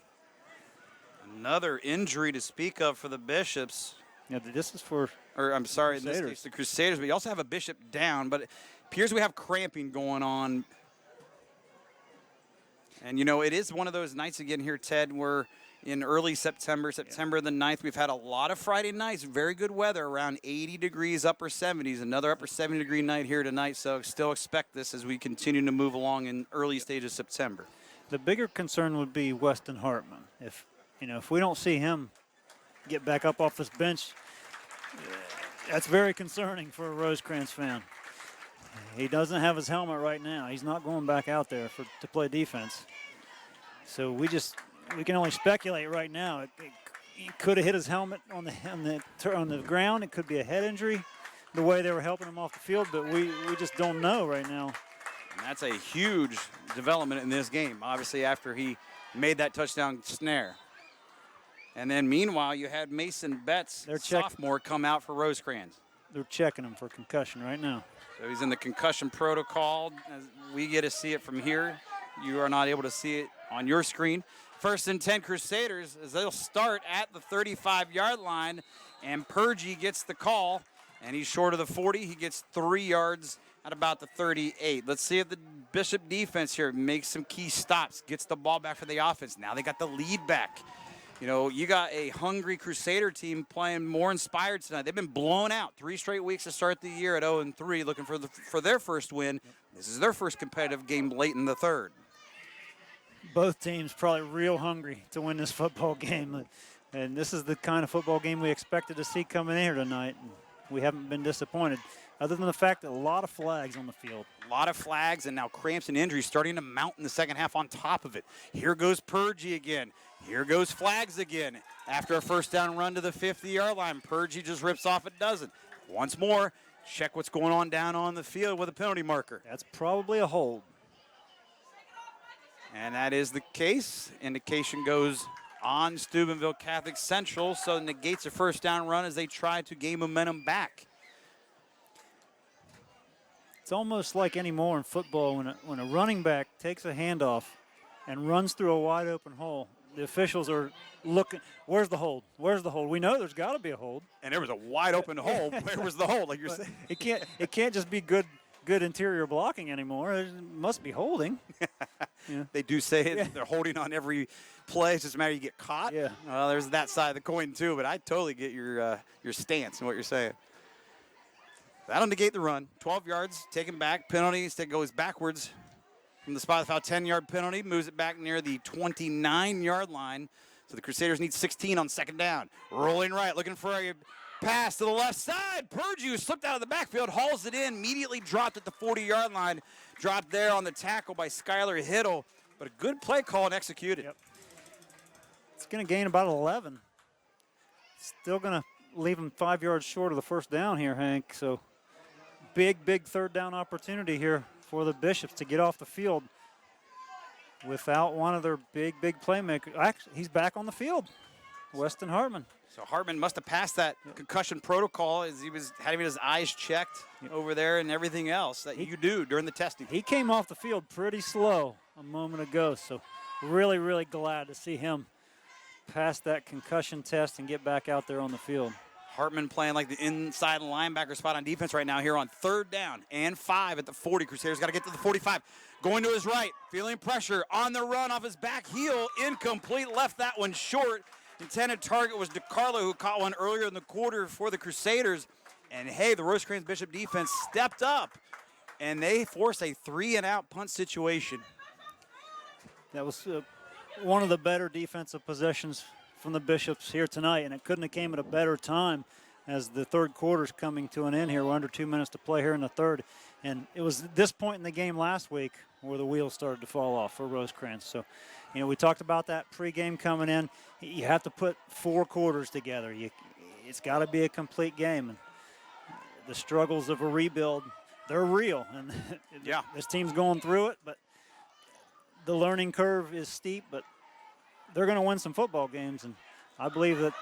B: Another injury to speak of for the Bishops.
C: Yeah, this is for
B: I'm sorry,
C: Crusaders.
B: in this case, the Crusaders, but you also have a Bishop down, but it appears we have cramping going on. And, you know, it is one of those nights again here, Ted, where in early September, September the 9th. We've had a lot of Friday nights, very good weather, around 80 degrees, upper 70s. Another upper 70-degree night here tonight, so still expect this as we continue to move along in early stages of September.
C: The bigger concern would be Weston Hartman. If we don't see him get back up off this bench, that's very concerning for a Rosecrans fan. He doesn't have his helmet right now. He's not going back out there to play defense. So we can only speculate right now. He could have hit his helmet on the ground. It could be a head injury, the way they were helping him off the field, but we just don't know right now.
B: And that's a huge development in this game, obviously, after he made that touchdown snare. And then meanwhile, you had Mason Betts, sophomore, come out for Rosecrans.
C: They're checking him for concussion right now.
B: So he's in the concussion protocol. As we get to see it from here, you are not able to see it on your screen. 1st and 10 Crusaders as they'll start at the 35-yard line, and Purgie gets the call, and he's short of the 40. He gets 3 yards at about the 38. Let's see if the Bishop defense here makes some key stops, gets the ball back for the offense. Now they got the lead back. You got a hungry Crusader team playing more inspired tonight. They've been blown out 3 straight weeks to start the year at 0-3, looking for their first win. This is their first competitive game late in the third.
C: Both teams probably real hungry to win this football game. And this is the kind of football game we expected to see coming in here tonight. And we haven't been disappointed, other than the fact that a lot of flags on the field.
B: A lot of flags, and now cramps and injuries starting to mount in the second half on top of it. Here goes Purgie again. Here goes flags again. After a first down run to the 50-yard line, Purgie just rips off a dozen. Once more, check what's going on down on the field with a penalty marker.
C: That's probably a hold.
B: And that is the case. Indication goes on Steubenville Catholic Central, so it negates a first down run as they try to gain momentum back.
C: It's almost like anymore in football when a running back takes a handoff and runs through a wide open hole. The officials are looking, where's the hold? Where's the hold? We know there's got to be a hold.
B: And there was a wide open hole. Where was the hold, like you're saying?
C: It can't just be good interior blocking anymore. It must be holding. Yeah.
B: They do say it. They're holding on every play. It's just a matter you get caught.
C: Yeah.
B: Well, there's that side of the coin too, but I totally get your stance and what you're saying. That'll negate the run. 12 yards, taken back. Penalty instead goes backwards from the spot of the foul. 10-yard penalty, moves it back near the 29-yard line. So the Crusaders need 16 on second down. Rolling right, looking for a pass to the left side. Purgie, who slipped out of the backfield, hauls it in, immediately dropped at the 40-yard line. Dropped there on the tackle by Skylar Hiddle. But a good play call and executed.
C: Yep. It's going to gain about 11. Still going to leave him 5 yards short of the first down here, Hank. So big third down opportunity here for the Bishops to get off the field without one of their big playmakers. Actually, he's back on the field, Weston Hartman.
B: So Hartman must have passed that concussion protocol as he was having his eyes checked over there and everything else that you do during the testing.
C: He came off the field pretty slow a moment ago, so really glad to see him pass that concussion test and get back out there on the field.
B: Hartman playing like the inside linebacker spot on defense right now here on 3rd down and 5 at the 40. Crusaders got to get to the 45. Going to his right, feeling pressure on the run off his back heel. Incomplete, left that one short. Intended target was DeCarlo, who caught one earlier in the quarter for the Crusaders. And hey, the Rosecrans Bishop defense stepped up, and they forced a 3-and-out punt situation.
C: That was one of the better defensive possessions from the Bishops here tonight, and it couldn't have came at a better time as the third quarter's coming to an end here. We're under 2 minutes to play here in the third. And it was this point in the game last week where the wheels started to fall off for Rosecrans. So, we talked about that pregame coming in. You have to put 4 quarters together. It's got to be a complete game. And the struggles of a rebuild, they're real. And
B: yeah,
C: this team's going through it, but the learning curve is steep, but they're going to win some football games. And I believe that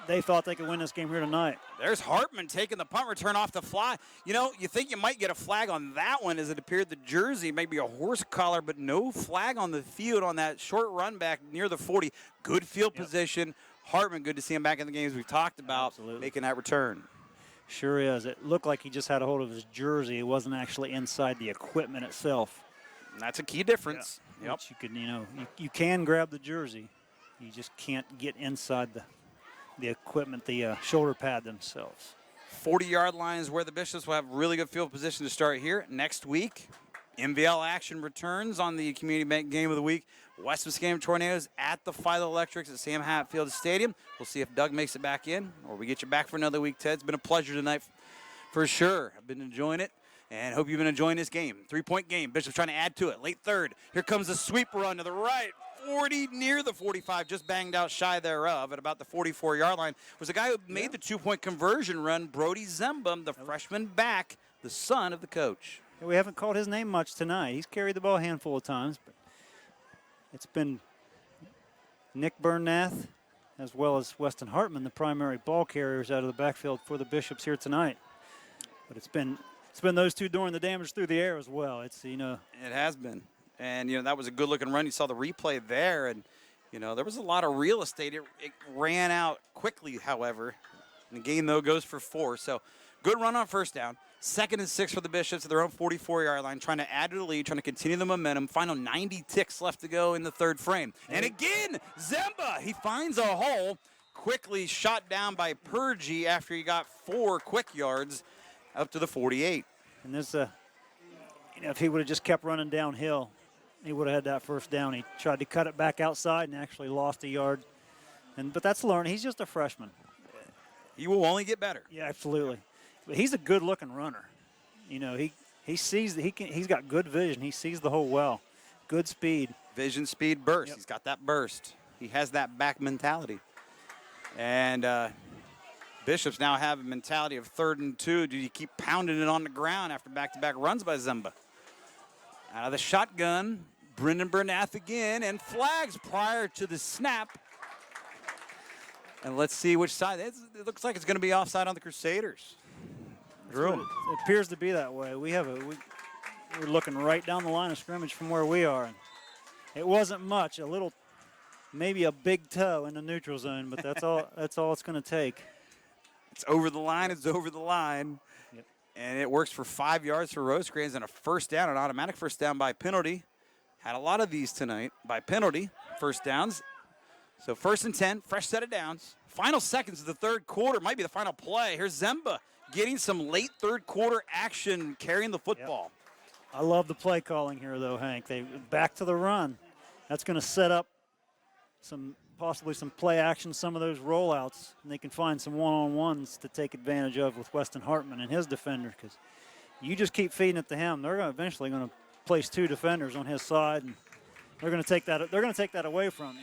C: they thought they could win this game here tonight.
B: There's Hartman taking the punt return off the fly. You think you might get a flag on that one as it appeared the jersey, maybe a horse collar, but no flag on the field on that short run back near the 40. Good field position. Hartman, good to see him back in the games we've talked about, making that return.
C: Sure is. It looked like he just had a hold of his jersey. It wasn't actually inside the equipment itself.
B: And that's a key difference.
C: Yeah. Yep. Which you can, you can grab the jersey. You just can't get inside the equipment, the shoulder pad themselves.
B: 40-yard line is where the Bishops will have really good field position to start here. Next week, MVL action returns on the Community Bank Game of the Week. West Muskingum Tornadoes at the Philo Electrics at Sam Hatfield Stadium. We'll see if Doug makes it back in or we get you back for another week, Ted. It's been a pleasure tonight for sure. I've been enjoying it and hope you've been enjoying this game. 3-point game. Bishops trying to add to it. Late third. Here comes the sweep run to the right. 40 near the 45, just banged out shy thereof at about the 44-yard line. Was the guy who made the 2-point conversion run, Brody Zemba, the freshman back, the son of the coach.
C: We haven't called his name much tonight. He's carried the ball a handful of times, but it's been Nick Bernath as well as Weston Hartman, the primary ball carriers out of the backfield for the Bishops here tonight. But it's been those two doing the damage through the air as well. It
B: has been. And, that was a good-looking run. You saw the replay there, and, there was a lot of real estate. It ran out quickly, however. And the game, though, goes for 4. So, good run on first down. 2nd and 6 for the Bishops at their own 44-yard line, trying to add to the lead, trying to continue the momentum. Final 90 ticks left to go in the third frame. And again, Zemba, he finds a hole. Quickly shot down by Purgie after he got 4 quick yards up to the 48.
C: And this, if he would have just kept running downhill, he would have had that first down. He tried to cut it back outside and actually lost a yard. But that's learning. He's just a freshman.
B: He will only get better.
C: Yeah, absolutely. But he's a good-looking runner. He sees he's got good vision. He sees the hole well. Good speed.
B: Vision, speed, burst. Yep. He's got that burst. He has that back mentality. And Bishops now have a mentality of 3rd and 2. Do you keep pounding it on the ground after back-to-back runs by Zemba? Out of the shotgun, Brendan Bernath again, and flags prior to the snap. And let's see which side. It looks like it's going to be offside on the Crusaders.
C: It appears to be that way. We're looking right down the line of scrimmage from where we are. And it wasn't much, maybe a big toe in the neutral zone, but that's all it's going to take.
B: It's over the line. It's over the line.
C: Yep.
B: And it works for 5 yards for Rosecrans and a first down, an automatic first down by penalty. Had a lot of these tonight by penalty, first downs. So 1st and 10, fresh set of downs. Final seconds of the third quarter, might be the final play. Here's Zemba getting some late third quarter action, carrying the football.
C: Yep. I love the play calling here, though, Hank. They back to the run. That's going to set up possibly some play action, some of those rollouts, and they can find some one-on-ones to take advantage of with Weston Hartman and his defender, because you just keep feeding it to him. They're eventually going to place 2 defenders on his side, and they're going to take that away from you.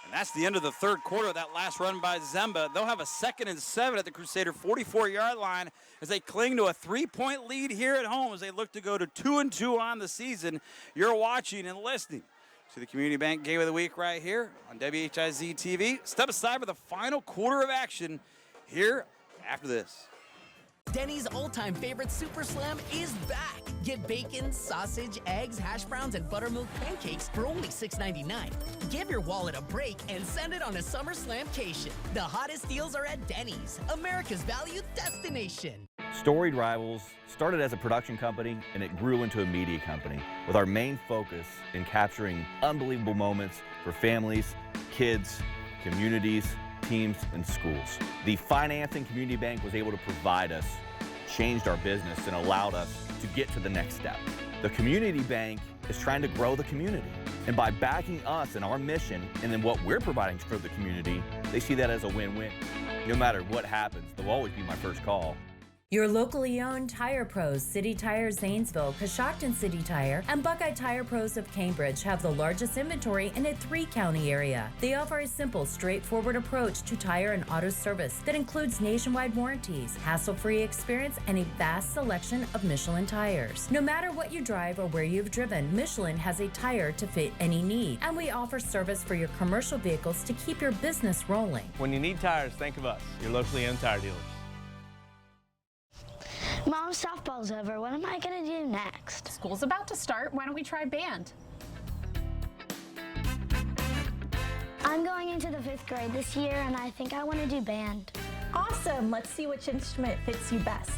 B: And that's the end of the third quarter, that last run by Zemba. They'll have a 2nd and 7 at the Crusader 44-yard line as they cling to a 3-point lead here at home as they look to go to 2-2 on the season. You're watching and listening to the Community Bank Game of the Week right here on WHIZ TV. Step aside for the final quarter of action here after this.
G: Denny's all-time favorite Super Slam is back. Get bacon, sausage, eggs, hash browns, and buttermilk pancakes for only $6.99. Give your wallet a break and send it on a summer slamcation. The hottest deals are at Denny's, America's value destination.
K: Storied Rivals started as a production company and it grew into a media company with our main focus in capturing unbelievable moments for families, kids, communities, teams, and schools. The financing Community Bank was able to provide us changed our business and allowed us to get to the next step. The Community Bank is trying to grow the community. And by backing us and our mission and then what we're providing for the community, they see that as a win-win. No matter what happens, they'll always be my first call.
L: Your locally owned Tire Pros, City Tire Zanesville, Coshocton City Tire, and Buckeye Tire Pros of Cambridge have the largest inventory in a 3-county area. They offer a simple, straightforward approach to tire and auto service that includes nationwide warranties, hassle-free experience, and a vast selection of Michelin tires. No matter what you drive or where you've driven, Michelin has a tire to fit any need, and we offer service for your commercial vehicles to keep your business rolling.
M: When you need tires, think of us, your locally owned tire dealers.
T: Mom, softball's over. What am I going to do next?
U: School's about to start. Why don't we try band?
T: I'm going into the 5th grade this year, and I think I want to do band.
A: Awesome. Let's see which instrument fits you best.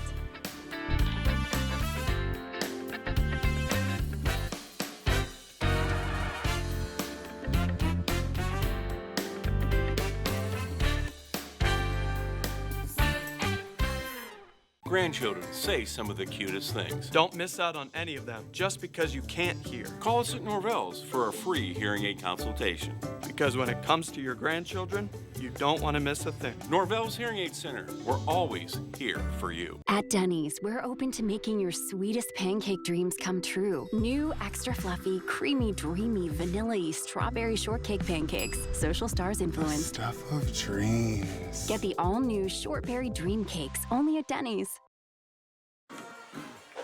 O: grandchildren say some of the cutest things.
P: Don't miss out on any of them just because you can't hear.
O: Call us at Norvell's for a free hearing aid consultation.
P: Because when it comes to your grandchildren, you don't want to miss a thing.
O: Norvell's Hearing Aid Center, we're always here for you.
I: At Denny's, we're open to making your sweetest pancake dreams come true. New extra fluffy, creamy, dreamy, vanilla-y strawberry shortcake pancakes. Social Stars influenced.
J: Stuff of dreams.
I: Get the all-new shortberry dream cakes only at Denny's.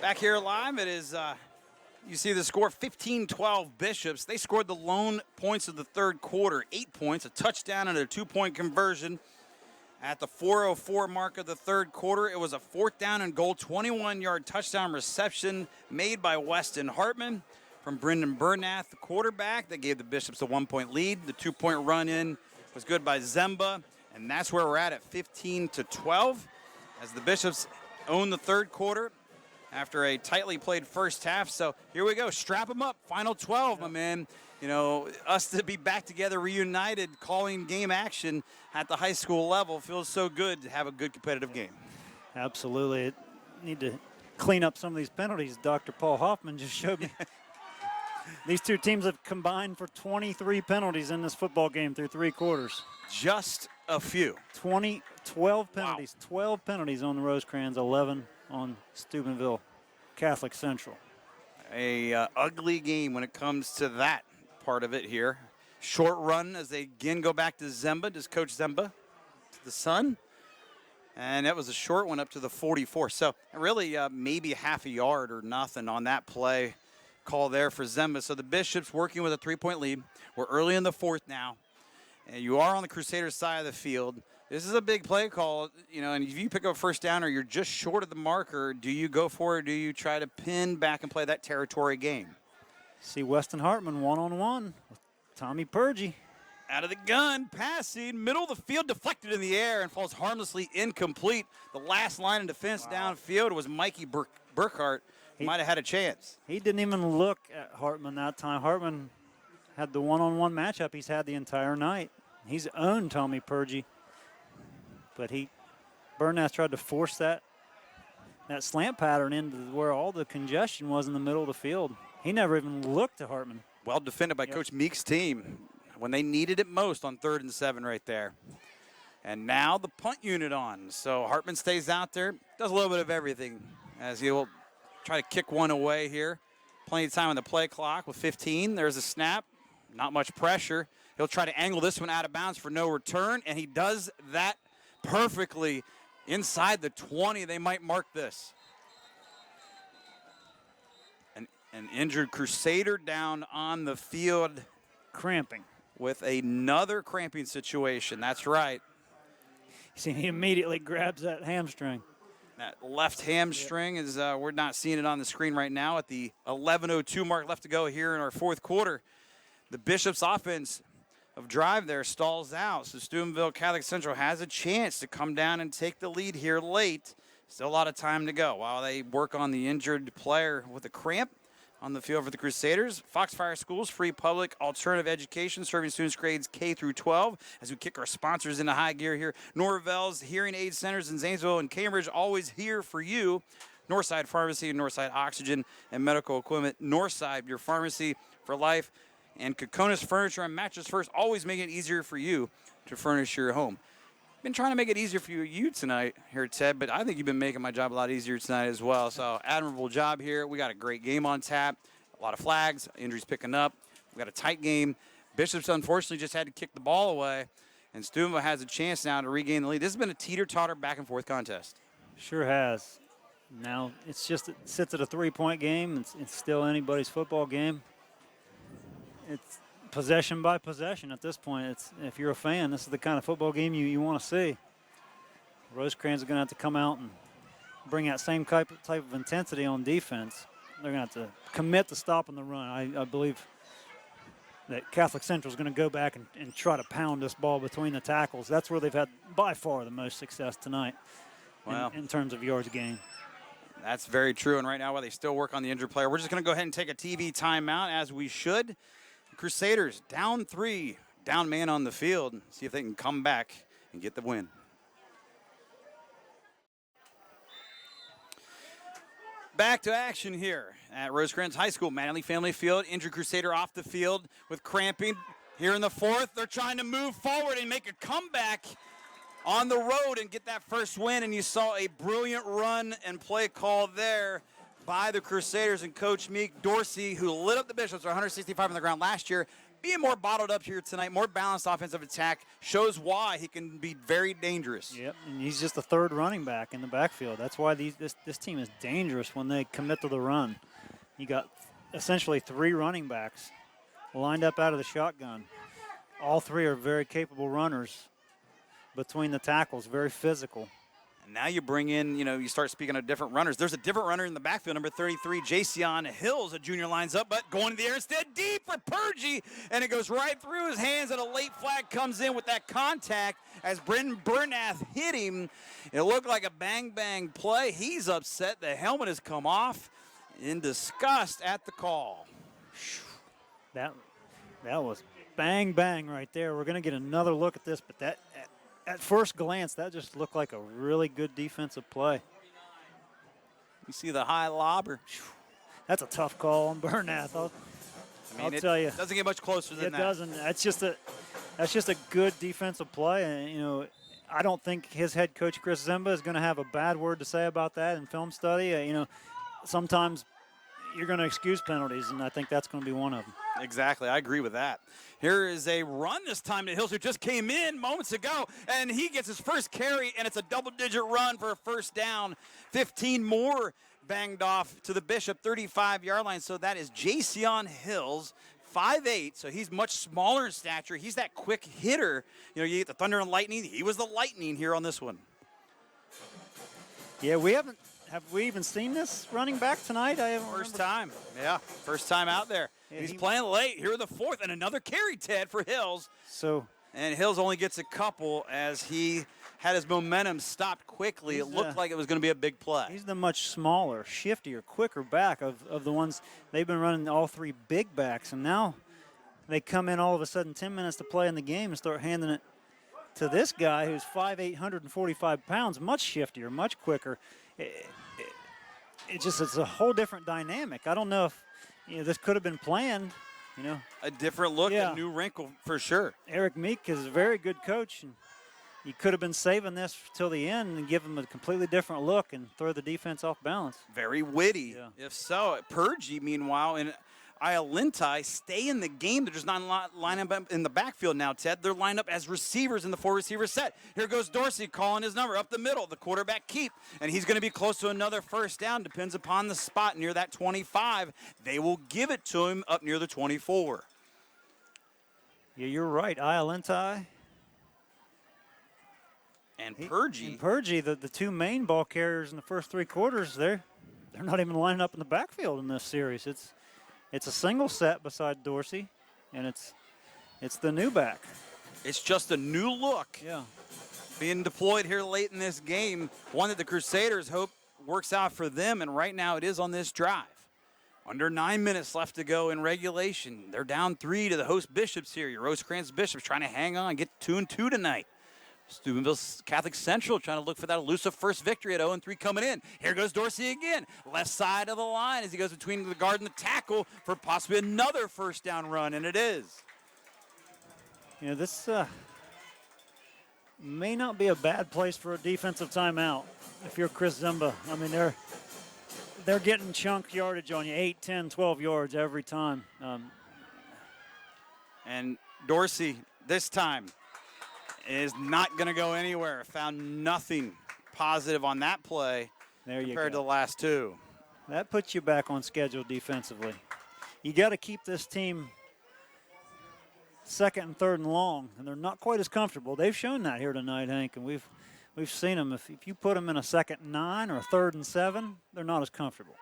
B: Back here live, it is, you see the score, 15-12 Bishops. They scored the lone points of the third quarter, 8 points, a touchdown and a 2-point conversion. At the 4:04 mark of the third quarter, it was a 4th down and goal, 21-yard touchdown reception made by Weston Hartman from Brendan Bernath, the quarterback. That gave the Bishops a 1-point lead. The 2-point run in was good by Zemba, and that's where we're at 15-12 as the Bishops own the third quarter after a tightly played first half. So here we go. Strap them up. Final 12, my man. You know, us to be back together, reunited, calling game action at the high school level feels so good to have a good competitive game.
C: Absolutely. Need to clean up some of these penalties. Dr. Paul Hoffman just showed me. These two teams have combined for 23 penalties in this football game through 3 quarters.
B: Just a few.
C: 12 penalties. Wow. 12 penalties on the Rosecrans, 11 on Steubenville Catholic Central.
B: A ugly game when it comes to that part of it here. Short run as they again go back to Zemba. Does Coach Zemba to the sun? And that was a short one up to the 44. So really maybe half a yard or nothing on that play call there for Zemba. So the Bishops working with a 3-point lead. We're early in the fourth now. And you are on the Crusaders side of the field. This is a big play call, you know, and if you pick up a first down or you're just short of the marker, do you go for it or do you try to pin back and play that territory game?
C: See Weston Hartman one-on-one with Tommy Purgie.
B: Out of the gun, passing, middle of the field, deflected in the air and falls harmlessly incomplete. The last line of defense downfield was Mikey Burkhart. He might have had a chance.
C: He didn't even look at Hartman that time. Hartman had the one-on-one matchup he's had the entire night. He's owned Tommy Purgie. But Bernath tried to force that slant pattern into where all the congestion was in the middle of the field. He never even looked at Hartman.
B: Well defended by Coach Meek's team when they needed it most on 3rd and 7 right there. And now the punt unit on. So Hartman stays out there, does a little bit of everything as he will try to kick one away here. Plenty of time on the play clock with 15. There's a snap, not much pressure. He'll try to angle this one out of bounds for no return, and he does that perfectly inside the 20. They might mark this. An injured Crusader down on the field.
C: Cramping.
B: With another cramping situation. That's right.
C: See, he immediately grabs that hamstring.
B: That left hamstring is, we're not seeing it on the screen right now at the 11:02 mark left to go here in our fourth quarter. The Bishops offense of drive there stalls out. So Steubenville Catholic Central has a chance to come down and take the lead here late. Still a lot of time to go while they work on the injured player with a cramp on the field for the Crusaders. Foxfire Schools, free public alternative education, serving students grades K through 12. As we kick our sponsors into high gear here, Norvell's Hearing Aid Centers in Zanesville and Cambridge, always here for you. Northside Pharmacy, Northside Oxygen and Medical Equipment. Northside, your pharmacy for life. And Kokonis Furniture and Mattress First, always making it easier for you to furnish your home. Been trying to make it easier for you tonight here, Ted, but I think you've been making my job a lot easier tonight as well. So admirable job here. We got a great game on tap, a lot of flags, injuries picking up. We got a tight game. Bishops unfortunately just had to kick the ball away, and Steubenville has a chance now to regain the lead. This has been a teeter-totter back-and-forth contest.
C: Sure has. Now it sits at a 3-point game. It's still anybody's football game. It's possession by possession at this point. If you're a fan, this is the kind of football game you want to see. Rosecrans are going to have to come out and bring that same type of intensity on defense. They're going to have to commit to stopping the run. I believe that Catholic Central is going to go back and try to pound this ball between the tackles. That's where they've had by far the most success tonight in terms of yards gained.
B: That's very true. And right now, while they still work on the injured player, we're just going to go ahead and take a TV timeout, as we should. Crusaders down 3, down man on the field. See if they can come back and get the win. Back to action here at Rosecrans High School. Manley Family Field. Injured Crusader off the field with cramping. Here in the fourth, they're trying to move forward and make a comeback on the road and get that first win. And you saw a brilliant run and play call there by the Crusaders and Coach Meek Dorsey, who lit up the Bishops, 165 on the ground last year. Being more bottled up here tonight, more balanced offensive attack, shows why he can be very dangerous.
C: Yep, and he's just the third running back in the backfield. That's why this team is dangerous when they commit to the run. You got essentially 3 running backs lined up out of the shotgun. All 3 are very capable runners between the tackles, very physical.
B: And now you bring in, you start speaking of different runners. There's a different runner in the backfield, number 33, Jason Hills, a junior, lines up, but going to the air instead, deep for Purgie, and it goes right through his hands, and a late flag comes in with that contact as Brendan Bernath hit him. It looked like a bang-bang play. He's upset. The helmet has come off in disgust at the call.
C: That was bang-bang right there. We're going to get another look at this, but that at first glance, that just looked like a really good defensive play.
B: You see the high lobber.
C: That's a tough call on Bernath. I'll tell you.
B: It doesn't get much closer than that.
C: It doesn't. That's just a good defensive play. And, I don't think his head coach, Chris Zimba, is going to have a bad word to say about that in film study. Sometimes you're going to excuse penalties, and I think that's going to be one of them.
B: Exactly. I agree with that. Here is a run this time to Hills, who just came in moments ago, and he gets his first carry, and it's a double-digit run for a first down. 15 more banged off to the Bishop 35-yard line. So that is Jason Hills, 5'8", so he's much smaller in stature. He's that quick hitter. You get the thunder and lightning. He was the lightning here on this one.
C: Yeah, have we even seen this running back tonight?
B: First time. Yeah, first time out there. Yeah, he's playing late. Here in the fourth, and another carry, Ted, for Hills. And Hills only gets a couple as he had his momentum stopped quickly. It looked like it was going to be a big play.
C: He's the much smaller, shiftier, quicker back of the ones. They've been running all 3 big backs, and now they come in all of a sudden 10 minutes to play in the game and start handing it to this guy who's 5'8", 145 pounds, much shiftier, much quicker. It's a whole different dynamic. I don't know if this could have been planned.
B: A different look, a new wrinkle for sure.
C: Eric Meek is a very good coach, and he could have been saving this till the end and give him a completely different look and throw the defense off balance.
B: Very witty. Yeah. If so, Purgie, meanwhile, and Iolintai stay in the game. They're just not lining up in the backfield now, Ted. They're lined up as receivers in the 4-receiver set. Here goes Dorsey calling his number up the middle. The quarterback keep, and he's going to be close to another first down. Depends upon the spot near that 25. They will give it to him up near the 24.
C: Yeah, you're right. Iolintai.
B: And Purgie.
C: And Purgie, the 2 main ball carriers in the first 3 quarters, they're not even lining up in the backfield in this series. It's a single set beside Dorsey, and it's the new back.
B: It's just a new look.
C: Yeah.
B: Being deployed here late in this game, one that the Crusaders hope works out for them, and right now it is on this drive. Under 9 minutes left to go in regulation. They're down 3 to the host Bishops here. Your Rosecrans Bishops trying to hang on, get 2-2 tonight. Steubenville Catholic Central trying to look for that elusive first victory at 0-3 coming in. Here goes Dorsey again. Left side of the line as he goes between the guard and the tackle for possibly another first down run, and it is.
C: This may not be a bad place for a defensive timeout if you're Chris Zimba. I mean, they're getting chunk yardage on you, 8, 10, 12 yards every time.
B: And Dorsey, this time, is not going to go anywhere. Found nothing positive on that play compared to the last 2.
C: That puts you back on schedule defensively. You got to keep this team 2nd and 3rd and long, and they're not quite as comfortable. They've shown that here tonight, Hank, and we've seen them. If you put them in a 2nd and 9 or a 3rd and 7, they're not as comfortable.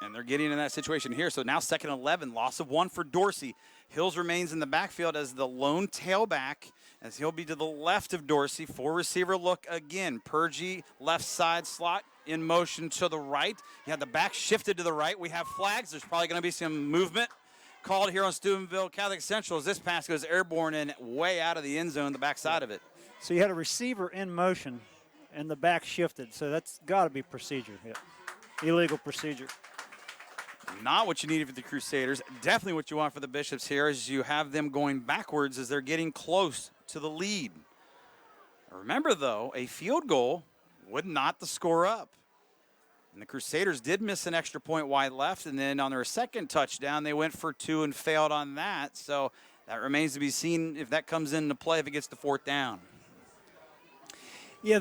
B: And they're getting in that situation here. So now 2nd and 11, loss of 1 for Dorsey. Hills remains in the backfield as the lone tailback, as he'll be to the left of Dorsey. 4-receiver look again. Purgie, left side slot in motion to the right. You have the back shifted to the right. We have flags. There's probably going to be some movement called here on Steubenville Catholic Central as this pass goes airborne and way out of the end zone, the back side of it.
C: So you had a receiver in motion and the back shifted. So that's got to be procedure. Yeah. Illegal procedure.
B: Not what you needed for the Crusaders. Definitely what you want for the Bishops here is you have them going backwards as they're getting close to the lead. Remember, though, a field goal would knot the score up. And the Crusaders did miss an extra point wide left, and then on their second touchdown, they went for 2 and failed on that. So that remains to be seen if that comes into play if it gets to 4th down.
C: Yeah,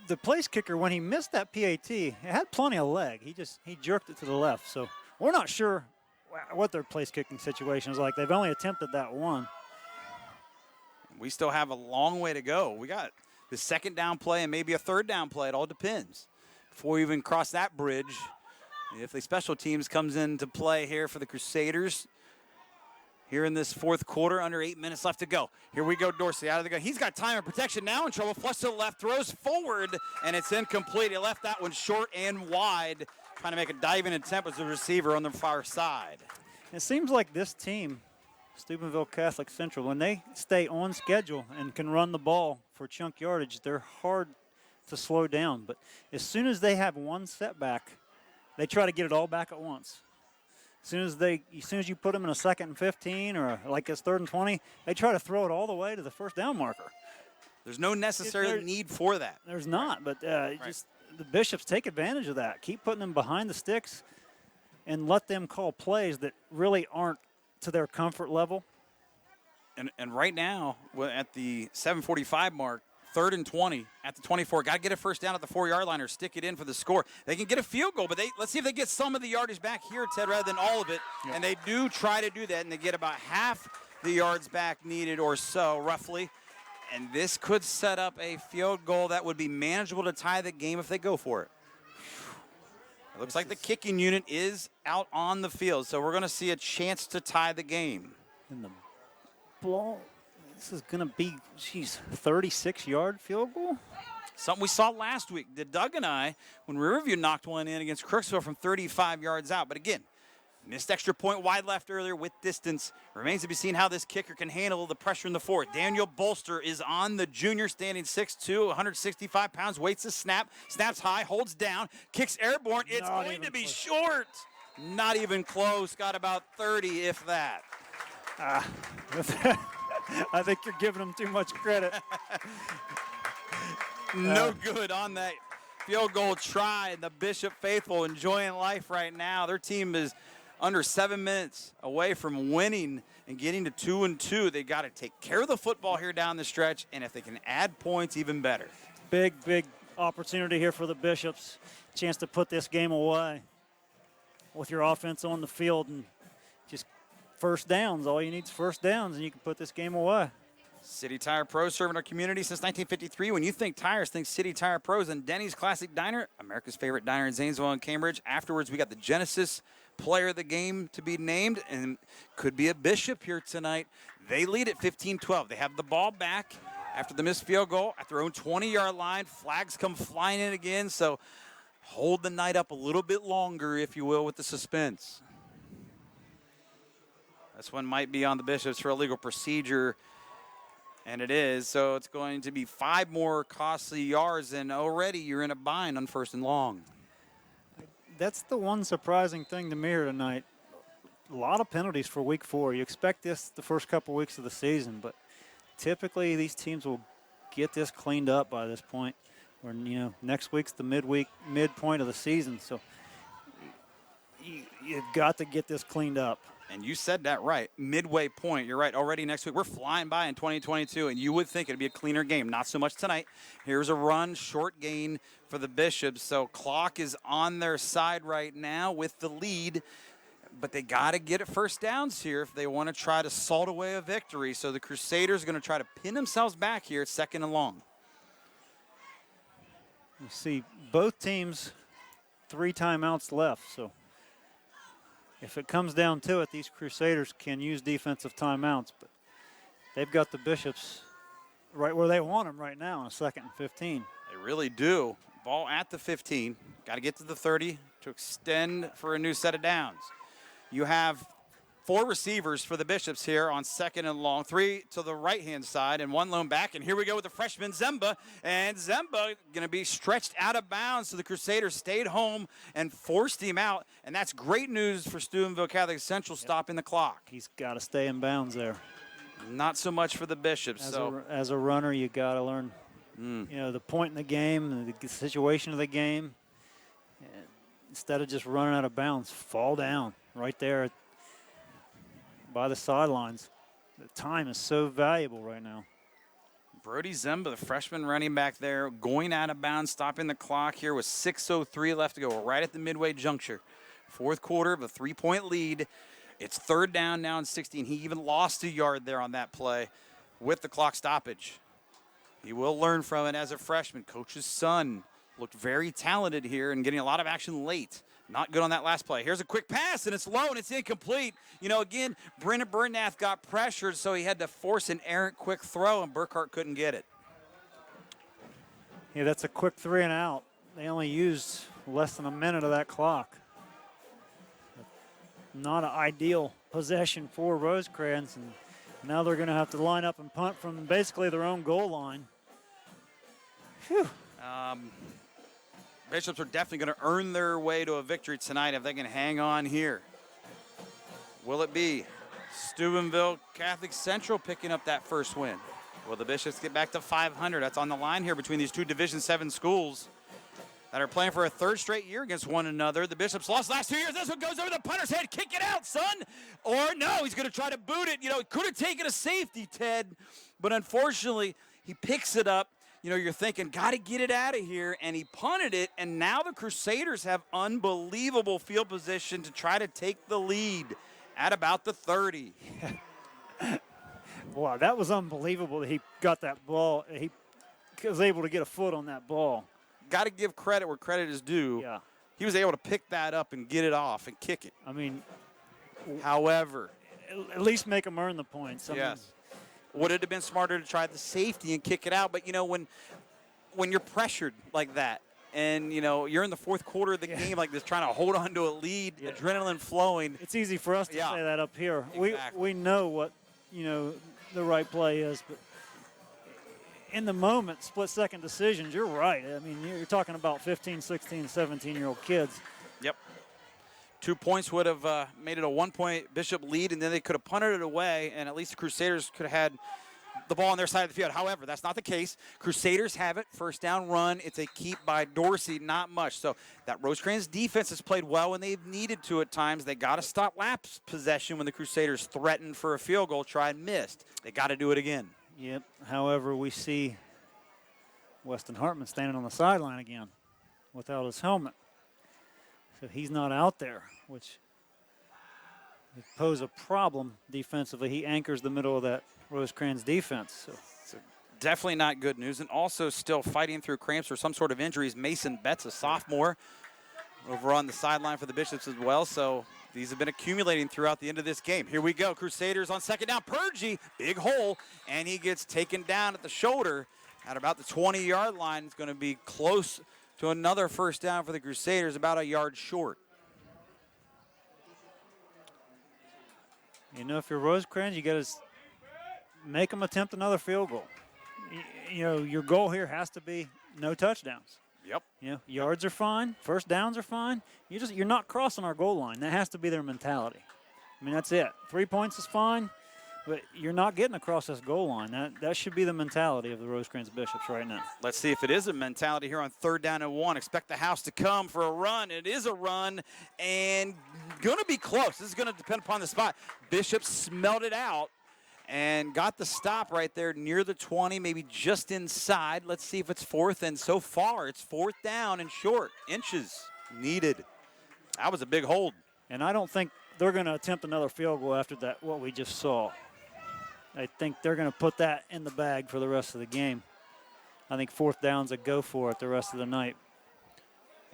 C: the place kicker, when he missed that PAT, it had plenty of leg. He jerked it to the left. So we're not sure what their place kicking situation is like. They've only attempted that one.
B: We still have a long way to go. We got the 2nd down play and maybe a 3rd down play. It all depends. Before we even cross that bridge, if the special teams comes into play here for the Crusaders, here in this 4th quarter, under 8 minutes left to go. Here we go, Dorsey out of the gun. He's got time and protection now in trouble. Flush to the left, throws forward, and it's incomplete. He left that one short and wide, trying to make a diving attempt with the receiver on the far side.
C: It seems like this team, Steubenville Catholic Central, when they stay on schedule and can run the ball for chunk yardage, they're hard to slow down. But as soon as they have one setback, they try to get it all back at once. As soon as you put them in a 2nd and 15 or like it's 3rd and 20, they try to throw it all the way to the 1st down marker.
B: There's no necessary need for that.
C: There's not, but just the Bishops take advantage of that. Keep putting them behind the sticks and let them call plays that really aren't to their comfort level.
B: And right now, at the 7:45 mark, 3rd and 20 at the 24. Got to get a 1st down at the 4-yard line or stick it in for the score. They can get a field goal, but let's see if they get some of the yardage back here, Ted, rather than all of it. Yep. And they do try to do that, and they get about half the yards back needed or so, roughly. And this could set up a field goal that would be manageable to tie the game if they go for it. It looks like the kicking unit is out on the field, so we're going to see a chance to tie the game.
C: And the ball, this is going to be, 36-yard field goal?
B: Something we saw last week. Did Doug and I, when Riverview knocked one in against Crooksville from 35 yards out. But again, missed extra point wide left earlier with distance. Remains to be seen how this kicker can handle the pressure in the 4th. Daniel Bolster is on the junior, standing 6'2", 165 pounds, waits to snap. Snaps high, holds down, kicks airborne. It's going to be short. Not even close. Got about 30, if that.
C: I think you're giving them too much credit.
B: No good on that field goal try. The Bishop faithful enjoying life right now. Their team is under 7 minutes away from winning and getting to 2-2. They got to take care of the football here down the stretch, and if they can add points, even better.
C: Big opportunity here for the Bishops. Chance to put this game away with your offense on the field and just 1st downs. All you need is 1st downs, and you can put this game away.
B: City Tire Pros serving our community since 1953. When you think tires, think City Tire Pros and Denny's Classic Diner, America's favorite diner in Zanesville and Cambridge. Afterwards, we got the Genesis Player of the Game to be named, and could be a Bishop here tonight. They lead at 15-12. They have the ball back after the missed field goal at their own 20-yard line. Flags come flying in again, so hold the night up a little bit longer, if you will, with the suspense. This one might be on the Bishops for illegal procedure, and it is. So it's going to be 5 more costly yards, and already you're in a bind on 1st and long.
C: That's the one surprising thing to me here tonight. A lot of penalties for week 4. You expect this the first couple weeks of the season, but typically these teams will get this cleaned up by this point. Or, next week's the midpoint of the season, so you've got to get this cleaned up.
B: And you said that right, midway point. You're right, already next week. We're flying by in 2022, and you would think it would be a cleaner game. Not so much tonight. Here's a run, short gain for the Bishops. So clock is on their side right now with the lead, but they got to get it 1st downs here if they want to try to salt away a victory. So the Crusaders are going to try to pin themselves back here at 2nd and long.
C: You see both teams 3 timeouts left, so if it comes down to it, these Crusaders can use defensive timeouts, but they've got the Bishops right where they want them right now on a 2nd and 15.
B: They really do. Ball at the 15. Got to get to the 30 to extend for a new set of downs. You have 4 receivers for the Bishops here on 2nd and long. 3 to the right-hand side and 1 lone back. And here we go with the freshman Zemba. And Zemba going to be stretched out of bounds. So the Crusaders stayed home and forced him out. And that's great news for Steubenville Catholic Central stopping the clock.
C: He's got to stay in bounds there.
B: Not so much for the Bishops.
C: As a runner, you got to learn, you know, the point in the game, the situation of the game. Instead of just running out of bounds, fall down right there by the sidelines. The time is so valuable right now.
B: Brody Zemba, the freshman running back there, going out of bounds, stopping the clock here with 6:03 left to go. We're right at the midway juncture. 4th quarter of a 3-point lead. It's 3rd down now and 16. He even lost a yard there on that play with the clock stoppage. He will learn from it as a freshman. Coach's son looked very talented here and getting a lot of action late. Not good on that last play. Here's a quick pass, and it's low, and it's incomplete. You know, again, Brennan Bernath got pressured, so he had to force an errant quick throw, and Burkhart couldn't get it.
C: Yeah, that's a quick 3 and out. They only used less than a minute of that clock. Not an ideal possession for Rosecrans, and now they're going to have to line up and punt from basically their own goal line. Phew.
B: Bishops are definitely going to earn their way to a victory tonight if they can hang on here. Will it be Steubenville Catholic Central picking up that first win? Will the Bishops get back to 500? That's on the line here between these 2 Division 7 schools that are playing for a 3rd straight year against one another. The Bishops lost last 2 years. This one goes over the punter's head. Kick it out, son. Or no, he's going to try to boot it. You know, he could have taken a safety, Ted, but unfortunately, he picks it up. You know, you're thinking, got to get it out of here, and he punted it, and now the Crusaders have unbelievable field position to try to take the lead at about the 30.
C: Wow, that was unbelievable that he got that ball. He was able to get a foot on that ball.
B: Got to give credit where credit is due.
C: Yeah.
B: He was able to pick that up and get it off and kick it.
C: I mean,
B: however,
C: at least make them earn the points.
B: Yes. Would it have been smarter to try the safety and kick it out? But, you know, when you're pressured like that and, you know, you're in the 4th quarter of the game like this trying to hold on to a lead, adrenaline flowing.
C: It's easy for us to say that up here.
B: Exactly.
C: We know what, you know, the right play is. But in the moment, split-second decisions, you're right. I mean, you're talking about 15, 16, 17-year-old kids.
B: Yep. 2 points would have made it a 1-point Bishop lead, and then they could have punted it away, and at least the Crusaders could have had the ball on their side of the field. However, that's not the case. Crusaders have it. 1st down run. It's a keep by Dorsey, not much. So that Rosecrans defense has played well when they've needed to at times. They got to stop lapse possession when the Crusaders threatened for a field goal, tried, missed. They got to do it again.
C: Yep. However, we see Weston Hartman standing on the sideline again without his helmet. So he's not out there, which would pose a problem defensively. He anchors the middle of that Rosecrans defense.
B: So definitely not good news. And also still fighting through cramps or some sort of injuries, Mason Betts, a sophomore, over on the sideline for the Bishops as well. So these have been accumulating throughout the end of this game. Here we go. Crusaders on 2nd down. Purgie, big hole, and he gets taken down at the shoulder at about the 20-yard line. It's going to be close to another 1st down for the Crusaders, about a yard short.
C: You know, if you're Rosecrans, you got to make them attempt another field goal. You know, your goal here has to be no touchdowns.
B: Yep.
C: You know, yards are fine, 1st downs are fine. You're not crossing our goal line. That has to be their mentality. I mean, that's it. 3 points is fine, but you're not getting across this goal line. That should be the mentality of the Rosecrans Bishops right now.
B: Let's see if it is a mentality here on 3rd down and 1. Expect the house to come for a run. It is a run and going to be close. This is going to depend upon the spot. Bishops smelled it out and got the stop right there near the 20, maybe just inside. Let's see if it's 4th, and so far it's 4th down and short. Inches needed. That was a big hold.
C: And I don't think they're going to attempt another field goal after that, what we just saw. I think they're going to put that in the bag for the rest of the game. I think 4th down's a go for it the rest of the night.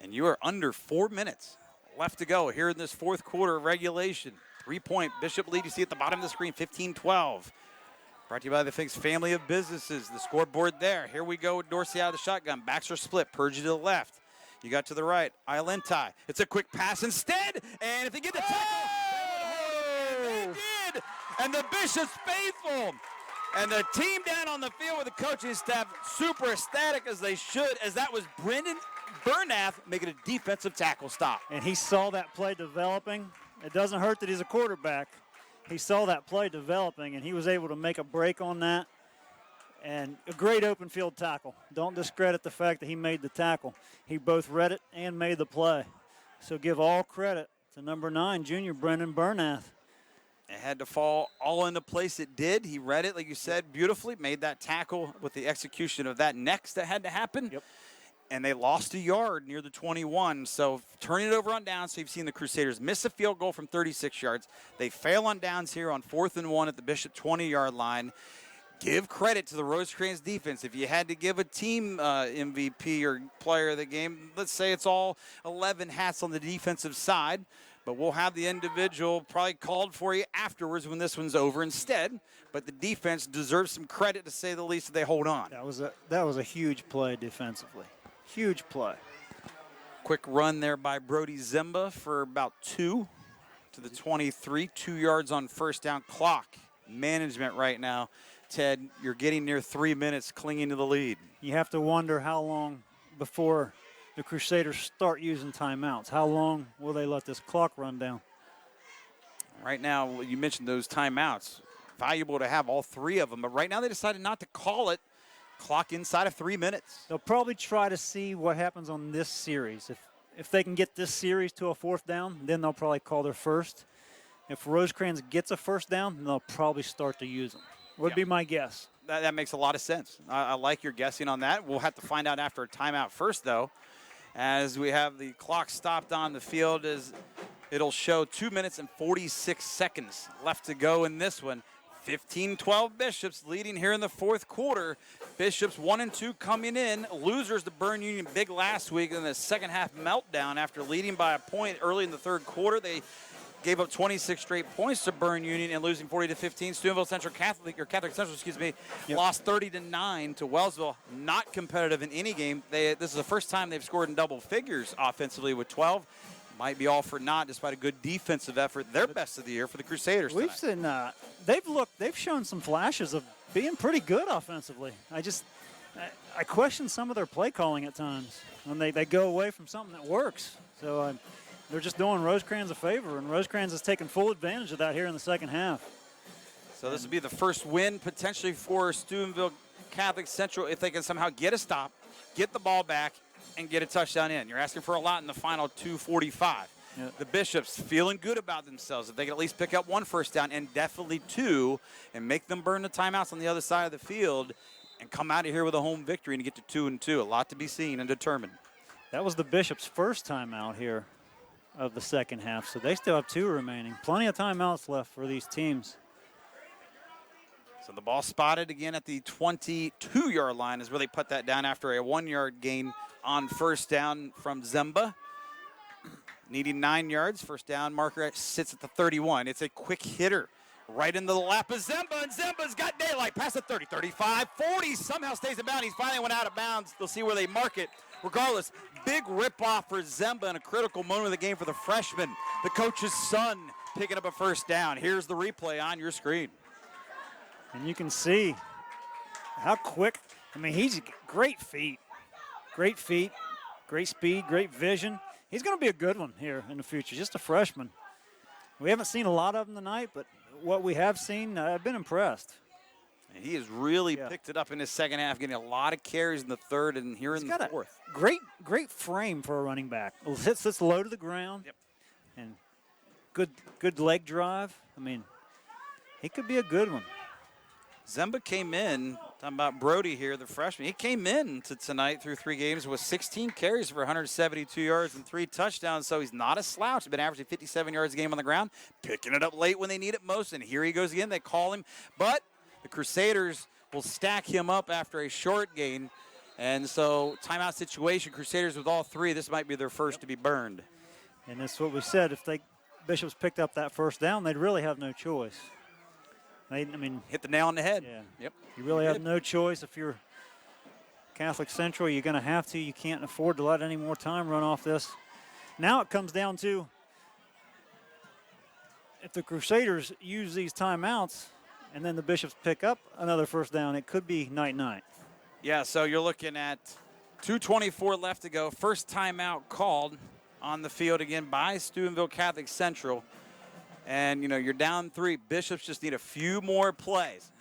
B: And you are under 4 minutes left to go here in this 4th quarter of regulation. 3-point Bishop lead you see at the bottom of the screen, 15-12. Brought to you by the Finks family of businesses. The scoreboard there. Here we go with Dorsey out of the shotgun. Backs are split. Purgie to the left. You got to the right. Islentai. It's a quick pass instead. And if they get the tackle, they would hold They did. And the Bishops faithful. And the team down on the field with the coaching staff super ecstatic as they should, as that was Brendan Bernath making a defensive tackle stop.
C: And he saw that play developing. It doesn't hurt that he's a quarterback. He saw that play developing, and he was able to make a break on that. And a great open field tackle. Don't discredit the fact that he made the tackle. He both read it and made the play. So give all credit to number 9, junior Brendan Bernath.
B: It had to fall all into place. It did. He read it, like you said, beautifully. Made that tackle with the execution of that next that had to happen.
C: Yep.
B: And they lost a yard near the 21. So turning it over on downs. So you've seen the Crusaders miss a field goal from 36 yards. They fail on downs here on 4th and 1 at the Bishop 20-yard line. Give credit to the Rosecrans defense. If you had to give a team MVP or player of the game, let's say it's all 11 hats on the defensive side. But we'll have the individual probably called for you afterwards when this one's over instead. But the defense deserves some credit, to say the least, that they hold on.
C: That was a huge play defensively. Huge play.
B: Quick run there by Brody Zimba for about 2 to the 23. 2 yards on first down. Clock management right now. Ted, you're getting near 3 minutes clinging to the lead.
C: You have to wonder how long before the Crusaders start using timeouts. How long will they let this clock run down?
B: Right now, you mentioned those timeouts. Valuable to have all 3 of them, but right now they decided not to call it. Clock inside of 3 minutes.
C: They'll probably try to see what happens on this series. If they can get this series to a 4th down, then they'll probably call their first. If Rosecrans gets a 1st down, then they'll probably start to use them. Would be my guess.
B: That makes a lot of sense. I like your guessing on that. We'll have to find out after a timeout first, though, as we have the clock stopped on the field. As it'll show 2 minutes and 46 seconds left to go in this one. 15-12 Bishops leading here in the 4th quarter. Bishops 1-2 coming in. Losers to Bern Union big last week in the second half meltdown after leading by a point early in the 3rd quarter. They gave up 26 straight points to Bern Union and losing 40-15. Steubenville Catholic Central, lost 30-9 to Wellsville. Not competitive in any game. This is the first time they've scored in double figures offensively with 12. Might be all for naught despite a good defensive effort. Their best of the year for the Crusaders tonight.
C: We've seen they've shown some flashes of being pretty good offensively. I question some of their play calling at times when they go away from something that works. So they're just doing Rosecrans a favor, and Rosecrans has taken full advantage of that here in the second half.
B: So this will be the first win potentially for Steubenville Catholic Central if they can somehow get a stop, get the ball back, and get a touchdown in. You're asking for a lot in the final 2:45.
C: Yep.
B: The Bishops feeling good about themselves. If they can at least pick up 1 first down and definitely 2 and make them burn the timeouts on the other side of the field and come out of here with a home victory and get to 2-2. A lot to be seen and determined.
C: That was the Bishops' first timeout here of the second half, so they still have 2 remaining. Plenty of timeouts left for these teams.
B: So the ball spotted again at the 22-yard line is where they put that down after a 1-yard gain on first down from Zemba. Needing 9 yards, first down marker sits at the 31. It's a quick hitter right into the lap of Zemba, and Zemba's got daylight past the 30, 35, 40, somehow stays in bounds. He finally went out of bounds. They'll see where they mark it. Regardless, big rip-off for Zemba in a critical moment of the game for the freshman. The coach's son picking up a first down. Here's the replay on your screen.
C: And you can see how quick. He's great feet, great speed, great vision. He's going to be a good one here in the future, just a freshman. We haven't seen a lot of him tonight, but what we have seen, I've been impressed.
B: And he has really picked it up in his second half, getting a lot of carries in the 3rd and here in the 4th.
C: Great frame for a running back. Sits low to the ground.
B: Yep.
C: And good leg drive. He could be a good one.
B: Zemba came in, talking about Brody here, the freshman. He came in to tonight through 3 games with 16 carries for 172 yards and 3 touchdowns, so he's not a slouch. He's been averaging 57 yards a game on the ground, picking it up late when they need it most, and here he goes again. They call him, but the Crusaders will stack him up after a short gain, and so timeout situation, Crusaders with all 3, this might be their first to be burned.
C: And that's what we said. If Bishops picked up that first down, they'd really have no choice.
B: Hit the nail on the head.
C: Yeah.
B: Yep.
C: You really have no choice. If you're Catholic Central, you're going to have to. You can't afford to let any more time run off this. Now it comes down to, if the Crusaders use these timeouts and then the Bishops pick up another first down, it could be night-night.
B: Yeah, so you're looking at 2:24 left to go. First timeout called on the field again by Steubenville Catholic Central. And, you know, you're down 3. Bishops just need a few more plays.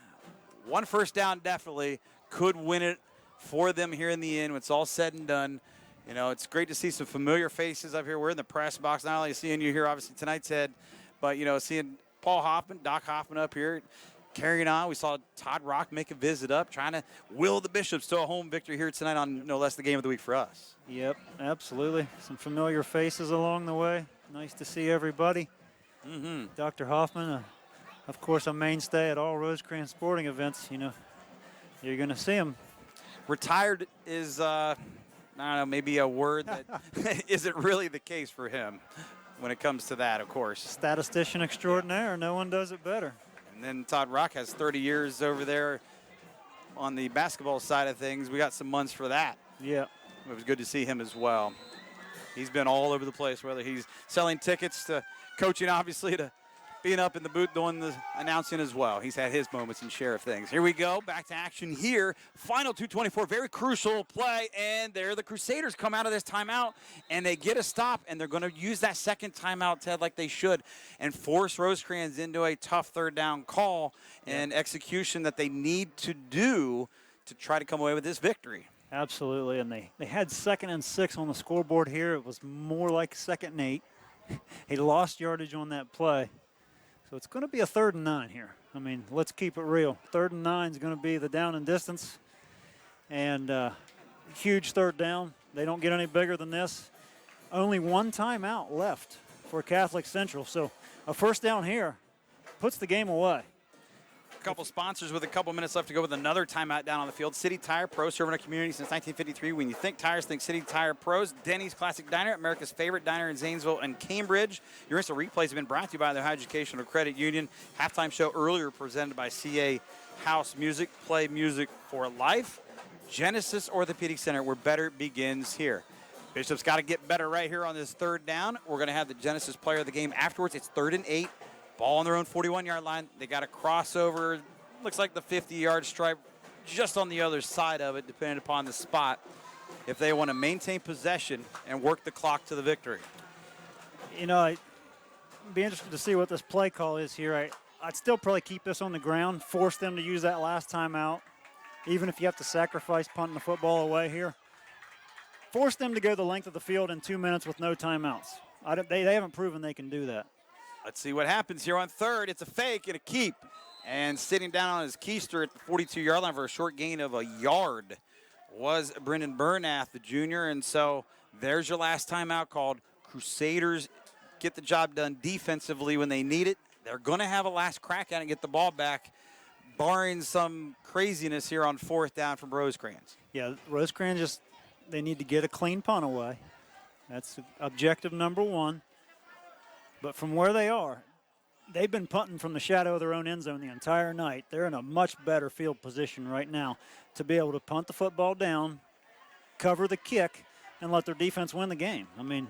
B: One first down definitely could win it for them here in the end when it's all said and done. You know, it's great to see some familiar faces up here. We're in the press box, not only seeing you here, obviously, tonight's head, but, you know, seeing Paul Hoffman, Doc Hoffman up here carrying on. We saw Todd Rock make a visit up, trying to will the Bishops to a home victory here tonight on no less the game of the week for us.
C: Yep, absolutely. Some familiar faces along the way. Nice to see everybody. Dr. Hoffman, of course, a mainstay at all Rosecrans sporting events. You know, you're going to see him.
B: Retired is, I don't know, maybe a word that isn't really the case for him when it comes to that, of course.
C: Statistician extraordinaire. No one does it better.
B: And then Todd Rock has 30 years over there on the basketball side of things. We got some months for that.
C: Yeah.
B: It was good to see him as well. He's been all over the place, whether he's selling tickets to coaching, obviously, to being up in the booth doing the announcing as well. He's had his moments and share of things. Here we go, back to action here. Final 2:24, very crucial play, and there the Crusaders come out of this timeout, and they get a stop, and they're going to use that second timeout, Ted, like they should, and force Rosecrans into a tough third down call and execution that they need to do to try to come away with this victory.
C: Absolutely, and they had 2nd and 6 on the scoreboard here. It was more like 2nd and 8. He lost yardage on that play. So it's going to be a 3rd and 9 here. I mean, let's keep it real. 3rd and 9 is going to be the down and distance. And huge 3rd down. They don't get any bigger than this. Only one timeout left for Catholic Central. So a first down here puts the game away.
B: A couple sponsors with a couple minutes left to go with another timeout down on the field. City Tire Pros, serving our community since 1953. When you think tires, think City Tire Pros. Denny's Classic Diner, America's favorite diner in Zanesville and Cambridge. Your instant replays have been brought to you by the Ohio Educational Credit Union. Halftime show earlier presented by CA House Music. Play music for life. Genesis Orthopedic Center, where better begins here. Bishop's got to get better right here on this 3rd down. We're going to have the Genesis player of the game afterwards. It's 3rd and 8. Ball on their own 41-yard line. They got a crossover. Looks like the 50-yard stripe just on the other side of it, depending upon the spot, if they want to maintain possession and work the clock to the victory.
C: You know, I'd be interested to see what this play call is here. I'd still probably keep this on the ground, force them to use that last timeout, even if you have to sacrifice punting the football away here. Force them to go the length of the field in 2 minutes with no timeouts. They haven't proven they can do that.
B: Let's see what happens here on 3rd. It's a fake and a keep. And sitting down on his keister at the 42-yard line for a short gain of a yard was Brendan Bernath, the junior. And so there's your last timeout called. Crusaders get the job done defensively when they need it. They're going to have a last crack at it and get the ball back, barring some craziness here on 4th down from Rosecrans.
C: Yeah, Rosecrans they need to get a clean punt away. That's objective number 1. But from where they are, they've been punting from the shadow of their own end zone the entire night. They're in a much better field position right now to be able to punt the football down, cover the kick, and let their defense win the game. I mean,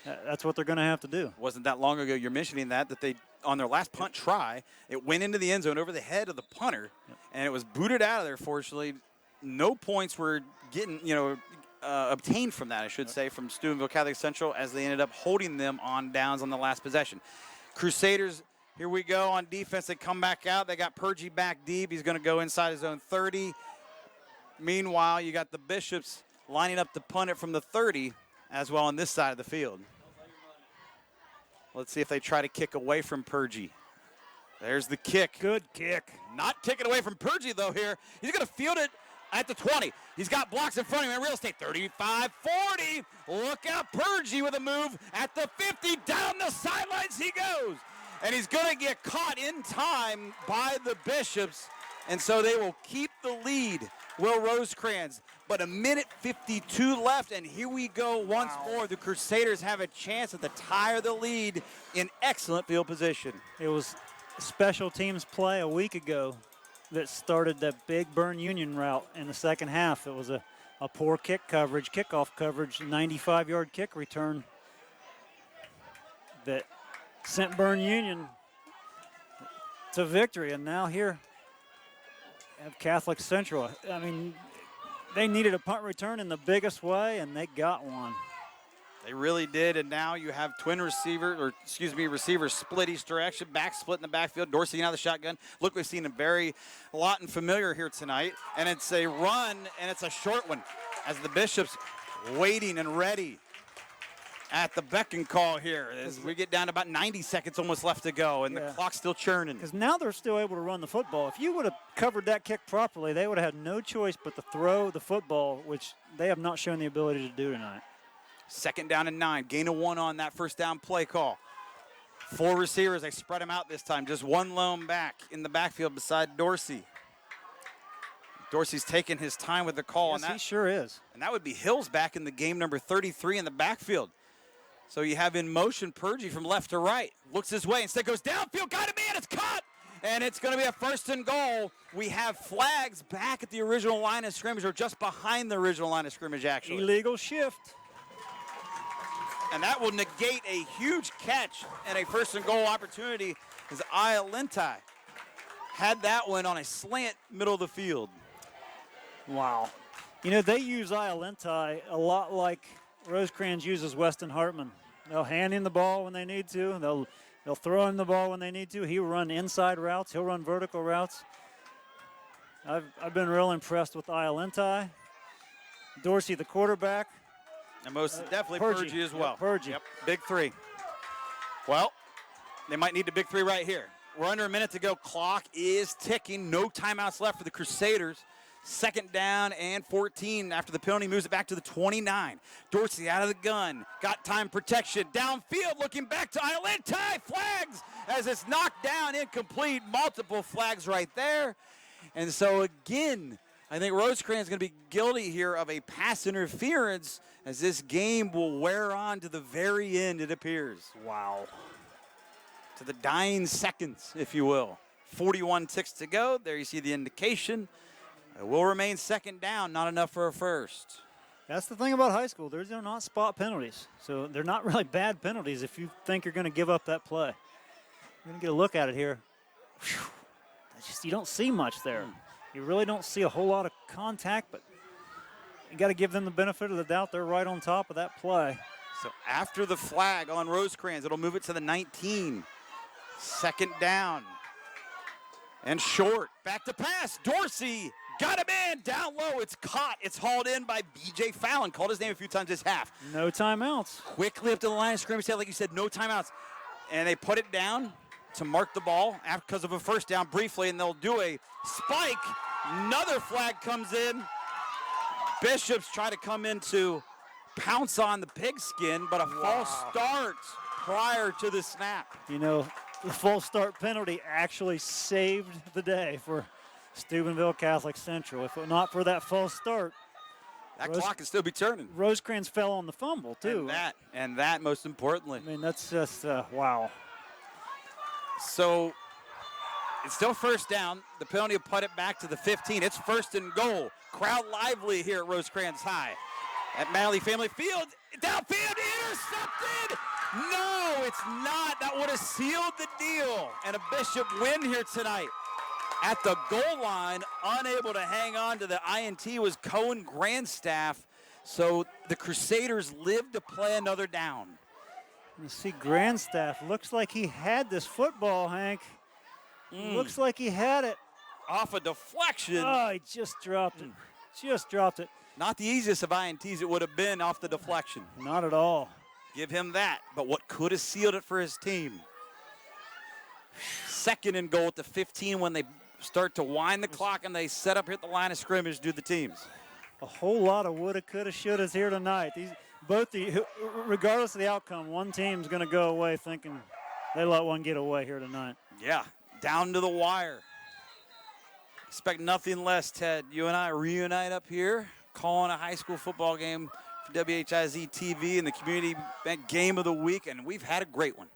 C: that's what they're going to have to do.
B: Wasn't that long ago you're mentioning that they, on their last punt try, it went into the end zone over the head of the punter, and it was booted out of there, fortunately. No points were getting, obtained from that, I should say, from Steubenville Catholic Central, as they ended up holding them on downs on the last possession. Crusaders, here we go on defense. They come back out. They got Purgie back deep. He's going to go inside his own 30. Meanwhile, you got the Bishops lining up to punt it from the 30 as well on this side of the field. Let's see if they try to kick away from Purgie. There's the kick.
C: Good kick.
B: Not taken away from Purgie, though, here. He's going to field it at the 20. He's got blocks in front of him in real estate. 35, 40. Look out, Purgie with a move at the 50. Down the sidelines he goes. And he's going to get caught in time by the Bishops. And so they will keep the lead, Will Rosecrans. But a minute 52 left, and here we go once more. The Crusaders have a chance at the tie of the lead in excellent field position.
C: It was special teams play a week ago that started that big Bern Union route in the second half. It was a poor kickoff coverage, 95-yard kick return that sent Bern Union to victory. And now here at Catholic Central, I mean, they needed a punt return in the biggest way, and they got one.
B: They really did, and now you have receivers split each direction, back split in the backfield. Dorsey out of the shotgun. Look, we've seen a lot and familiar here tonight, and it's a run, and it's a short one as the Bishops waiting and ready at the beck and call here as we get down to about 90 seconds almost left to go, and the clock's still churning.
C: Because now they're still able to run the football. If you would have covered that kick properly, they would have had no choice but to throw the football, which they have not shown the ability to do tonight.
B: 2nd down and 9. Gain of 1 on that first down play call. 4 receivers. They spread them out this time. Just one lone back in the backfield beside Dorsey. Dorsey's taking his time with the call.
C: Yes, he sure is.
B: And that would be Hills back in the game, number 33 in the backfield. So you have in motion Purgie from left to right. Looks his way. Instead goes downfield. Got him in. It's caught. And it's going to be a 1st and goal. We have flags back at the original line of scrimmage, or just behind the original line of scrimmage, actually.
C: Illegal shift.
B: And that will negate a huge catch and a 1st and goal opportunity as Iolintai had that one on a slant middle of the field.
C: Wow. You know, they use Iolintai a lot like Rosecrans uses Weston Hartman. They'll hand him the ball when they need to. They'll throw him the ball when they need to. He'll run inside routes. He'll run vertical routes. I've been real impressed with Iolintai. Dorsey, the quarterback.
B: And most definitely Purgie as well.
C: Purgie.
B: Yep, big 3. Well, they might need the big 3 right here. We're under a minute to go. Clock is ticking. No timeouts left for the Crusaders. 2nd down and 14 after the penalty moves it back to the 29. Dorsey out of the gun. Got time protection. Downfield looking back to Iolintai. Flags as it's knocked down, incomplete. Multiple flags right there. And so again, I think Rosecrans is going to be guilty here of a pass interference as this game will wear on to the very end, it appears.
C: Wow.
B: To the dying seconds, if you will. 41 ticks to go. There you see the indication. It will remain 2nd down, not enough for a 1st.
C: That's the thing about high school. They're not spot penalties. So they're not really bad penalties if you think you're going to give up that play. You're going to get a look at it here. Whew. You don't see much there. You really don't see a whole lot of contact, but you got to give them the benefit of the doubt. They're right on top of that play.
B: So after the flag on Rosecrans, it'll move it to the 19. 2nd down. And short. Back to pass. Dorsey got him in. Down low. It's caught. It's hauled in by B.J. Fallon. Called his name a few times this half.
C: No timeouts.
B: Quickly up to the line of scrimmage. Like you said, no timeouts. And they put it down to mark the ball because of a 1st down briefly, and they'll do a spike. Another flag comes in. Bishops try to come in to pounce on the pigskin, but a false start prior to the snap.
C: You know, the false start penalty actually saved the day for Steubenville Catholic Central. If not for that false start,
B: that clock can still be turning.
C: Rosecrans fell on the fumble, too.
B: And that most importantly.
C: I mean, that's just, wow.
B: So it's still 1st down. The penalty will put it back to the 15. It's 1st and goal. Crowd lively here at Rosecrans High. At Manley Family Field. Downfield, intercepted! No, it's not. That would have sealed the deal. And a Bishop win here tonight. At the goal line, unable to hang on to the INT was Cohen Grandstaff. So the Crusaders live to play another down.
C: You see Grandstaff, looks like he had this football, Hank. Looks like he had it.
B: Off a deflection.
C: Oh, he just dropped it. Just dropped it.
B: Not the easiest of INTs it would have been off the deflection.
C: Not at all.
B: Give him that. But what could have sealed it for his team? 2nd and goal at the 15 when they start to wind the clock and they set up here at the line of scrimmage, do the teams.
C: A whole lot of woulda, coulda, shouldas here tonight. Regardless of the outcome, one team's going to go away thinking they let one get away here tonight.
B: Yeah, down to the wire. Expect nothing less, Ted. You and I reunite up here, calling a high school football game for WHIZ TV and the Community Bank Game of the Week, and we've had a great one.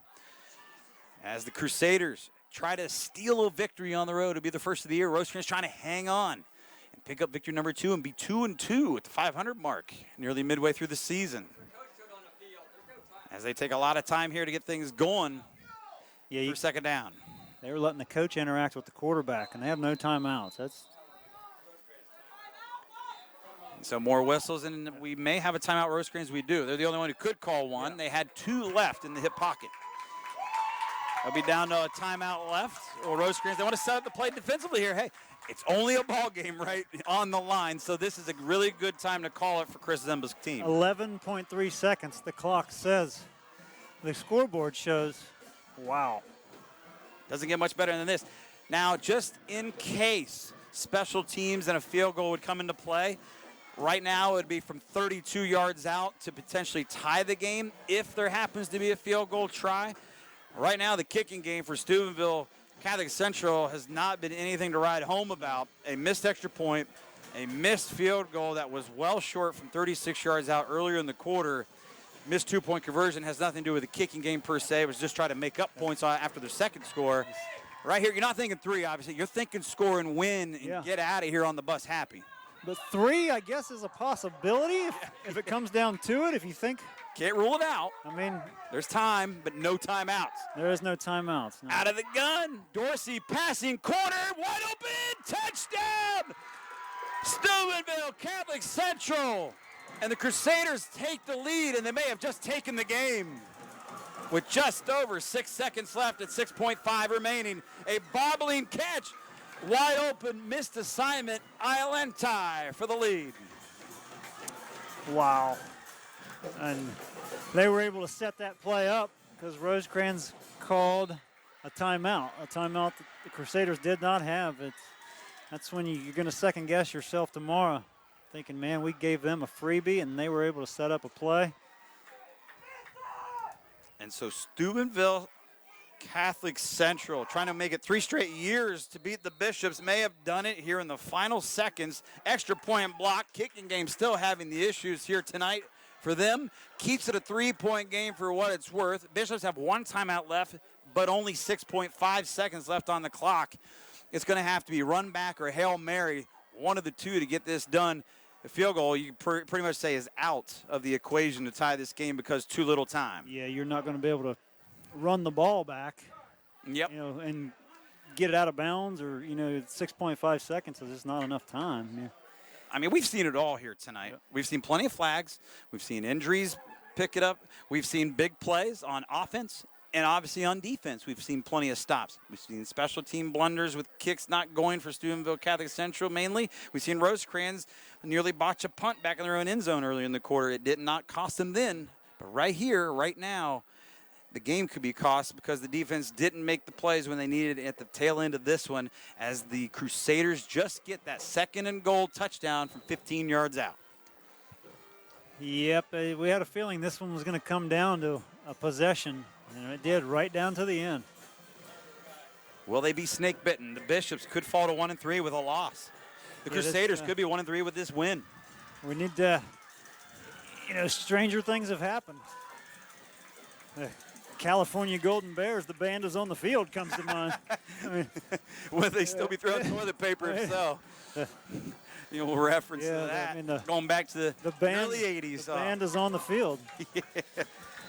B: As the Crusaders try to steal a victory on the road to be the first of the year, Rosecrans trying to hang on and pick up victory number 2 and be 2-2 at the 500 mark, nearly midway through the season. As they take a lot of time here to get things going for 2nd down.
C: They were letting the coach interact with the quarterback, and they have no timeouts.
B: So more whistles, and we may have a timeout. Rosecrans, we do. They're the only one who could call one. They had 2 left in the hip pocket. They'll be down to a timeout left. Or Rosecrans, they want to set up the play defensively here. Hey, it's only a ball game right on the line, so this is a really good time to call it for Chris Zemba's team.
C: 11.3 seconds, the clock says. The scoreboard shows, wow.
B: Doesn't get much better than this. Now, just in case special teams and a field goal would come into play, right now it would be from 32 yards out to potentially tie the game if there happens to be a field goal try. Right now, the kicking game for Steubenville Catholic Central has not been anything to write home about. A missed extra point, a missed field goal that was well short from 36 yards out earlier in the quarter. Missed 2-point conversion has nothing to do with the kicking game per se. It was just trying to make up points after their second score. Right here, you're not thinking 3, obviously. You're thinking score and win and get out of here on the bus happy.
C: But 3, I guess, is a possibility if it comes down to it, if you think.
B: Can't rule it out.
C: I mean,
B: there's time, but no timeouts.
C: There is no timeouts. No.
B: Out of the gun. Dorsey passing corner. Wide open. Touchdown. Steubenville Catholic Central. And the Crusaders take the lead, and they may have just taken the game. With just over 6 seconds left at 6.5 remaining. A bobbling catch. Wide open, missed assignment. Iolenti for the lead.
C: Wow. And they were able to set that play up because Rosecrans called a timeout that the Crusaders did not have. That's when you're going to second guess yourself tomorrow, thinking, man, we gave them a freebie and they were able to set up a play.
B: And so Steubenville Catholic Central trying to make it 3 straight years to beat the Bishops, may have done it here in the final seconds. Extra point block, kicking game still having the issues here tonight for them. Keeps it a 3-point game for what it's worth. Bishops have 1 timeout left, but only 6.5 seconds left on the clock. It's going to have to be run back or Hail Mary, one of the two to get this done. The field goal, you pretty much say, is out of the equation to tie this game because too little time.
C: Yeah, you're not going to be able to run the ball back.
B: Yep.
C: And get it out of bounds, or 6.5 seconds is just not enough time. Yeah.
B: I mean, we've seen it all here tonight. Yep. We've seen plenty of flags. We've seen injuries pick it up. We've seen big plays on offense, and obviously on defense, we've seen plenty of stops. We've seen special team blunders with kicks not going for Steubenville Catholic Central mainly. We've seen Rosecrans nearly botch a punt back in their own end zone early in the quarter. It did not cost them then, but right here, right now, the game could be cost because the defense didn't make the plays when they needed it at the tail end of this one, as the Crusaders just get that 2nd and goal touchdown from 15 yards out.
C: Yep, we had a feeling this one was going to come down to a possession, and it did right down to the end.
B: Will they be snake bitten? The Bishops could fall to 1-3 with a loss. The Crusaders could be 1-3 with this win.
C: We need stranger things have happened. California Golden Bears, the band is on the field, comes to mind. I mean,
B: will they still be throwing toilet paper if so? We'll reference to that. I mean, going back to the early 80s.
C: The band is on the field.
B: Yeah.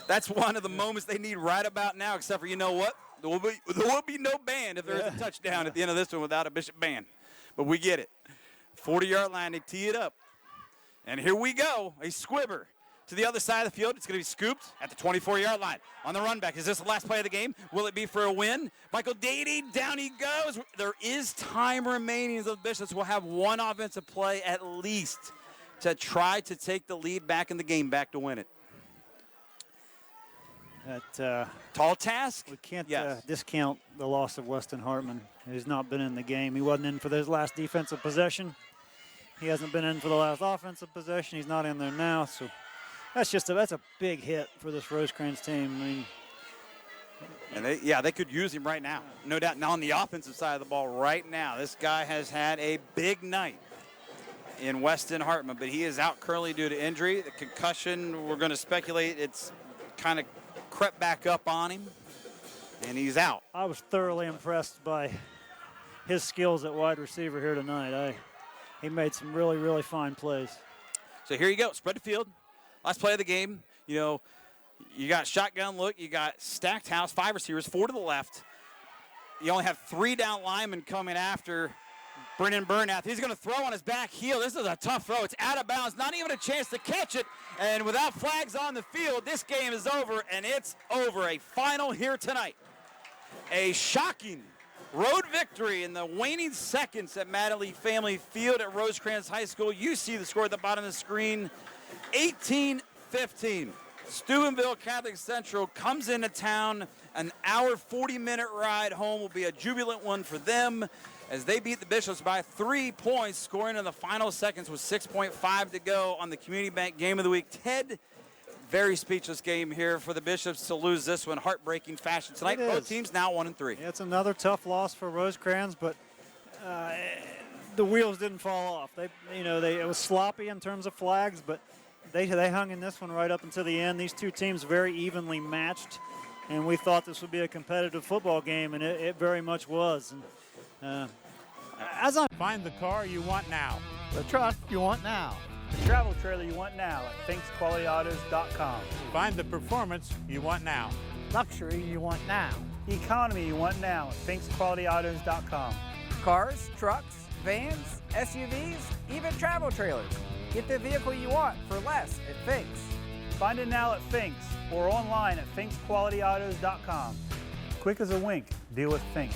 B: That's one of the moments they need right about now, except for, you know what? There will be no band if there's a touchdown at the end of this one without a Bishop band. But we get it. 40-yard line, they tee it up. And here we go, a squibber. To the other side of the field, it's going to be scooped at the 24-yard line. On the run back, is this the last play of the game? Will it be for a win? Michael Dady, down he goes. There is time remaining, so the Bishops will have one offensive play at least to try to take the lead back in the game, back to win it. Tall task?
C: We can't discount the loss of Weston Hartman, who's not been in the game. He wasn't in for his last defensive possession. He hasn't been in for the last offensive possession. He's not in there now, so that's a big hit for this Rosecrans team. I mean,
B: and they could use him right now, no doubt. Now on the offensive side of the ball right now, this guy has had a big night in Weston Hartman, but he is out currently due to injury. The concussion, we're going to speculate it's kind of crept back up on him, and he's out.
C: I was thoroughly impressed by his skills at wide receiver here tonight. He made some really, really fine plays.
B: So here you go, spread the field. Last play of the game. You got shotgun look. You got stacked house, 5 receivers, 4 to the left. You only have 3 down linemen coming after Brennan Burnath. He's going to throw on his back heel. This is a tough throw. It's out of bounds. Not even a chance to catch it. And without flags on the field, this game is over, and it's over. A final here tonight. A shocking road victory in the waning seconds at Madeley Family Field at Rosecrans High School. You see the score at the bottom of the screen, 18-15. Steubenville Catholic Central comes into town. An hour, 40-minute ride home will be a jubilant one for them as they beat the Bishops by 3 points, scoring in the final seconds with 6.5 to go on the Community Bank Game of the Week. Ted, very speechless game here for the Bishops to lose this one, heartbreaking fashion tonight. Both teams now 1-3.
C: Yeah, it's another tough loss for Rosecrans, but the wheels didn't fall off. It was sloppy in terms of flags, but they hung in this one right up until the end. These two teams very evenly matched, and we thought this would be a competitive football game, and it very much was. And,
D: Find the car you want now.
N: The truck you want now.
C: The travel trailer you want now at finksqualityautos.com.
D: Find the performance you want now.
N: Luxury you want now.
C: Economy you want now at finksqualityautos.com.
N: Cars, trucks, vans, SUVs, even travel trailers. Get the vehicle you want for less at Finks.
C: Find it now at Finks or online at finksqualityautos.com. Quick as a wink, deal with Finks.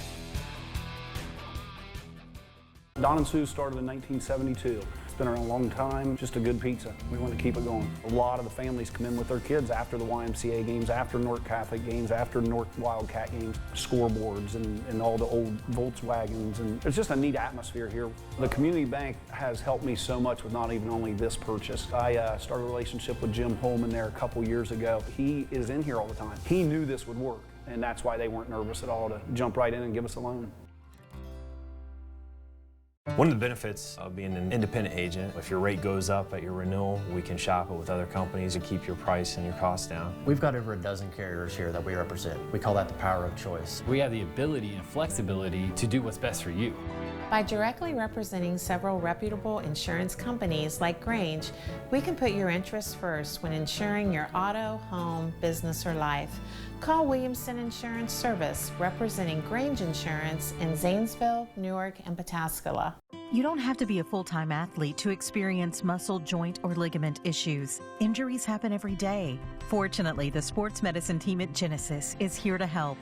V: Don and Sue started in 1972. It's been around a long time, just a good pizza. We want to keep it going. A lot of the families come in with their kids after the YMCA games, after North Catholic games, after North Wildcat games, scoreboards and all the old Volkswagens, and it's just a neat atmosphere here. The community bank has helped me so much with not even only this purchase. I started a relationship with Jim Holman there a couple years ago. He is in here all the time. He knew this would work, and that's why they weren't nervous at all to jump right in and give us a loan.
R: One of the benefits of being an independent agent, if your rate goes up at your renewal, we can shop it with other companies to keep your price and your costs down.
S: We've got over a dozen carriers here that we represent. We call that the power of choice. We have the ability and flexibility to do what's best for you.
Y: By directly representing several reputable insurance companies like Grange, we can put your interests first when insuring your auto, home, business, or life. Call Williamson Insurance Service, representing Grange Insurance in Zanesville, Newark, and Pataskala.
Z: You don't have to be a full-time athlete to experience muscle, joint, or ligament issues. Injuries happen every day. Fortunately, the sports medicine team at Genesis is here to help.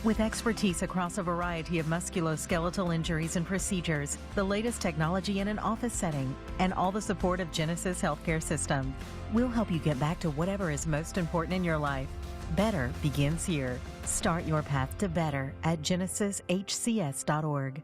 Z: With expertise across a variety of musculoskeletal injuries and procedures, the latest technology in an office setting, and all the support of Genesis Healthcare System, we'll help you get back to whatever is most important in your life. Better begins here. Start your path to better at genesishcs.org.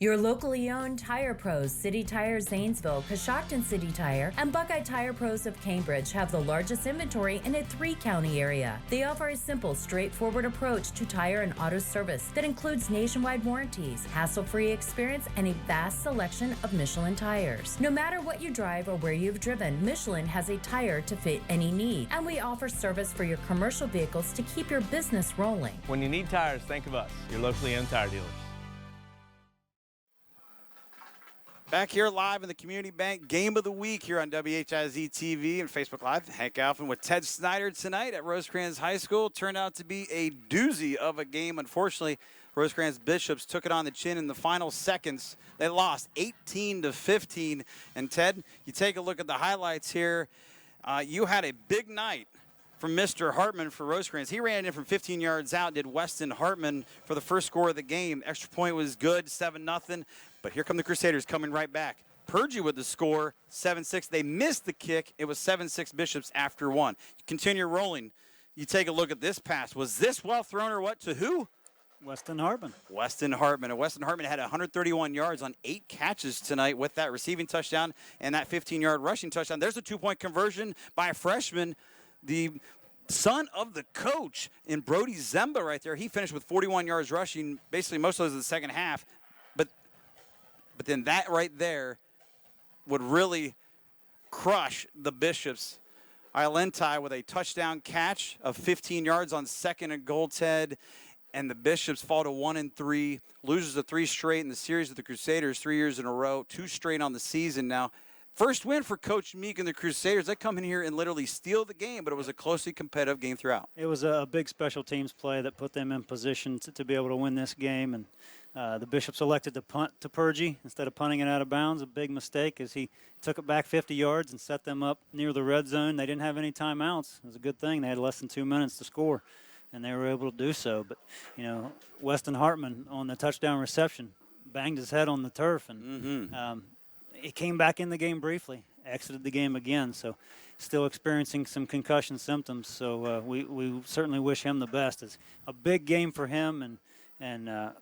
L: Your locally owned Tire Pros, City Tire Zanesville, Coshocton City Tire, and Buckeye Tire Pros of Cambridge have the largest inventory in a 3-county area. They offer a simple, straightforward approach to tire and auto service that includes nationwide warranties, hassle-free experience, and a vast selection of Michelin tires. No matter what you drive or where you've driven, Michelin has a tire to fit any need. And we offer service for your commercial vehicles to keep your business rolling.
M: When you need tires, think of us, your locally owned tire dealers.
B: Back here live in the Community Bank Game of the Week here on WHIZ TV and Facebook Live. Hank Alphen with Ted Snyder tonight at Rosecrans High School. Turned out to be a doozy of a game. Unfortunately, Rosecrans Bishops took it on the chin in the final seconds. They lost 18-15. And Ted, you take a look at the highlights here. You had a big night from Mr. Hartman for Rosecrans. He ran in from 15 yards out, did Weston Hartman for the first score of the game. Extra point was good, 7-0. But here come the Crusaders coming right back. Purgie with the score, 7-6. They missed the kick. It was 7-6 Bishops after one. Continue rolling. You take a look at this pass. Was this well thrown or what? To who?
C: Weston Hartman.
B: Weston Hartman. And Weston Hartman had 131 yards on 8 catches tonight with that receiving touchdown and that 15-yard rushing touchdown. There's a 2-point conversion by a freshman. The son of the coach in Brody Zemba right there. He finished with 41 yards rushing, basically most of those in the second half. But then that right there would really crush the Bishops. Islentai with a touchdown catch of 15 yards on 2nd and goal, Ted. And the Bishops fall to 1-3, loses the 3 straight in the series with the Crusaders 3 years in a row, 2 straight on the season now. First win for Coach Meek and the Crusaders. They come in here and literally steal the game, but it was a closely competitive game throughout.
C: It was a big special teams play that put them in position to be able to win this game. And the Bishops elected to punt to Purgie instead of punting it out of bounds. A big mistake as he took it back 50 yards and set them up near the red zone. They didn't have any timeouts. It was a good thing. They had less than 2 minutes to score, and they were able to do so. But, you know, Weston Hartman on the touchdown reception banged his head on the turf, and he came back in the game briefly, exited the game again, so still experiencing some concussion symptoms. So we certainly wish him the best. It's a big game for him, and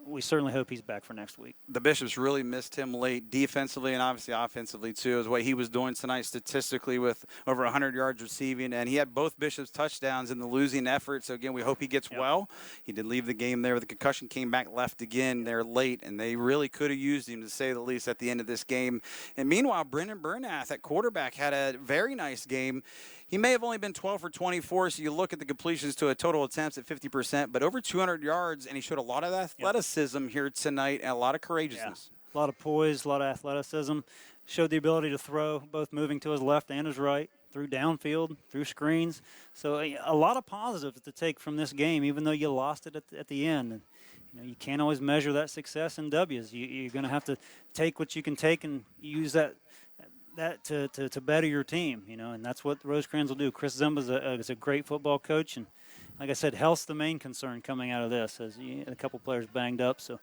C: we certainly hope he's back for next week.
B: The Bishops really missed him late defensively and obviously offensively too, is what he was doing tonight statistically with over 100 yards receiving, and he had both Bishops touchdowns in the losing effort. So again, we hope he gets well. He did leave the game there with a concussion, came back left again there late, and they really could have used him, to say the least, at the end of this game. And meanwhile, Brendan Bernath at quarterback had a very nice game. He may have only been 12 for 24, so you look at the completions to a total attempts at 50%, but over 200 yards, and he showed a lot of athleticism here tonight and a lot of courageousness.
C: A lot of poise, a lot of athleticism. Showed the ability to throw, both moving to his left and his right, through downfield, through screens. So a lot of positives to take from this game, even though you lost it at the end. And, you know, you can't always measure that success in W's. You're going to have to take what you can take and use that to better your team, you know, and that's what the Rosecrans will do. Chris Zimba is a great football coach, and like I said, health's the main concern coming out of this, as a couple players banged up. So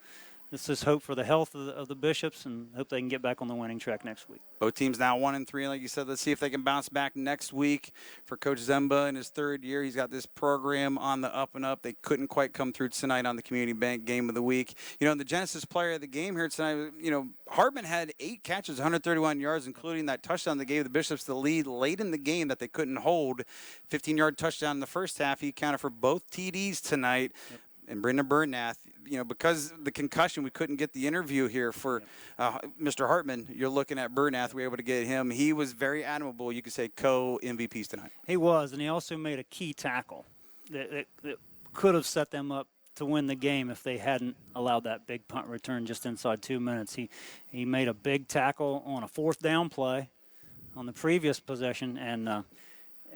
C: this is hope for the health of the Bishops, and hope they can get back on the winning track next week.
B: Both teams now 1-3, like you said. Let's see if they can bounce back next week for Coach Zimba in his third year. He's got this program on the up and up. They couldn't quite come through tonight on the Community Bank Game of the Week. You know, the Genesis player of the game here tonight, you know, Hartman had 8 catches, 131 yards, including that touchdown that gave the Bishops the lead late in the game that they couldn't hold. 15-yard touchdown in the first half. He accounted for both TDs tonight. Yep. And Brendan Bernath, you know, because the concussion, we couldn't get the interview here for Mr. Hartman. You're looking at Bernath. We were able to get him. He was very admirable, you could say, co-MVPs tonight.
C: He was, and he also made a key tackle that could have set them up to win the game if they hadn't allowed that big punt return just inside 2 minutes. He made a big tackle on a 4th down play on the previous possession, and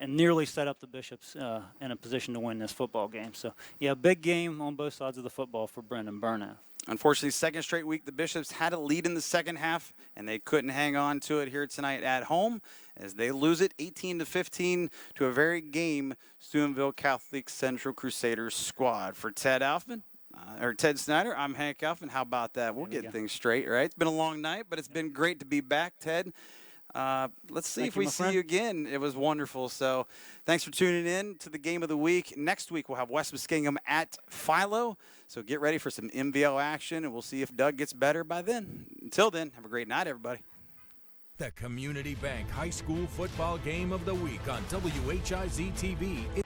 C: nearly set up the Bishops in a position to win this football game. So, yeah, big game on both sides of the football for Brendan Bernath.
B: Unfortunately, second straight week, the Bishops had a lead in the second half, and they couldn't hang on to it here tonight at home as they lose it 18-15 to a very game Steubenville Catholic Central Crusaders squad. For Ted Snyder, I'm Hank Alfman. How about that? We'll get things straight, right? It's been a long night, but it's been great to be back, Ted. Let's see if we see you again. It was wonderful. So thanks for tuning in to the Game of the Week. Next week, we'll have West Muskingum at Philo. So get ready for some MVL action, and we'll see if Doug gets better by then. Until then, have a great night, everybody.
E: The Community Bank High School Football Game of the Week on WHIZ-TV.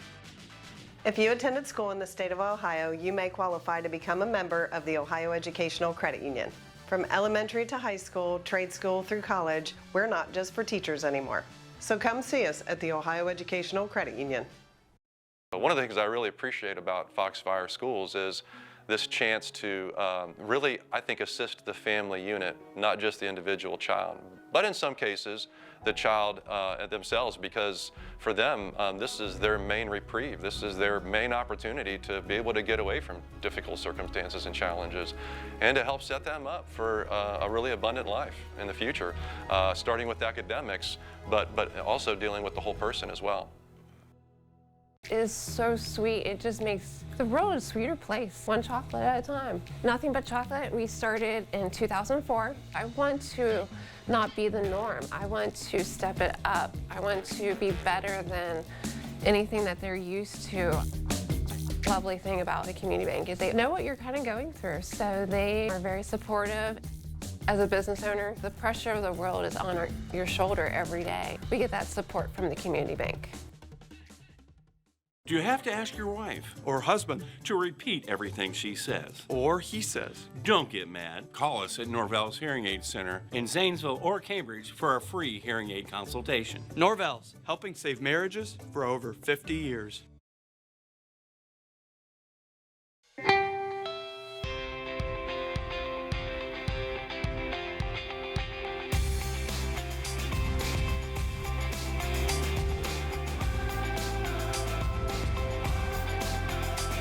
F: If you attended school in the state of Ohio, you may qualify to become a member of the Ohio Educational Credit Union. From elementary to high school, trade school through college, we're not just for teachers anymore. So come see us at the Ohio Educational Credit Union.
H: One of the things I really appreciate about Foxfire Schools is this chance to really, I think, assist the family unit, not just the individual child, but in some cases, the child themselves, because for them, this is their main reprieve. This is their main opportunity to be able to get away from difficult circumstances and challenges, and to help set them up for a really abundant life in the future, starting with academics, but also dealing with the whole person as well.
Q: Is so sweet. It just makes the world a sweeter place, one chocolate at a time. Nothing but chocolate. We started in 2004. I want to not be the norm. I want to step it up. I want to be better than anything that they're used to. Lovely thing about the community bank is they know what you're kind of going through, so they are very supportive. As a business owner, the pressure of the world is on your shoulder every day. We get that support from the community bank.
O: Do you have to ask your wife or husband to repeat everything she says?
P: Or he says?
O: Don't get mad. Call us at Norvell's Hearing Aid Center in Zanesville or Cambridge for a free hearing aid consultation.
P: Norvell's, helping save marriages for over 50 years.